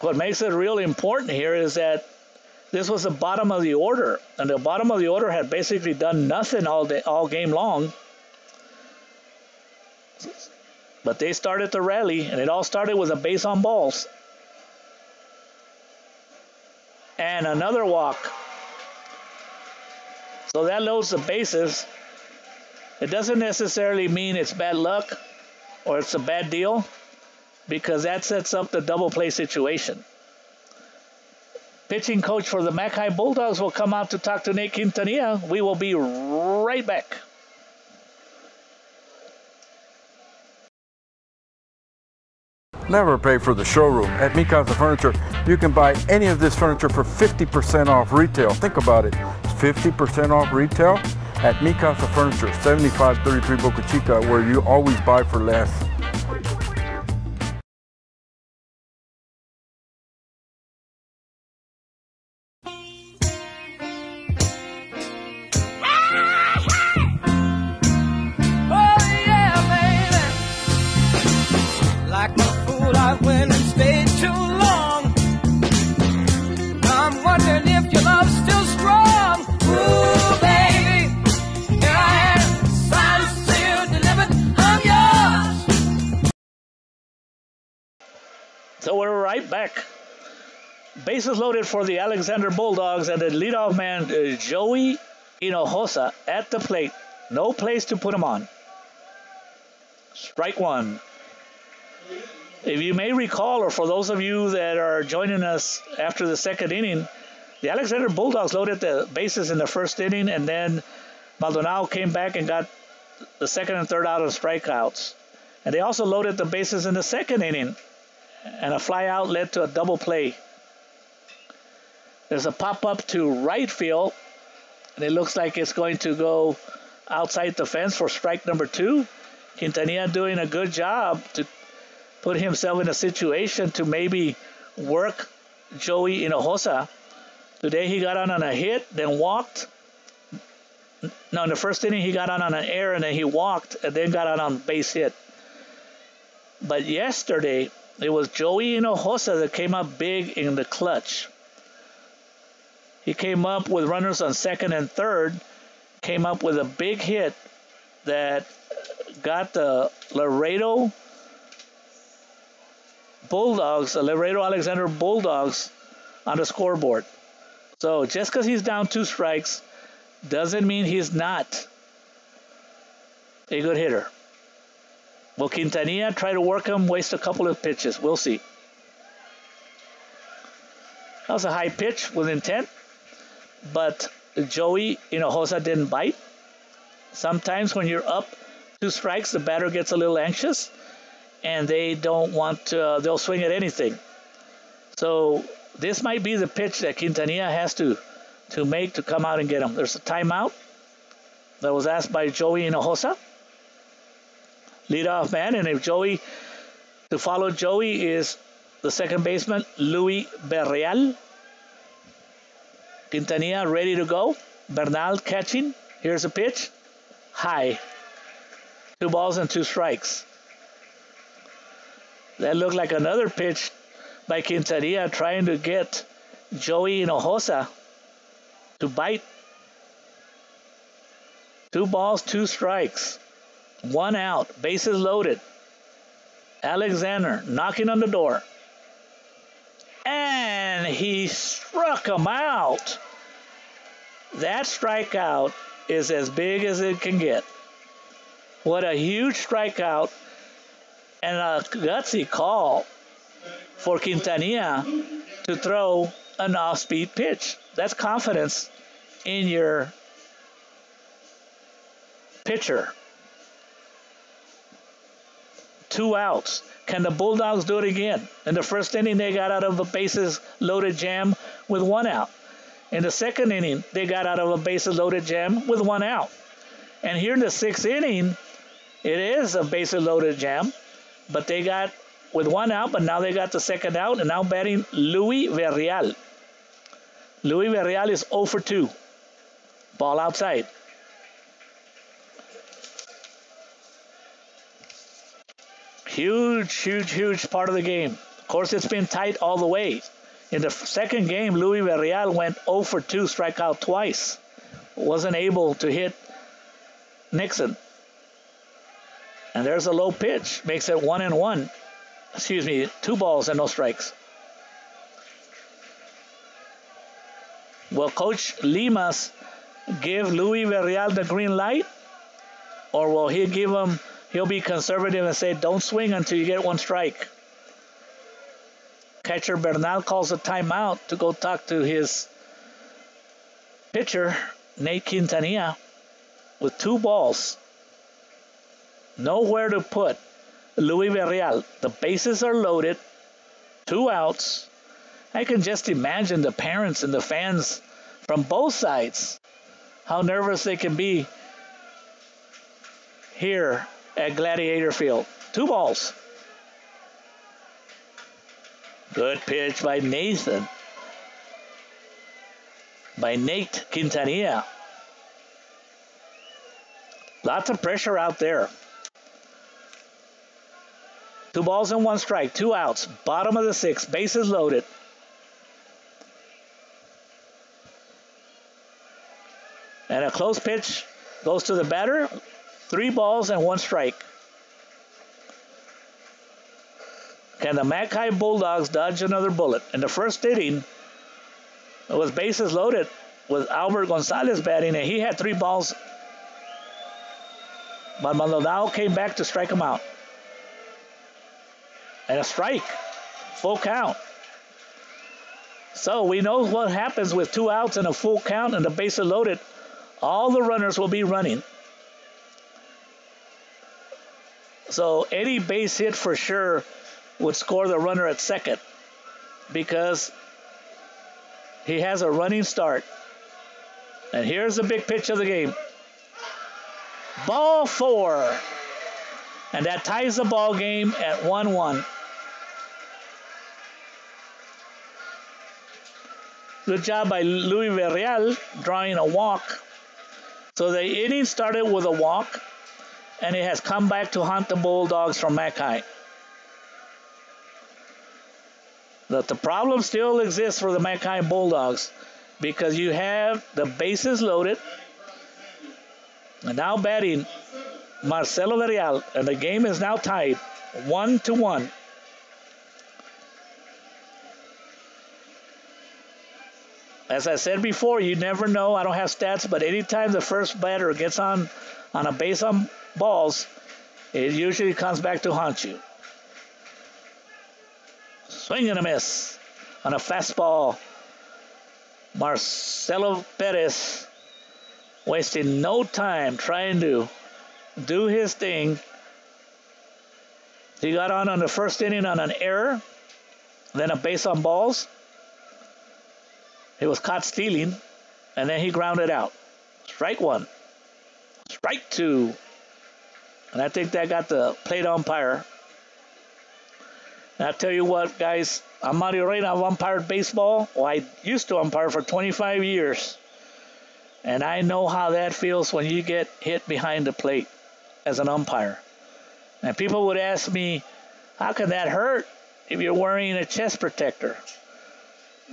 [SPEAKER 1] What makes it really important here is that this was the bottom of the order, and the bottom of the order had basically done nothing all game long. But they started the rally, and it all started with a base on balls. And another walk. So that loads the bases. It doesn't necessarily mean it's bad luck or it's a bad deal, because that sets up the double play situation. Pitching coach for the McHi Bulldogs will come out to talk to Nate Quintanilla. We will be right back.
[SPEAKER 4] Never pay for the showroom. At McHi Furniture, you can buy any of this furniture for 50% off retail. Think about it. 50% off retail at McHi Furniture, 7533 Boca Chica, where you always buy for less.
[SPEAKER 1] So we're right back. Bases loaded for the Alexander Bulldogs, and the leadoff man, Joey Hinojosa, at the plate. No place to put him on. Strike one. If you may recall, or for those of you that are joining us after the second inning, the Alexander Bulldogs loaded the bases in the first inning, and then Maldonado came back and got the second and third out of strikeouts. And they also loaded the bases in the second inning, and a fly out led to a double play. There's a pop-up to right field, and it looks like it's going to go outside the fence for strike number 2. Quintanilla doing a good job to put himself in a situation to maybe work Joey Hinojosa. Today he got on a hit, then walked. No, in the first inning he got on an error, and then he walked, and then got on base hit. But yesterday, it was Joey Hinojosa that came up big in the clutch. He came up with runners on second and third, came up with a big hit that got the Laredo Bulldogs, the Laredo Alexander Bulldogs, on the scoreboard. So just because he's down 2 strikes doesn't mean he's not a good hitter. Will Quintanilla try to work him, waste a couple of pitches? We'll see. That was a high pitch with intent, but Joey Hinojosa didn't bite. Sometimes when you're up 2 strikes, the batter gets a little anxious, and they don't want to, they'll swing at anything. So this might be the pitch that Quintanilla has to make to come out and get him. There's a timeout that was asked by Joey Hinojosa, leadoff man, and if to follow Joey is the second baseman, Luis Berreal. Quintanilla ready to go. Bernal catching. Here's a pitch. High. 2 balls and 2 strikes. That looked like another pitch by Quintanilla trying to get Joey Hinojosa to bite. 2 balls, 2 strikes. 1 out. Bases loaded. Alexander knocking on the door. And he struck him out. That strikeout is as big as it can get. What a huge strikeout, and a gutsy call for Quintanilla to throw an off-speed pitch. That's confidence in your pitcher. 2 outs. Can the Bulldogs do it again? In the first inning, they got out of a bases-loaded jam with 1 out. In the second inning, they got out of a bases-loaded jam with 1 out. And here in the 6th inning, it is a bases-loaded jam, but they got with 1 out, but now they got the second out, and now batting Luis Berreal. Luis Berreal is 0 for 2. Ball outside. Huge part of the game. Of course, it's been tight all the way. In the second game, Luis Berreal went 0 for 2, strike out twice. Wasn't able to hit Nixon. And there's a low pitch. Makes it 1-1. 2 balls and no strikes. Will Coach Limas give Luis Berreal the green light? Or will he give him... He'll be conservative and say, don't swing until you get 1 strike. Catcher Bernal calls a timeout to go talk to his pitcher, Nate Quintanilla, with 2 balls. Nowhere to put Luis Berreal. The bases are loaded. 2 outs. I can just imagine the parents and the fans from both sides, how nervous they can be here at Gladiator Field. 2 balls. Good pitch by Nate Quintanilla. Lots of pressure out there. 2 balls and 1 strike, 2 outs. Bottom of the 6th, bases loaded. And a close pitch goes to the batter. 3 balls and 1 strike. Can the McHi Bulldogs dodge another bullet? In the first inning, it was bases loaded with Albert Gonzalez batting, and he had 3 balls. But Maldonado came back to strike him out. And a strike. Full count. So we know what happens with 2 outs and a full count and the bases loaded. All the runners will be running. So any base hit for sure would score the runner at second because he has a running start. And here's the big pitch of the game. Ball 4. And that ties the ball game at 1-1. Good job by Luis Villarreal drawing a walk. So the inning started with a walk, and it has come back to haunt the Bulldogs from McHi. But the problem still exists for the McHi Bulldogs because you have the bases loaded. And now batting Marcelo Villarreal, and the game is now tied 1-1. As I said before, you never know. I don't have stats, but anytime the first batter gets on a base on balls, it usually comes back to haunt you. Swing and a miss on a fastball. Marcelo Perez wasting no time trying to do his thing. He got on the first inning on an error, then a base on balls. He was caught stealing, and then he grounded out. Strike 1. Strike 2. And I think that got the plate umpire. And I'll tell you what, guys, I'm Mario Reyna. I've umpired baseball. Well, I used to umpire for 25 years. And I know how that feels when you get hit behind the plate as an umpire. And people would ask me, how can that hurt if you're wearing a chest protector?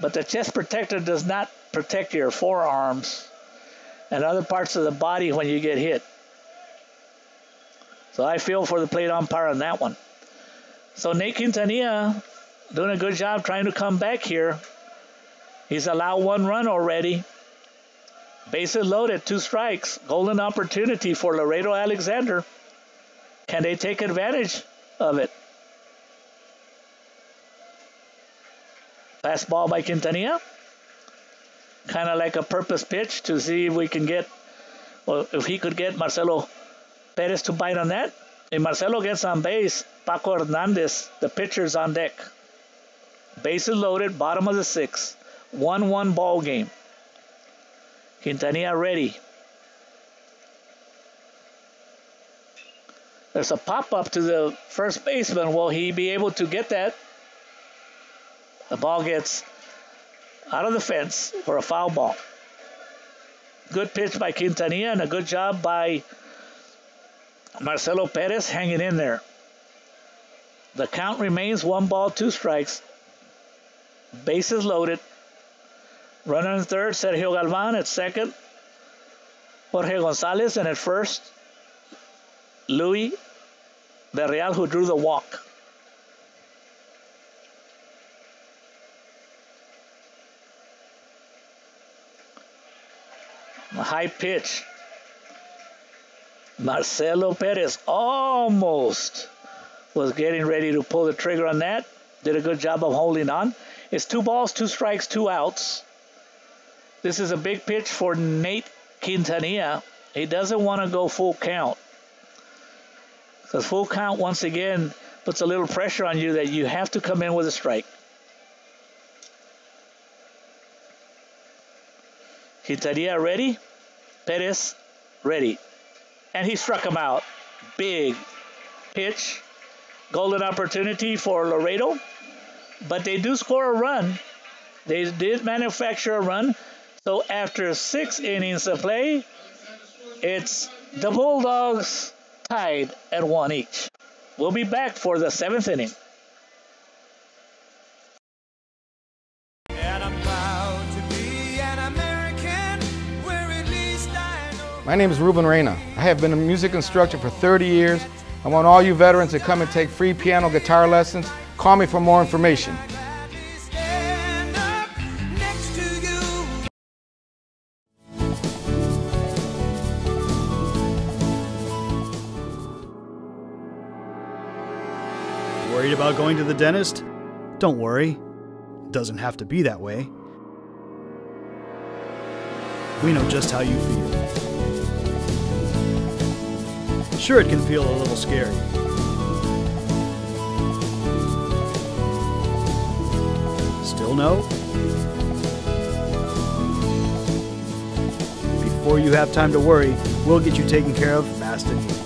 [SPEAKER 1] But the chest protector does not protect your forearms and other parts of the body when you get hit. So I feel for the plate umpire on that one. So Nate Quintanilla doing a good job trying to come back here. He's allowed 1 run already. Bases loaded, 2 strikes. Golden opportunity for Laredo Alexander. Can they take advantage of it? Fastball by Quintanilla. Kind of like a purpose pitch to see if we can get, well, if he could get Marcelo Perez to bite on that. If Marcelo gets on base, Paco Hernandez, the pitcher's on deck. Bases loaded, bottom of the 6th. 1-1 ball game. Quintanilla ready. There's a pop-up to the first baseman. Will he be able to get that? The ball gets out of the fence for a foul ball. Good pitch by Quintanilla and a good job by Marcelo Perez hanging in there. The count remains 1 ball, 2 strikes. Bases loaded. Runner in third, Sergio Galvan. At second, Jorge Gonzalez. And at first, Luis Villarreal, who drew the walk. A high pitch. Marcelo Perez almost was getting ready to pull the trigger on that. Did a good job of holding on. It's 2 balls, 2 strikes, 2 outs. This is a big pitch for Nate Quintanilla. He doesn't want to go full count. Because full count, once again, puts a little pressure on you that you have to come in with a strike. Quintanilla ready. Perez ready. And he struck him out. Big pitch. Golden opportunity for Laredo. But they do score a run. They did manufacture a run. So after 6 innings of play, it's the Bulldogs tied at 1 each. We'll be back for the 7th inning.
[SPEAKER 8] My name is Ruben Reyna. I have been a music instructor for 30 years. I want all you veterans to come and take free piano guitar lessons. Call me for more information.
[SPEAKER 5] Stand up next to you.
[SPEAKER 7] Worried about going to the dentist? Don't worry. It doesn't have to be that way. We know just how you feel. Sure, it can feel a little scary. Still no? Before you have time to worry, we'll get you taken care of fast and easy.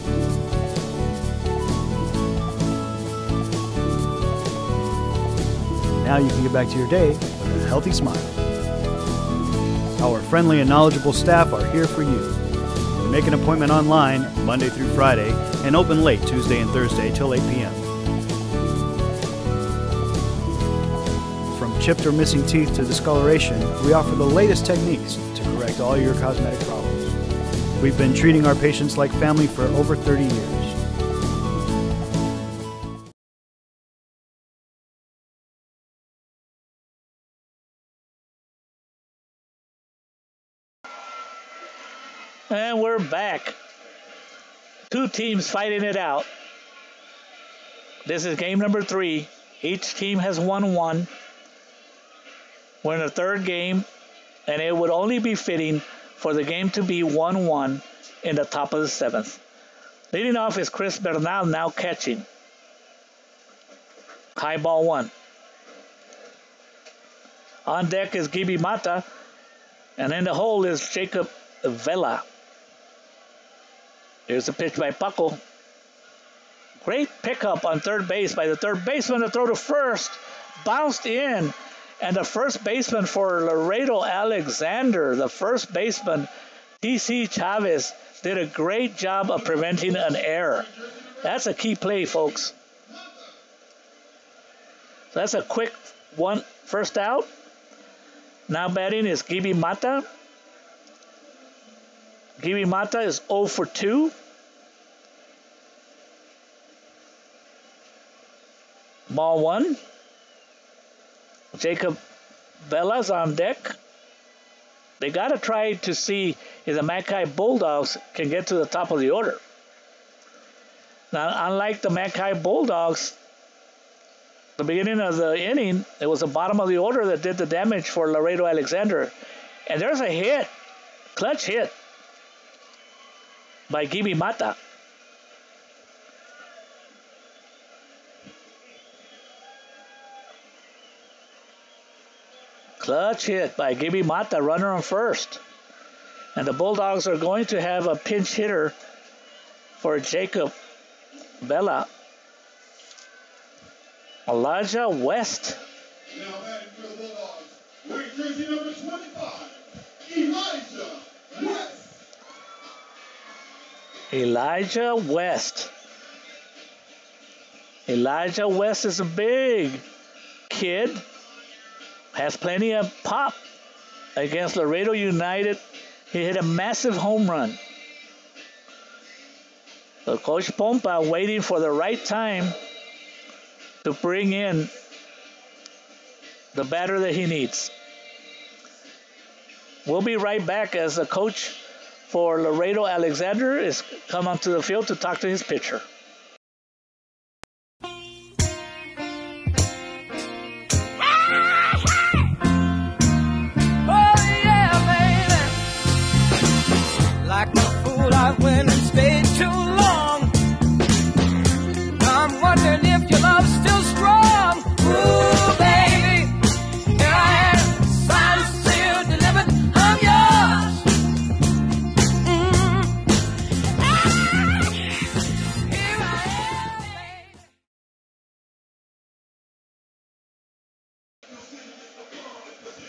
[SPEAKER 7] Now you can get back to your day with a healthy smile. Our friendly and knowledgeable staff are here for you. Make an appointment online Monday through Friday and open late Tuesday and Thursday till 8 p.m. From chipped or missing teeth to discoloration, we offer the latest techniques to correct all your cosmetic problems. We've been treating our patients like family for over 30 years.
[SPEAKER 1] And we're back. Two teams fighting it out. This is game number 3. Each team has won one. We're in the third game, and it would only be fitting for the game to be 1-1 in the top of the 7th. Leading off is Chris Bernal, now catching. High ball 1. On deck is Gibi Mata, and in the hole is Jacob Vela. Here's a pitch by Paco. Great pickup on third base by the third baseman to throw to first. Bounced in. And the first baseman for Laredo Alexander, the first baseman, T.C. Chavez, did a great job of preventing an error. That's a key play, folks. So that's a quick one, first out. Now batting is Gibi Mata. Gibi Mata is 0 for 2. Ball 1. Jacob Vela's on deck. They got to try to see if the McHi Bulldogs can get to the top of the order. Now, unlike the McHi Bulldogs, the beginning of the inning, it was the bottom of the order that did the damage for Laredo Alexander. And there's a hit, clutch hit, by Gibi Mata. Clutch hit by Gibi Mata, runner on first. And the Bulldogs are going to have a pinch hitter for Jacob Vela. Elijah West.
[SPEAKER 9] Now batting for the Bulldogs, wearing jersey number 25, Elijah West.
[SPEAKER 1] Elijah West. Elijah West is a big kid. Has plenty of pop against Laredo United. He hit a massive home run. So Coach Pompa waiting for the right time to bring in the batter that he needs. We'll be right back as the coach for Laredo Alexander is come onto the field to talk to his pitcher.
[SPEAKER 5] Like a fool, I went and stayed too long. I'm wondering if your love's still strong. Ooh, baby, here I am, signed, sealed, delivered, I'm yours. Here I am, baby.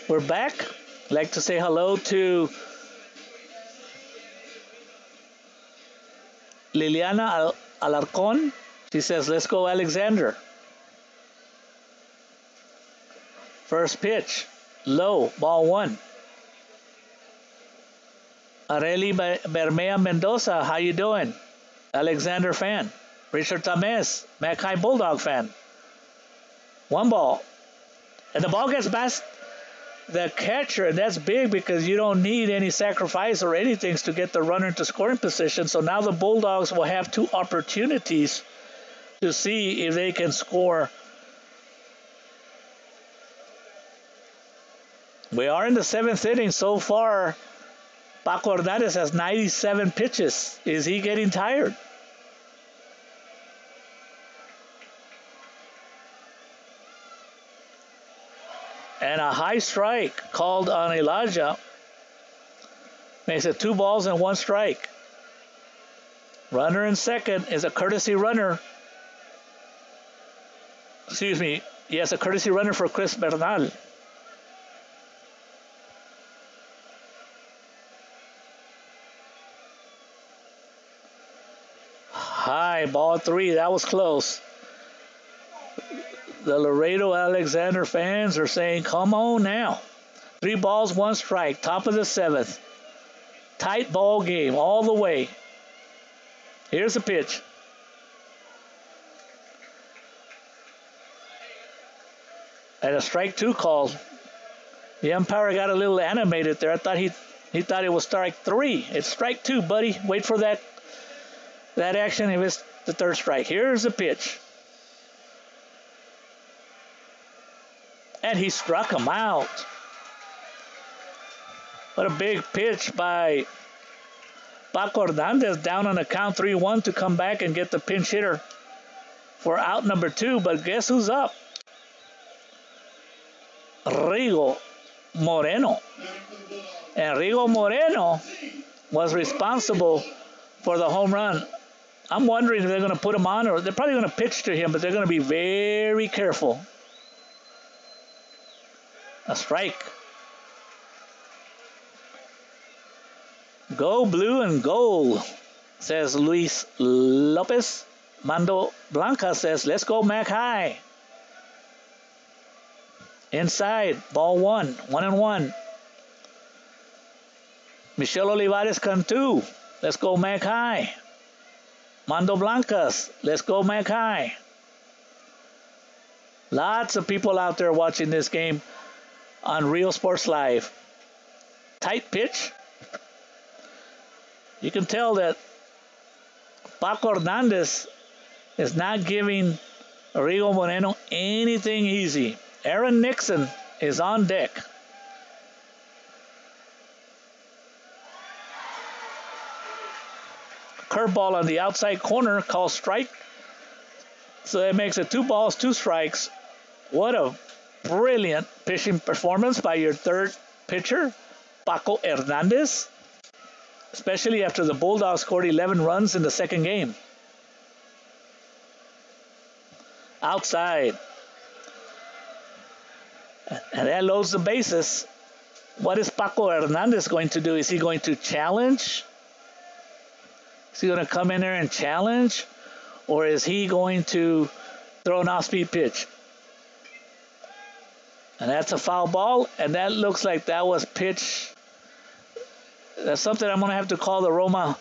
[SPEAKER 1] We're back. I'd like to say hello to Liliana Alarcon. She says, let's go Alexander. First pitch, low, ball 1. Areli Bermea Mendoza, how you doing? Alexander fan. Richard Tamez, McHi Bulldog fan. One ball. And the ball gets past the catcher, and that's big because you don't need any sacrifice or anything to get the runner into scoring position. So now the Bulldogs will have two opportunities to see if they can score. We are in the 7th inning so far. Paco Hernandez has 97 pitches. Is he getting tired? And a high strike called on Elijah. Makes it 2 balls and 1 strike. Runner in second is a courtesy runner. Excuse me. Yes, a courtesy runner for Chris Bernal. High, ball 3. That was close. The Laredo Alexander fans are saying, come on now. 3 balls, 1 strike. Top of the 7th. Tight ball game all the way. Here's the pitch. And a strike 2 call. The umpire got a little animated there. I thought he thought it was strike 3. It's strike 2, buddy. Wait for that action if it's the 3rd strike. Here's the pitch. And he struck him out. What a big pitch by Paco Hernandez, down on the count 3-1 to come back and get the pinch hitter for out number 2. But guess who's up? Rigo Moreno. And Rigo Moreno was responsible for the home run. I'm wondering if they're going to put him on, or they're probably going to pitch to him, but they're going to be very careful. A strike. Go blue and gold, says Luis Lopez. Mando Blanca says, let's go McHi. Inside, ball 1, 1-1. Michelle Olivares Cantu, let's go McHi. Mando Blancas, let's go McHi. Lots of people out there watching this game on Real Sports Live. Tight pitch. You can tell that Paco Hernandez is not giving Rigo Moreno anything easy. Aaron Nixon is on deck. Curveball on the outside corner called strike. So that makes it 2 balls, 2 strikes. What a brilliant pitching performance by your 3rd pitcher, Paco Hernandez. Especially after the Bulldogs scored 11 runs in the 2nd game. Outside. And that loads the bases. What is Paco Hernandez going to do? Is he going to challenge? Is he going to come in there and challenge? Or is he going to throw an off-speed pitch? And that's a foul ball. And that looks like that was pitch. That's something I'm going to have to call the Roma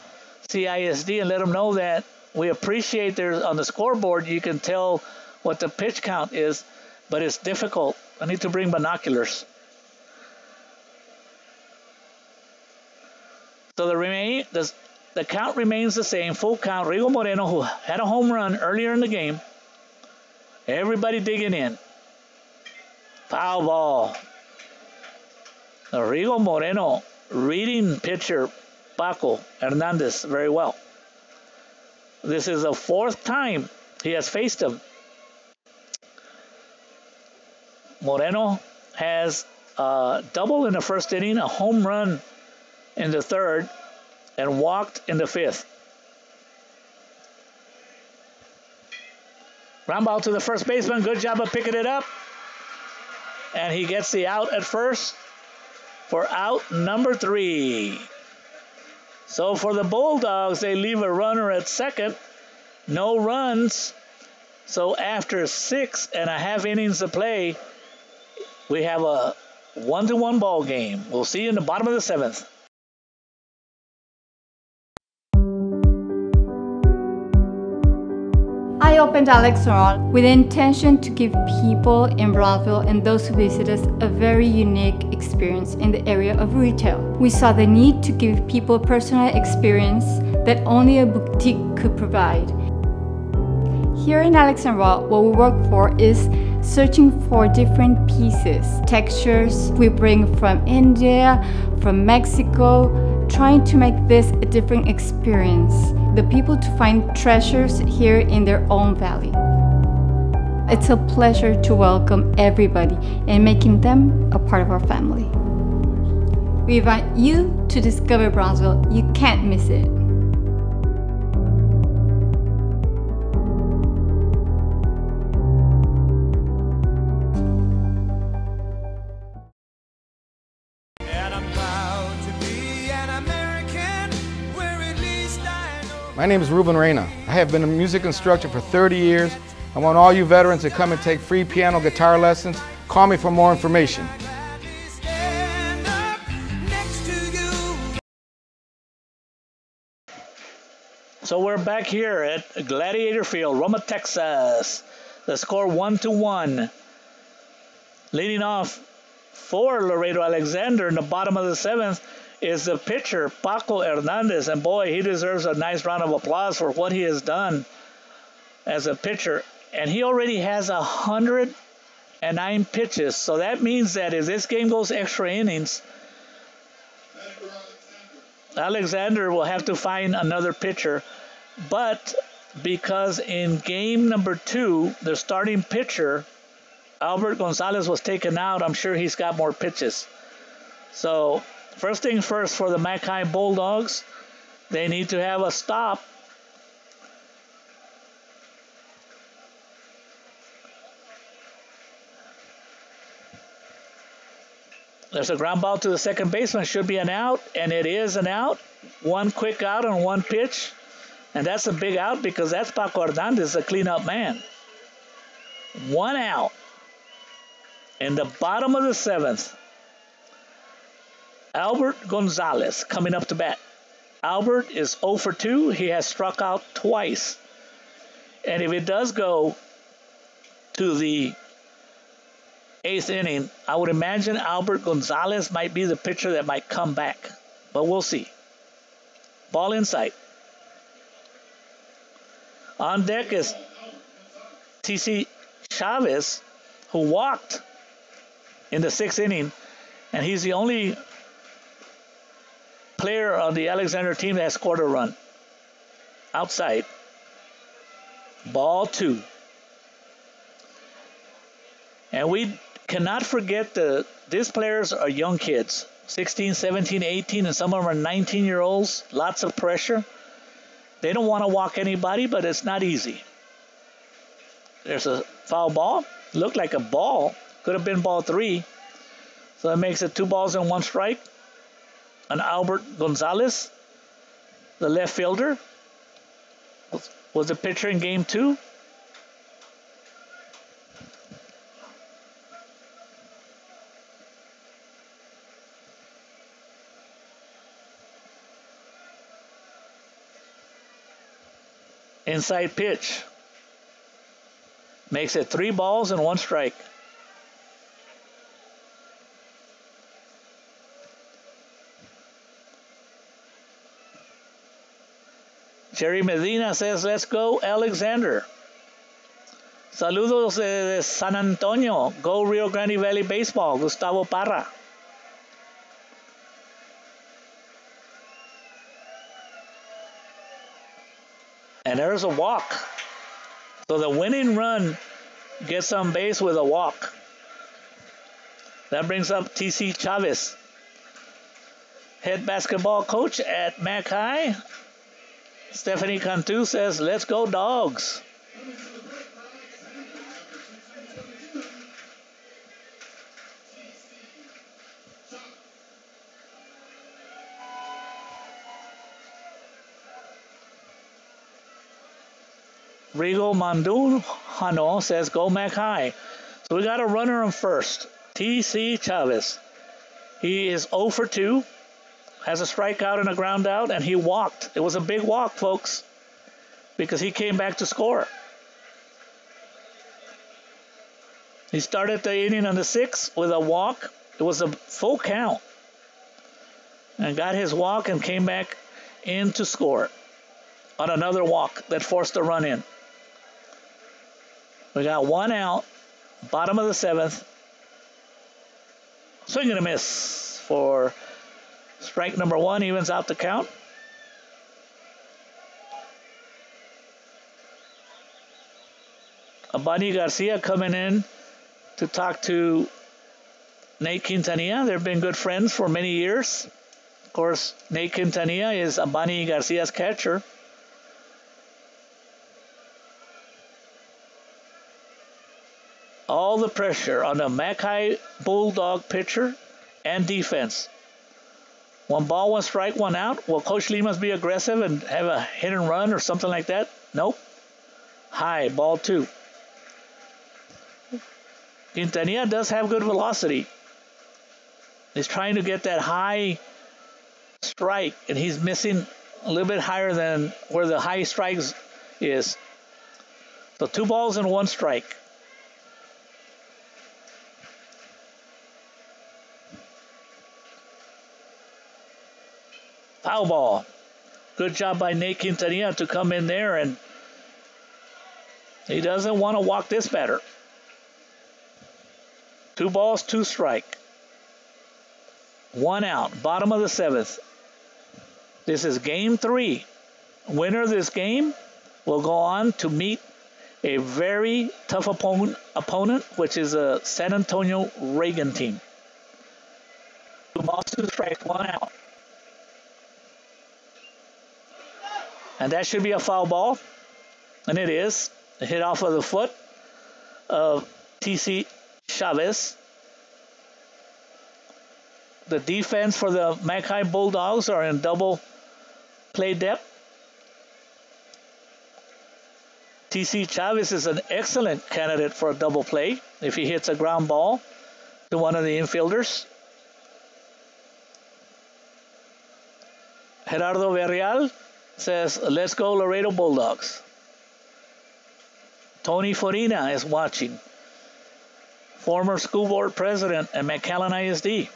[SPEAKER 1] CISD and let them know that we appreciate there's on the scoreboard. You can tell what the pitch count is, but it's difficult. I need to bring binoculars. So the count remains the same, full count. Rigo Moreno, who had a home run earlier in the game. Everybody digging in. Foul ball. Rigo Moreno reading pitcher Paco Hernandez very well. This is the 4th time he has faced him. Moreno has a double in the 1st inning, a home run in the 3rd, and walked in the 5th. Ground ball to the first baseman. Good job of picking it up. And he gets the out at first for out number 3. So for the Bulldogs, they leave a runner at second. No runs. So after 6.5 innings of play, we have a 1-1 ball game. We'll see you in the bottom of the 7th.
[SPEAKER 2] Hi I opened Alex Ron with the intention to give people in Brownsville and those who visit us a very unique experience in the area of retail. We saw the need to give people a personal experience that only a boutique could provide. Here in Alex & Raw, what we work for is searching for different pieces, textures we bring from India, from Mexico, trying to make this a different experience. The people to find treasures here in their own valley. It's a pleasure to welcome everybody and making them a part of our family. We invite you to discover Brownsville. You can't miss it.
[SPEAKER 8] My name is Ruben Reyna. I have been a music instructor for 30 years. I want all you veterans to come and take free piano guitar lessons. Call me for more information.
[SPEAKER 1] So we're back here at Gladiator Field, Roma, Texas. The score 1-1. Leading off for Laredo Alexander in the bottom of the 7th is the pitcher, Paco Hernandez. And boy, he deserves a nice round of applause for what he has done as a pitcher. And he already has 109 pitches. So that means that if this game goes extra innings, Alexander will have to find another pitcher. But because in game number 2, the starting pitcher, Albert Gonzalez, was taken out, I'm sure he's got more pitches. So first things first for the McHi Bulldogs, they need to have a stop. There's a ground ball to the second baseman, should be an out, and it is an out. One quick out on one pitch, and that's a big out because that's Paco Hernandez, the cleanup man. One out in the bottom of the 7th. Albert Gonzalez coming up to bat. Albert is 0 for 2. He has struck out twice. And if it does go to the 8th inning, I would imagine Albert Gonzalez might be the pitcher that might come back. But we'll see. Ball in sight. On deck is T.C. Chavez, who walked in the 6th inning. And he's the only player on the Alexander team that has scored a run. Outside. Ball 2. And we cannot forget these players are young kids. 16, 17, 18, and some of them are 19-year-olds. Lots of pressure. They don't want to walk anybody, but it's not easy. There's a foul ball. Looked like a ball. Could have been ball 3. So that makes it 2 balls and 1 strike. And Albert Gonzalez, the left fielder, was the pitcher in game 2. Inside pitch. Makes it 3 balls and 1 strike. Jerry Medina says, let's go, Alexander. Saludos de San Antonio. Go Rio Grande Valley Baseball. Gustavo Parra. And there's a walk. So the winning run gets on base with a walk. That brings up T.C. Chavez, head basketball coach at McHi. Stephanie Cantu says, let's go Dogs. Rigo Mandujano says, go McHi. So we got a runner on first. T.C. Chavez. He is 0 for 2. Has a strikeout and a ground out, and he walked. It was a big walk, folks, because he came back to score. He started the inning on the 6th with a walk. It was a full count. And got his walk and came back in to score on another walk that forced a run in. We got 1 out, bottom of the 7th. Swing and a miss for strike number 1, evens out the count. Abani Garcia coming in to talk to Nate Quintanilla. They've been good friends for many years. Of course, Nate Quintanilla is Abani Garcia's catcher. All the pressure on the McHi Bulldog pitcher and defense. 1 ball, 1 strike, 1 out. Will Coach Lee must be aggressive and have a hit and run or something like that? Nope. High, ball 2. Quintanilla does have good velocity. He's trying to get that high strike, and he's missing a little bit higher than where the high strikes is. So 2 balls and 1 strike. Foul ball. Good job by Nate Quintanilla to come in there, and he doesn't want to walk this batter. 2 balls, 2 strike. 1 out, bottom of the 7th. This is game 3. Winner of this game will go on to meet a very tough opponent, which is a San Antonio Reagan team. 2 balls, 2 strikes, 1 out. And that should be a foul ball. And it is. A hit off of the foot of T.C. Chavez. The defense for the McHi Bulldogs are in double play depth. T.C. Chavez is an excellent candidate for a double play if he hits a ground ball to one of the infielders. Gerardo Villarreal says, let's go Laredo Bulldogs. Tony Farina is watching. Former school board president at McAllen ISD.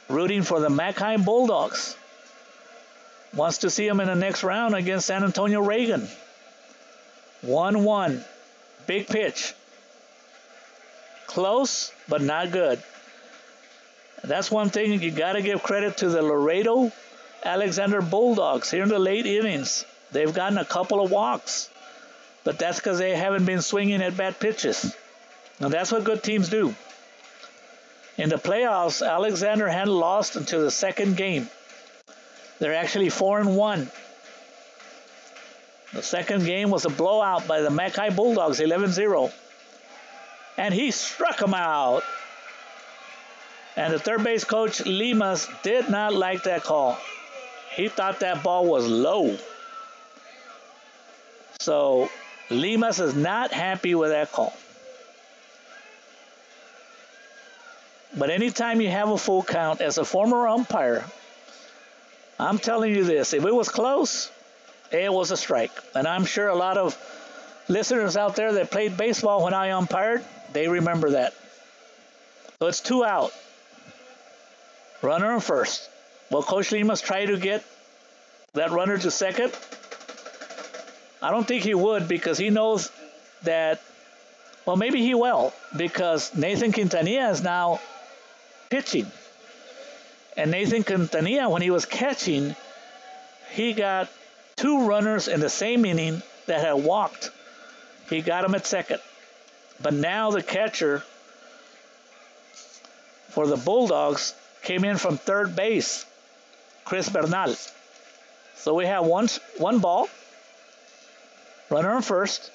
[SPEAKER 1] Rooting for the McHi Bulldogs. Wants to see them in the next round against San Antonio Reagan. 1-1. Big pitch. Close, but not good. That's one thing you got to give credit to the Laredo Alexander Bulldogs here in the late innings. They've gotten a couple of walks, but that's because they haven't been swinging at bad pitches. And that's what good teams do. In the playoffs, Alexander hadn't lost until the 2nd game. They're actually 4-1. The 2nd game was a blowout by the McHi Bulldogs, 11-0. And he struck him out. And the third base coach, Limas, did not like that call. He thought that ball was low. So Limas is not happy with that call. But anytime you have a full count, as a former umpire, I'm telling you this, if it was close, it was a strike. And I'm sure a lot of listeners out there that played baseball when I umpired, they remember that. So it's 2 out. Runner on first. Will Coach Limas try to get that runner to second? I don't think he would, because he knows that, well, maybe he will, because Nathan Quintanilla is now pitching. And Nathan Quintanilla, when he was catching, he got 2 runners in the same inning that had walked. He got them at second. But now the catcher for the Bulldogs came in from third base, Chris Bernal. So we have one ball, runner on first.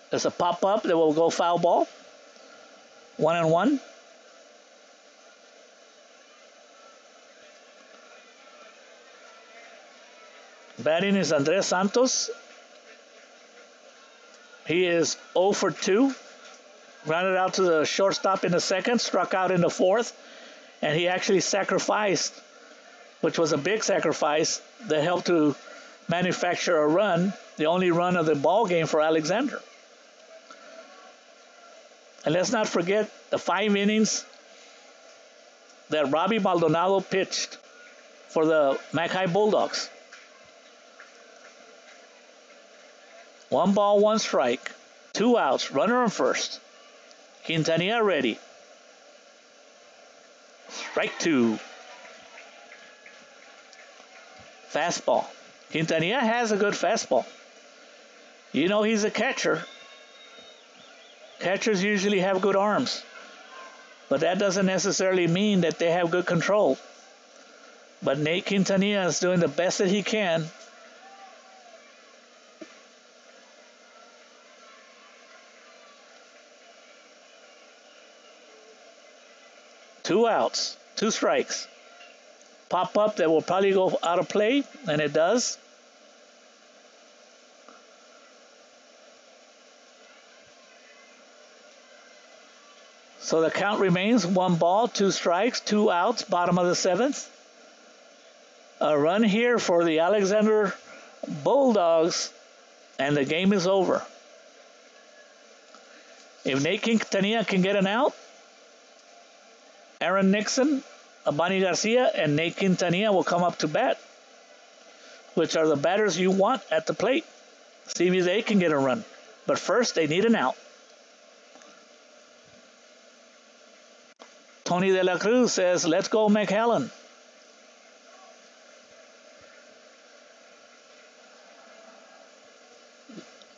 [SPEAKER 1] There's a pop-up that will go foul ball. 1-1. Batting is Andres Santos. He is 0 for 2. Grounded out to the shortstop in the 2nd, struck out in the 4th, and he actually sacrificed, which was a big sacrifice that helped to manufacture a run, the only run of the ball game for Alexander. And let's not forget the 5 innings that Robbie Maldonado pitched for the McHi Bulldogs. 1 ball, 1 strike, 2 outs, runner on first. Quintanilla ready. Strike 2. Fastball. Quintanilla has a good fastball. You know he's a catcher. Catchers usually have good arms. But that doesn't necessarily mean that they have good control. But Nate Quintanilla is doing the best that he can. Two outs, 2 strikes. Pop up that will probably go out of play, and it does. So the count remains 1 ball, 2 strikes, 2 outs, bottom of the 7th. A run here for the Alexander Bulldogs, and the game is over. If Nate Quintanilla can get an out, Aaron Nixon, Abani Garcia, and Nate Quintanilla will come up to bat, which are the batters you want at the plate. See if they can get a run. But first, they need an out. Tony De La Cruz says, let's go McHallen.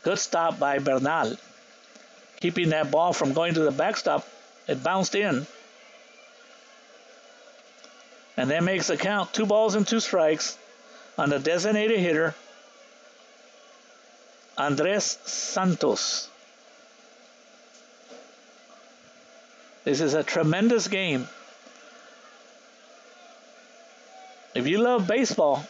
[SPEAKER 1] Good stop by Bernal. Keeping that ball from going to the backstop. It bounced in. And that makes the count 2 balls and 2 strikes on the designated hitter, Andres Santos. This is a tremendous game. If you love baseball,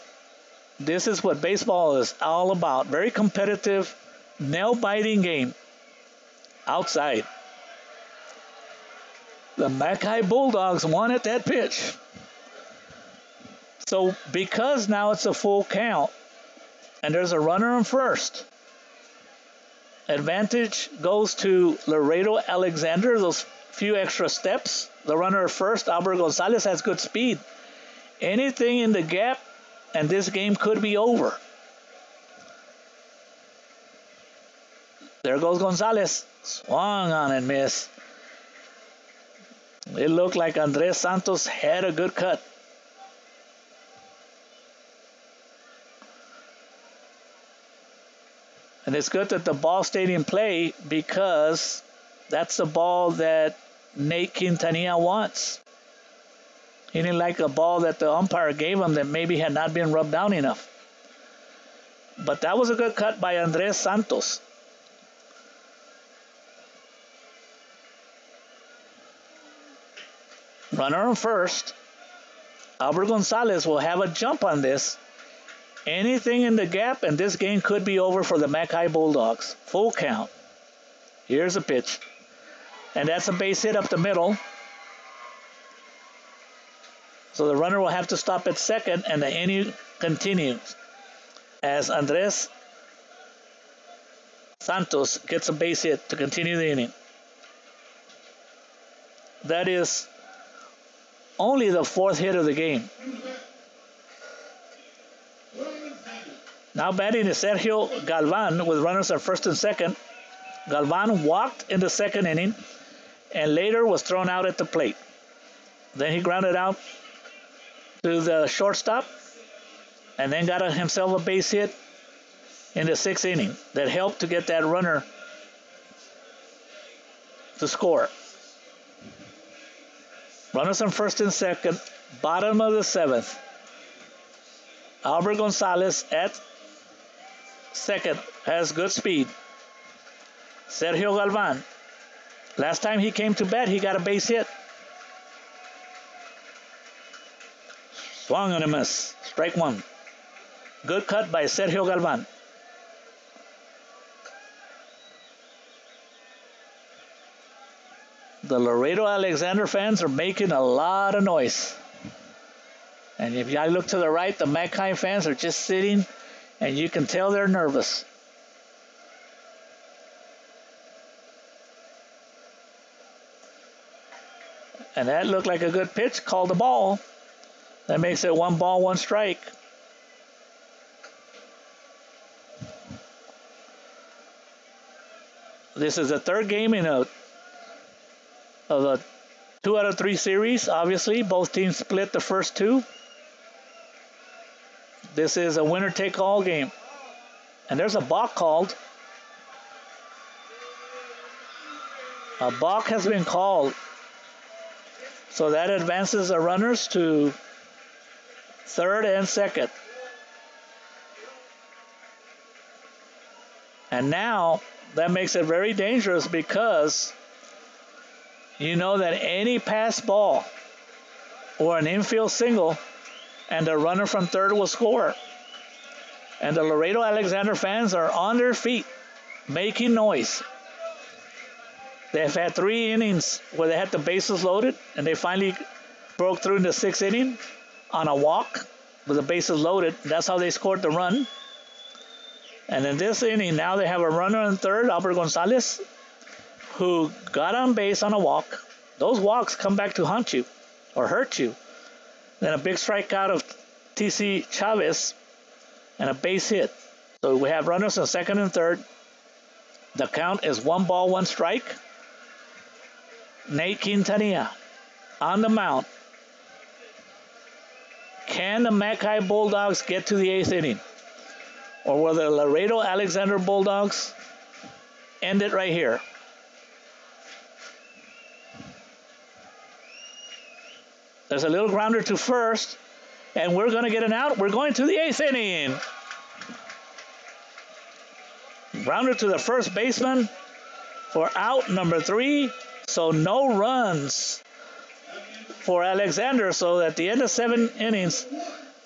[SPEAKER 1] this is what baseball is all about. Very competitive, nail-biting game outside. The McHi Bulldogs wanted that pitch. So because now it's a full count and there's a runner on first, advantage goes to Laredo Alexander, those few extra steps. The runner at first, Albert Gonzalez, has good speed. Anything in the gap and this game could be over. There goes Gonzalez. Swung on and missed. It looked like Andres Santos had a good cut. And it's good that the ball stayed in play because that's the ball that Nate Quintanilla wants. He didn't like a ball that the umpire gave him that maybe had not been rubbed down enough. But that was a good cut by Andres Santos. Runner on first. Albert Gonzalez will have a jump on this. Anything in the gap, and this game could be over for the McHi Bulldogs. Full count. Here's a pitch. And that's a base hit up the middle. So the runner will have to stop at second, and the inning continues as Andres Santos gets a base hit to continue the inning. That is only the 4th hit of the game. Now batting is Sergio Galvan with runners at first and second. Galvan walked in the 2nd inning and later was thrown out at the plate. Then he grounded out to the shortstop and then got himself a base hit in the 6th inning that helped to get that runner to score. Runners on first and second, bottom of the 7th. Albert Gonzalez at second has good speed. Sergio Galvan. Last time he came to bat, he got a base hit. Swung on a miss. Strike 1. Good cut by Sergio Galvan. The Laredo Alexander fans are making a lot of noise. And if I look to the right, the McHi fans are just sitting, and you can tell they're nervous. And that looked like a good pitch. Called the ball. That makes it 1 ball, 1 strike. This is the third game of a 2 out of 3 series. Obviously, both teams split the first 2. This is a winner-take-all game. And there's a balk called. A balk has been called. So that advances the runners to third and second. And now that makes it very dangerous because you know that any pass ball or an infield single and the runner from third will score. And the Laredo Alexander fans are on their feet making noise. They've had 3 innings where they had the bases loaded, and they finally broke through in the 6th inning on a walk with the bases loaded. That's how they scored the run. And in this inning, now they have a runner on third, Albert Gonzalez, who got on base on a walk. Those walks come back to haunt you or hurt you. Then a big strikeout of T.C. Chavez and a base hit. So we have runners on second and third. The count is 1 ball, 1 strike. Nate Quintanilla on the mound. Can the McHi Bulldogs get to the 8th inning? Or will the Laredo Alexander Bulldogs end it right here? There's a little grounder to first, and we're going to get an out. We're going to the 8th inning. Grounder to the first baseman for out number 3. So no runs for Alexander. So at the end of 7 innings,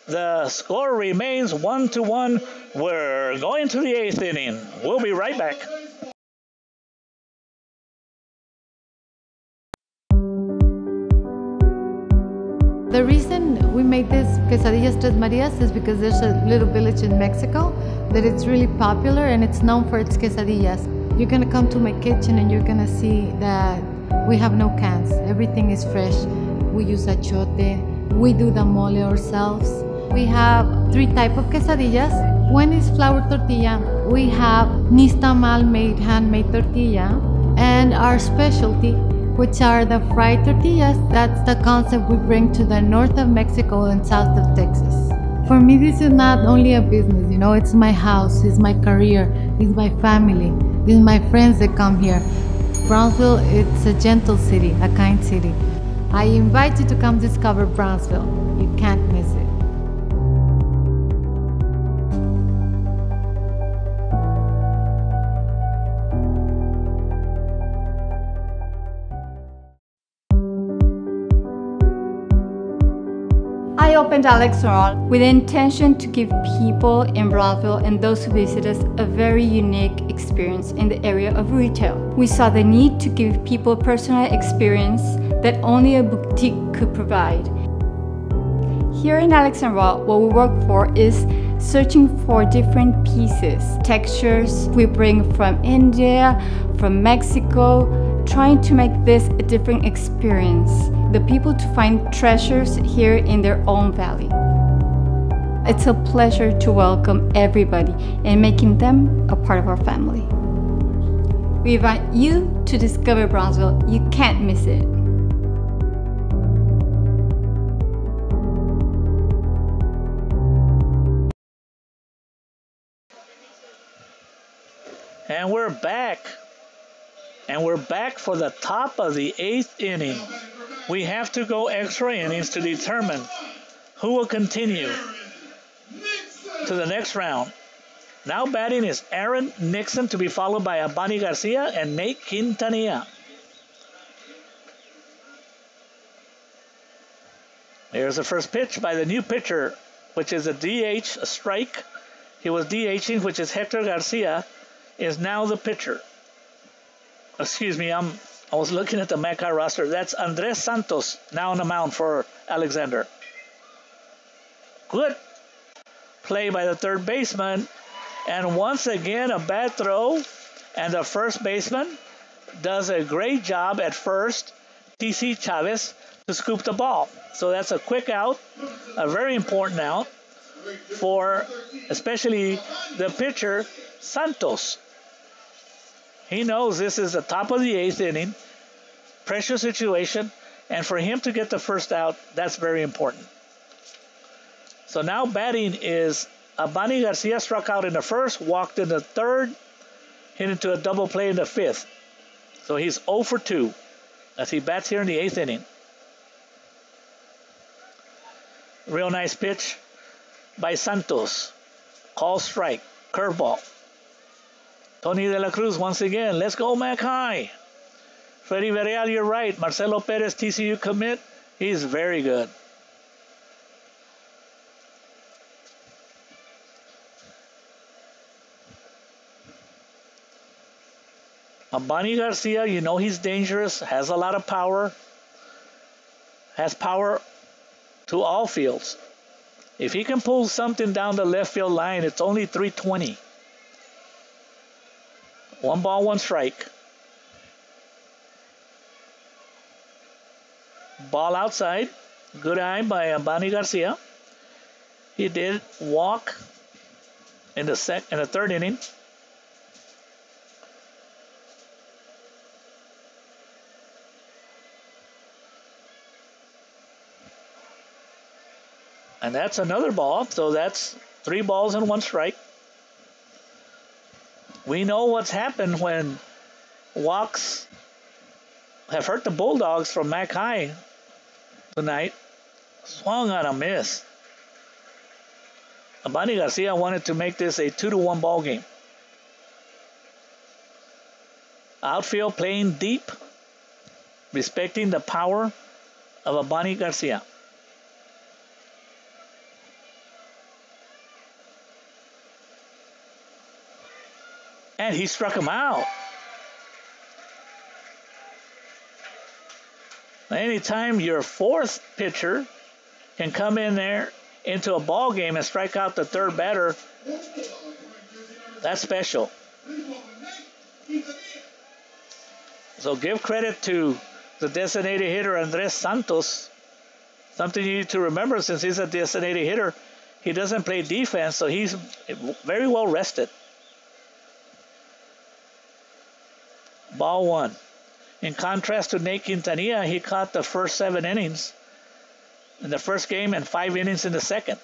[SPEAKER 1] the score remains 1-1. We're going to the 8th inning. We'll be right back.
[SPEAKER 2] The reason we made this quesadillas Tres Marias is because there's a little village in Mexico that it's really popular and it's known for its quesadillas. You're gonna come to my kitchen and you're gonna see that we have no cans. Everything is fresh. We use achote. We do the mole ourselves. We have 3 types of quesadillas. One is flour tortilla. We have nistamal made handmade tortilla, and our specialty, which are the fried tortillas. That's the concept we bring to the north of Mexico and south of Texas. For me, this is not only a business, you know, it's my house, it's my career, it's my family, it's my friends that come here. Brownsville, it's a gentle city, a kind city. I invite you to come discover Brownsville. You can't miss it.
[SPEAKER 10] I opened Alex Roll with the intention to give people in Brownsville and those who visit us a very unique experience in the area of retail. We saw the need to give people a personal experience that only a boutique could provide. Here in Alex Roll, what we work for is searching for different pieces, textures we bring from India, from Mexico, trying to make this a different experience. The people to find treasures here in their own valley. It's a pleasure to welcome everybody and making them a part of our family. We invite you to discover Brownsville. You can't miss it.
[SPEAKER 1] And we're back. And we're back for the top of the 8th inning. We have to go extra innings to determine who will continue to the next round. Now batting is Aaron Nixon, to be followed by Abani Garcia and Nate Quintanilla. Here's the first pitch by the new pitcher, which is a DH, a strike. He was DHing, which is Hector Garcia, is now the pitcher. Excuse me, I was looking at the McHi roster. That's Andres Santos now on the mound for Alexander. Good play by the third baseman. And once again, a bad throw. And the first baseman does a great job at first, TC Chavez to scoop the ball. So that's a quick out, a very important out for especially the pitcher, Santos. He knows this is the top of the 8th inning, pressure situation, and for him to get the first out, that's very important. So now batting is Abani Garcia, struck out in the first, walked in the third, hit into a double play in the 5th. So he's 0 for 2 as he bats here in the 8th inning. Real nice pitch by Santos. Call strike, curveball. Tony De La Cruz once again. Let's go, McHi. Freddy Villarreal, you're right. Marcelo Perez, TCU commit. He's very good. Abani Garcia, you know he's dangerous, has a lot of power, has power to all fields. If he can pull something down the left field line, it's only 320. 1 ball, 1 strike. Ball outside. Good eye by Abani Garcia. He did walk in the 3rd inning. And that's another ball, so that's 3 balls and 1 strike. We know what's happened when walks have hurt the Bulldogs from McHi tonight. Swung on a miss. Abani Garcia wanted to make this a 2-1 ball game. Outfield playing deep, respecting the power of Abani Garcia. And he struck him out. Anytime your 4th pitcher can come in there into a ball game and strike out the 3rd batter, that's special. So give credit to the designated hitter, Andres Santos. Something you need to remember, since he's a designated hitter, he doesn't play defense, so he's very well rested. Ball 1. In contrast to Nate Quintanilla, he caught the first 7 innings in the first game and 5 innings in the second.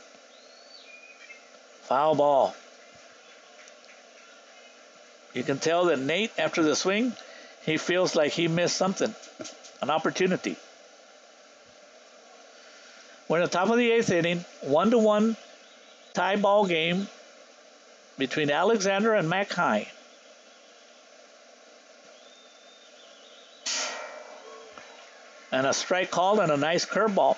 [SPEAKER 1] Foul ball. You can tell that Nate, after the swing, he feels like he missed something, an opportunity. We're in the top of the 8th inning, 1-1 tie ball game between Alexander and McHi. And a strike called and a nice curveball.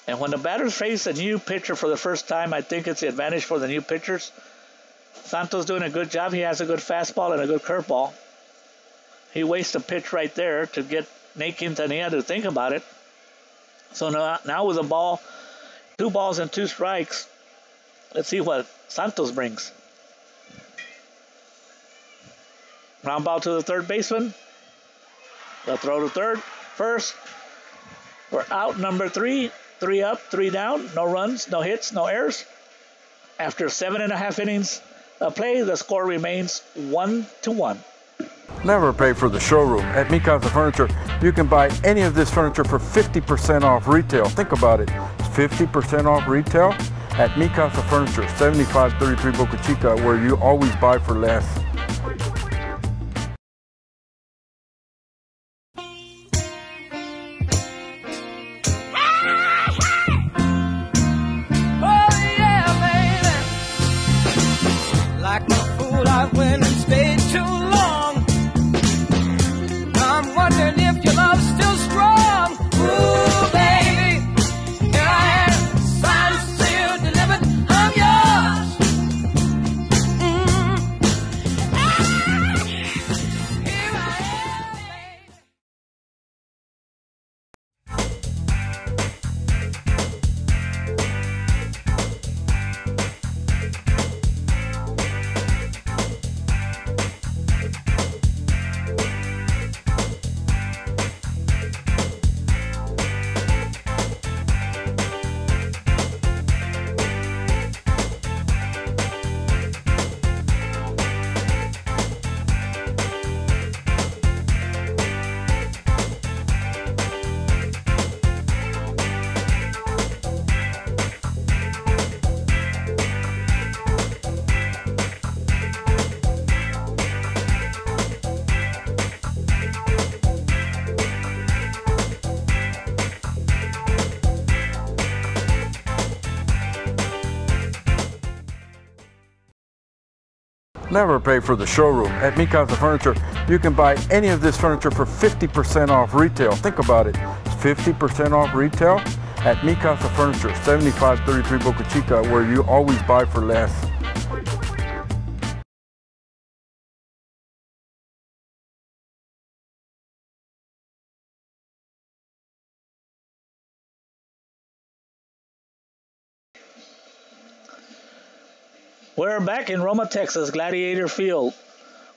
[SPEAKER 1] And when the batters face a new pitcher for the first time, I think it's the advantage for the new pitchers. Santos doing a good job. He has a good fastball and a good curveball. He wastes a pitch right there to get Nate Quintanilla to think about it. So now with a ball, 2 balls and 2 strikes, let's see what Santos brings. Ground ball to the 3rd baseman. The throw to 3rd. First. We're out number 3. 3 up, 3 down. No runs, no hits, no errors. After 7.5 innings of play, the score remains 1-1.
[SPEAKER 4] Never pay for the showroom. At McHi Furniture, you can buy any of this furniture for 50% off retail. Think about it. 50% off retail at McHi Furniture, 7533 Boca Chica, where you always buy for less. Never pay for the showroom. At McHi Furniture, you can buy any of this furniture for 50% off retail. Think about it. 50% off retail at McHi Furniture, 7533 Boca Chica, where you always buy for less.
[SPEAKER 1] We're back in Roma, Texas, Gladiator Field.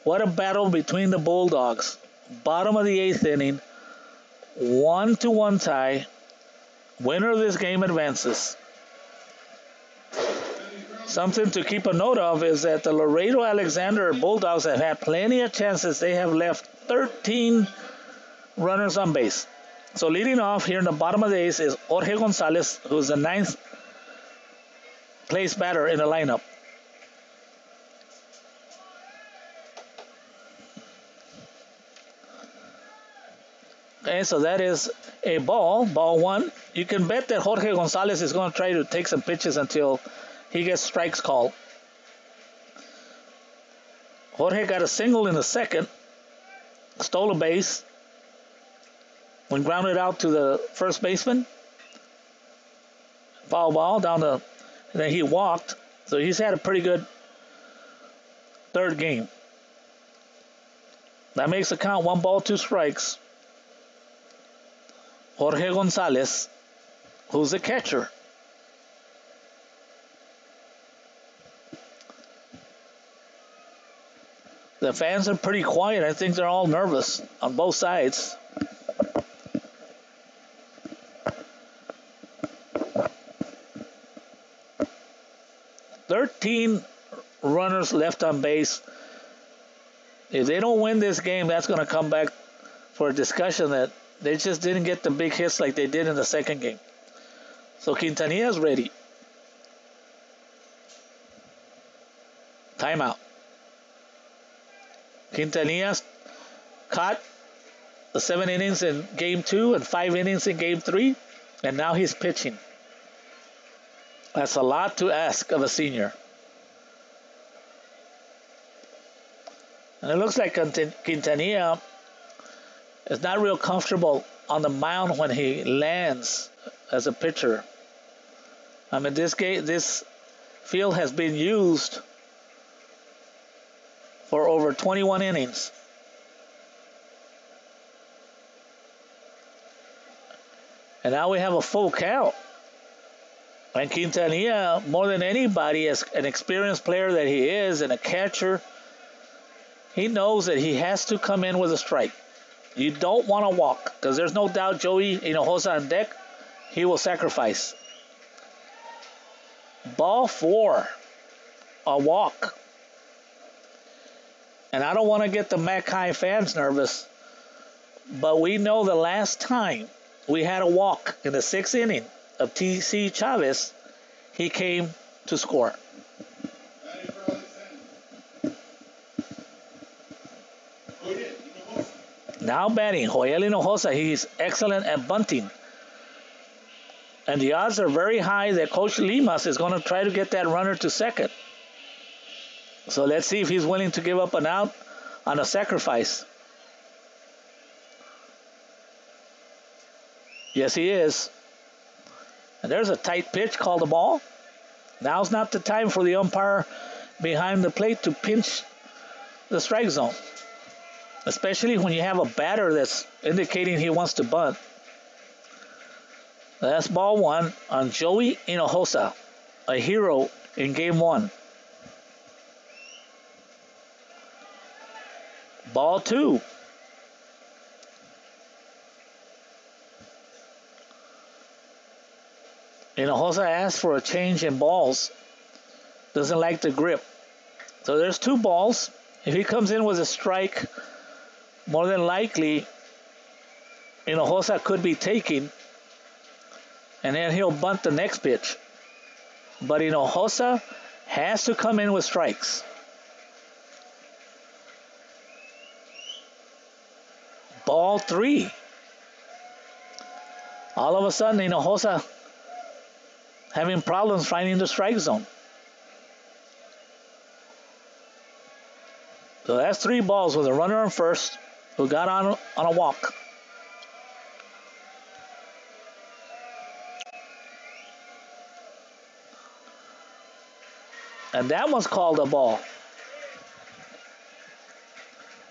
[SPEAKER 1] What a battle between the Bulldogs. Bottom of the 8th inning, 1-1 tie. Winner of this game advances. Something to keep a note of is that the Laredo Alexander Bulldogs have had plenty of chances. They have left 13 runners on base. So leading off here in the bottom of the 8th is Jorge Gonzalez, who's the 9th place batter in the lineup. Okay, so that is a ball 1. You can bet that Jorge Gonzalez is going to try to take some pitches until he gets strikes called. Jorge got a single in the second, stole a base, when grounded out to the first baseman. Foul ball down the, and then he walked, so he's had a pretty good third game. That makes the count 1 ball, 2 strikes. Jorge Gonzalez, who's the catcher. The fans are pretty quiet. I think they're all nervous on both sides. "13 runners left on base." If they don't win this game, that's going to come back for a discussion that they just didn't get the big hits like they did in the second game. So Quintanilla's ready. Timeout. Quintanilla's caught the 7 innings in game 2 and 5 innings in game 3, and now he's pitching. That's a lot to ask of a senior. And it looks like Quintanilla is not real comfortable on the mound when he lands as a pitcher. I mean, this field has been used for over 21 innings. And now we have a full count. And Quintanilla, more than anybody, as an experienced player that he is and a catcher, he knows that he has to come in with a strike. You don't want to walk, because there's no doubt Joey Hinojosa on deck, he will sacrifice. Ball 4, a walk. And I don't want to get the McHi fans nervous, but we know the last time we had a walk in the 6th inning of T.C. Chavez, he came to score. Now batting, Joel Hinojosa, he's excellent at bunting. And the odds are very high that Coach Limas is going to try to get that runner to second. So let's see if he's willing to give up an out on a sacrifice. Yes, he is. And there's a tight pitch, called the ball. Now's not the time for the umpire behind the plate to pinch the strike zone, especially when you have a batter that's indicating he wants to bunt. That's ball 1 on Joey Hinojosa, a hero in game 1. Ball 2. Hinojosa asks for a change in balls. Doesn't like the grip. So there's 2 balls. If he comes in with a strike, more than likely Hinojosa could be taking, and then he'll bunt the next pitch. But Hinojosa has to come in with strikes. Ball 3. All of a sudden, Hinojosa having problems finding the strike zone. So that's 3 balls with a runner on first who got on a walk. And that one's called a ball.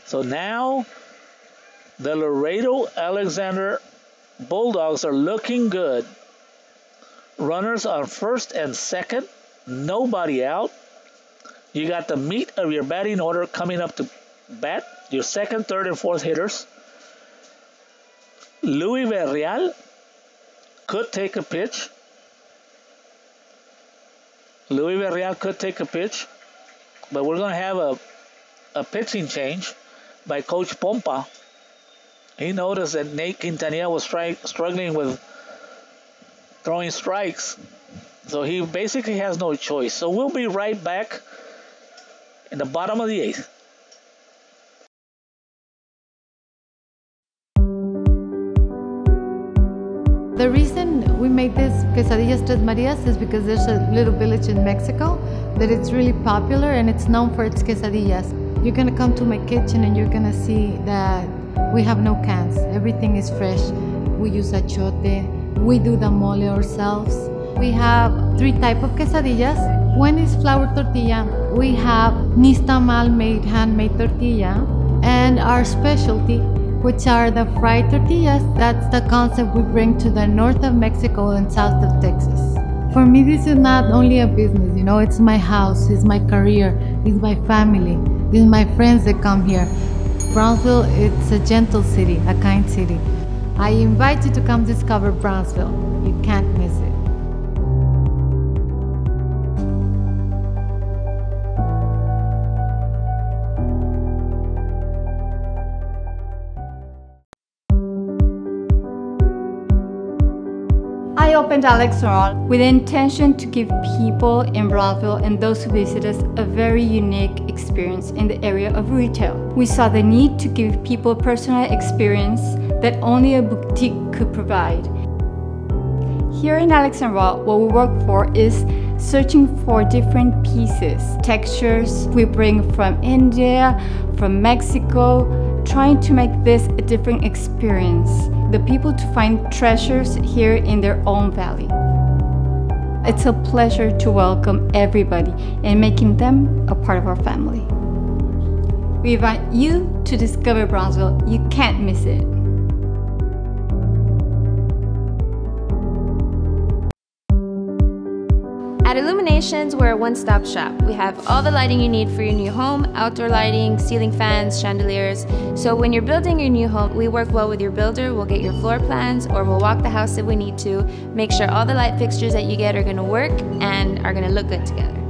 [SPEAKER 1] So now the Laredo Alexander Bulldogs are looking good. Runners on first and second, nobody out. You got the meat of your batting order coming up to bat, your second, third, and fourth hitters. Louis Verreal could take a pitch. Louis Verreal could take a pitch, but we're going to have a pitching change by Coach Pompa. He noticed that Nate Quintanilla was struggling with throwing strikes, so he basically has no choice. So we'll be right back in the bottom of the 8th.
[SPEAKER 2] The reason we made this quesadillas Tres Marias is because there's a little village in Mexico that it's really popular and it's known for its quesadillas. You're gonna come to my kitchen and you're gonna see that we have no cans. Everything is fresh. We use achote. We do the mole ourselves. We have 3 types of quesadillas. One is flour tortilla. We have nixtamal made handmade tortilla, and our specialty, which are the fried tortillas. That's the concept we bring to the north of Mexico and south of Texas. For me, this is not only a business, it's my house, it's my career, it's my family, it's my friends that come here. Brownsville, it's a gentle city, a kind city. I invite you to come discover Brownsville. You can't miss it.
[SPEAKER 10] I opened Alex Roll with the intention to give people in Brownsville and those who visit us a very unique experience in the area of retail. We saw the need to give people a personal experience that only a boutique could provide. Here in Alex Roll, what we work for is searching for different pieces, textures we bring from India, from Mexico, trying to make this a different experience. The people to find treasures here in their own valley. It's a pleasure to welcome everybody and making them a part of our family. We invite you to discover Brownsville. You can't miss it.
[SPEAKER 3] At Illuminations, we're a one-stop shop. We have all the lighting you need for your new home, outdoor lighting, ceiling fans, chandeliers. So when you're building your new home, we work well with your builder. We'll get your floor plans, or we'll walk the house if we need to, make sure all the light fixtures that you get are gonna work and are gonna look good together.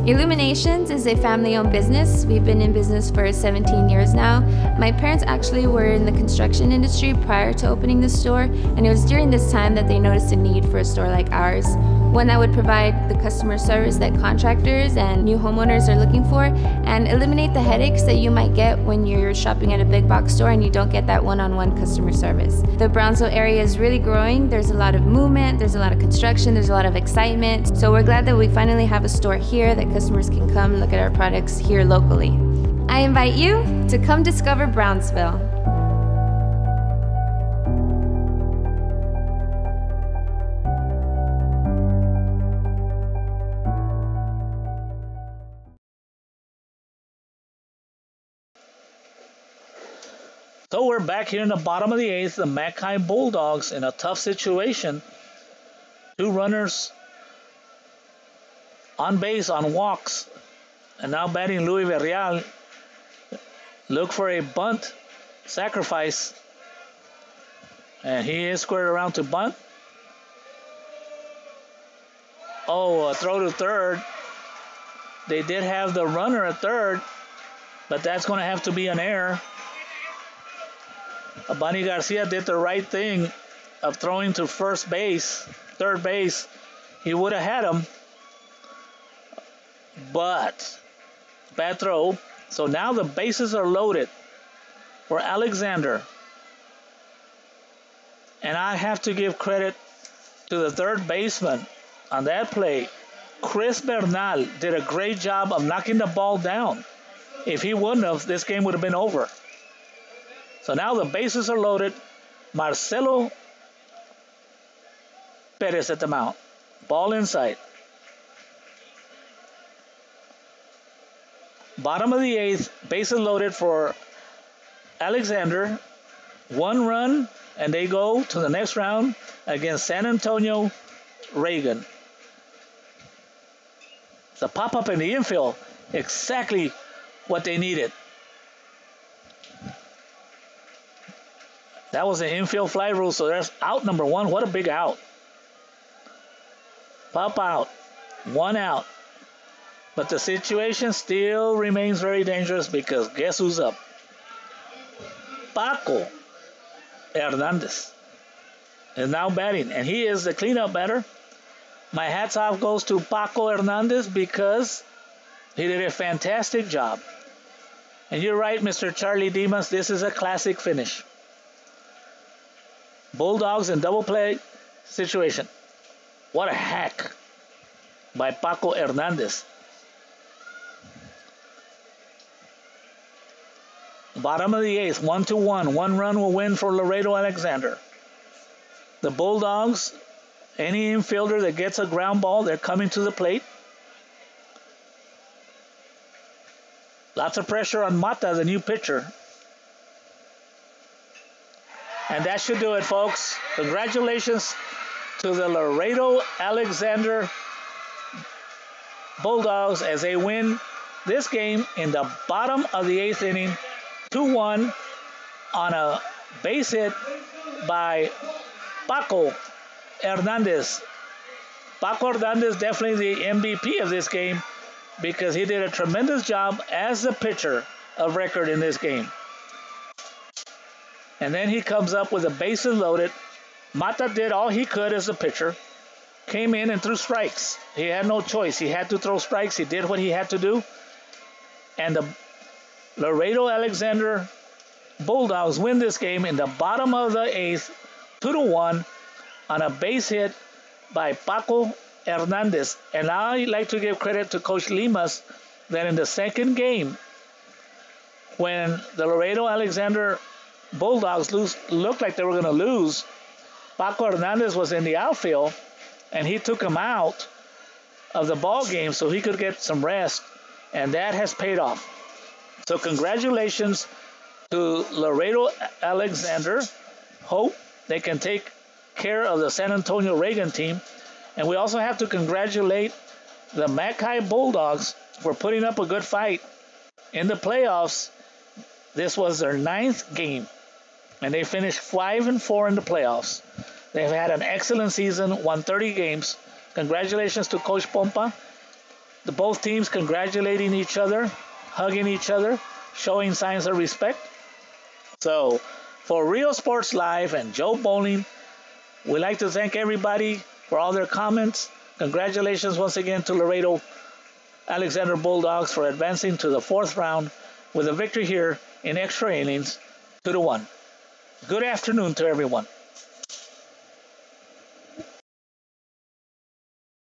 [SPEAKER 3] Illuminations is a family-owned business. We've been in business for 17 years now. My parents actually were in the construction industry prior to opening the store, and it was during this time that they noticed a need for a store like ours. One that would provide the customer service that contractors and new homeowners are looking for, and eliminate the headaches that you might get when you're shopping at a big box store and you don't get that one-on-one customer service. The Brownsville area is really growing. There's a lot of movement, there's a lot of construction, there's a lot of excitement. So we're glad that we finally have a store here that customers can come and look at our products here locally. I invite you to come discover Brownsville.
[SPEAKER 1] So we're back here in the bottom of the 8th. The McHi Bulldogs in a tough situation. 2 runners on base on walks. And now batting Louis Verreal. Look for a bunt sacrifice. And he is squared around to bunt. Oh, a throw to third. They did have the runner at third, but that's going to have to be an error. Bunny Garcia did the right thing of throwing to first base, third base. He would have had him, but bad throw. So now the bases are loaded for Alexander. And I have to give credit to the third baseman on that play. Chris Bernal did a great job of knocking the ball down. If he wouldn't have, this game would have been over. So now the bases are loaded. Marcelo Perez at the mount. Ball inside. Bottom of the eighth, bases loaded for Alexander. 1 run, and they go to the next round against San Antonio Reagan. The pop-up in the infield, exactly what they needed. That was an infield fly rule, so there's out number 1. What a big out. Pop out, 1 out. But the situation still remains very dangerous because guess who's up? Paco Hernandez is now batting, and he is the cleanup batter. My hats off goes to Paco Hernandez because he did a fantastic job. And you're right, Mr. Charlie Dimas, this is a classic finish. Bulldogs in double play situation. What a hack by Paco Hernandez. Bottom of the eighth, 1-1. 1 run will win for Laredo Alexander. The Bulldogs, any infielder that gets a ground ball, they're coming to the plate. Lots of pressure on Mata, the new pitcher. And that should do it, folks. Congratulations to the Laredo Alexander Bulldogs as they win this game in the bottom of the eighth inning, 2-1 on a base hit by Paco Hernandez. Paco Hernandez definitely the MVP of this game because he did a tremendous job as the pitcher of record in this game. And then he comes up with the bases loaded. Mata did all he could as a pitcher. Came in and threw strikes. He had no choice. He had to throw strikes. He did what he had to do. And the Laredo Alexander Bulldogs win this game in the bottom of the eighth, 2-1 on a base hit by Paco Hernandez. And I'd like to give credit to Coach Limas that in the second game, when the Laredo Alexander Bulldogs looked like they were going to lose, Paco Hernandez was in the outfield, and he took him out of the ball game so he could get some rest, and that has paid off. So congratulations to Laredo Alexander. Hope they can take care of the San Antonio Reagan team. And we also have to congratulate the McHi Bulldogs for putting up a good fight in the playoffs. This was their 9th game, and they finished 5-4 in the playoffs. They've had an excellent season, won 30 games. Congratulations to Coach Pompa. The both teams congratulating each other, hugging each other, showing signs of respect. So, for Real Sports Live and Joe Bowling, we'd like to thank everybody for all their comments. Congratulations once again to Laredo Alexander Bulldogs for advancing to the 4th round with a victory here in extra innings, 2-1. Good afternoon to everyone.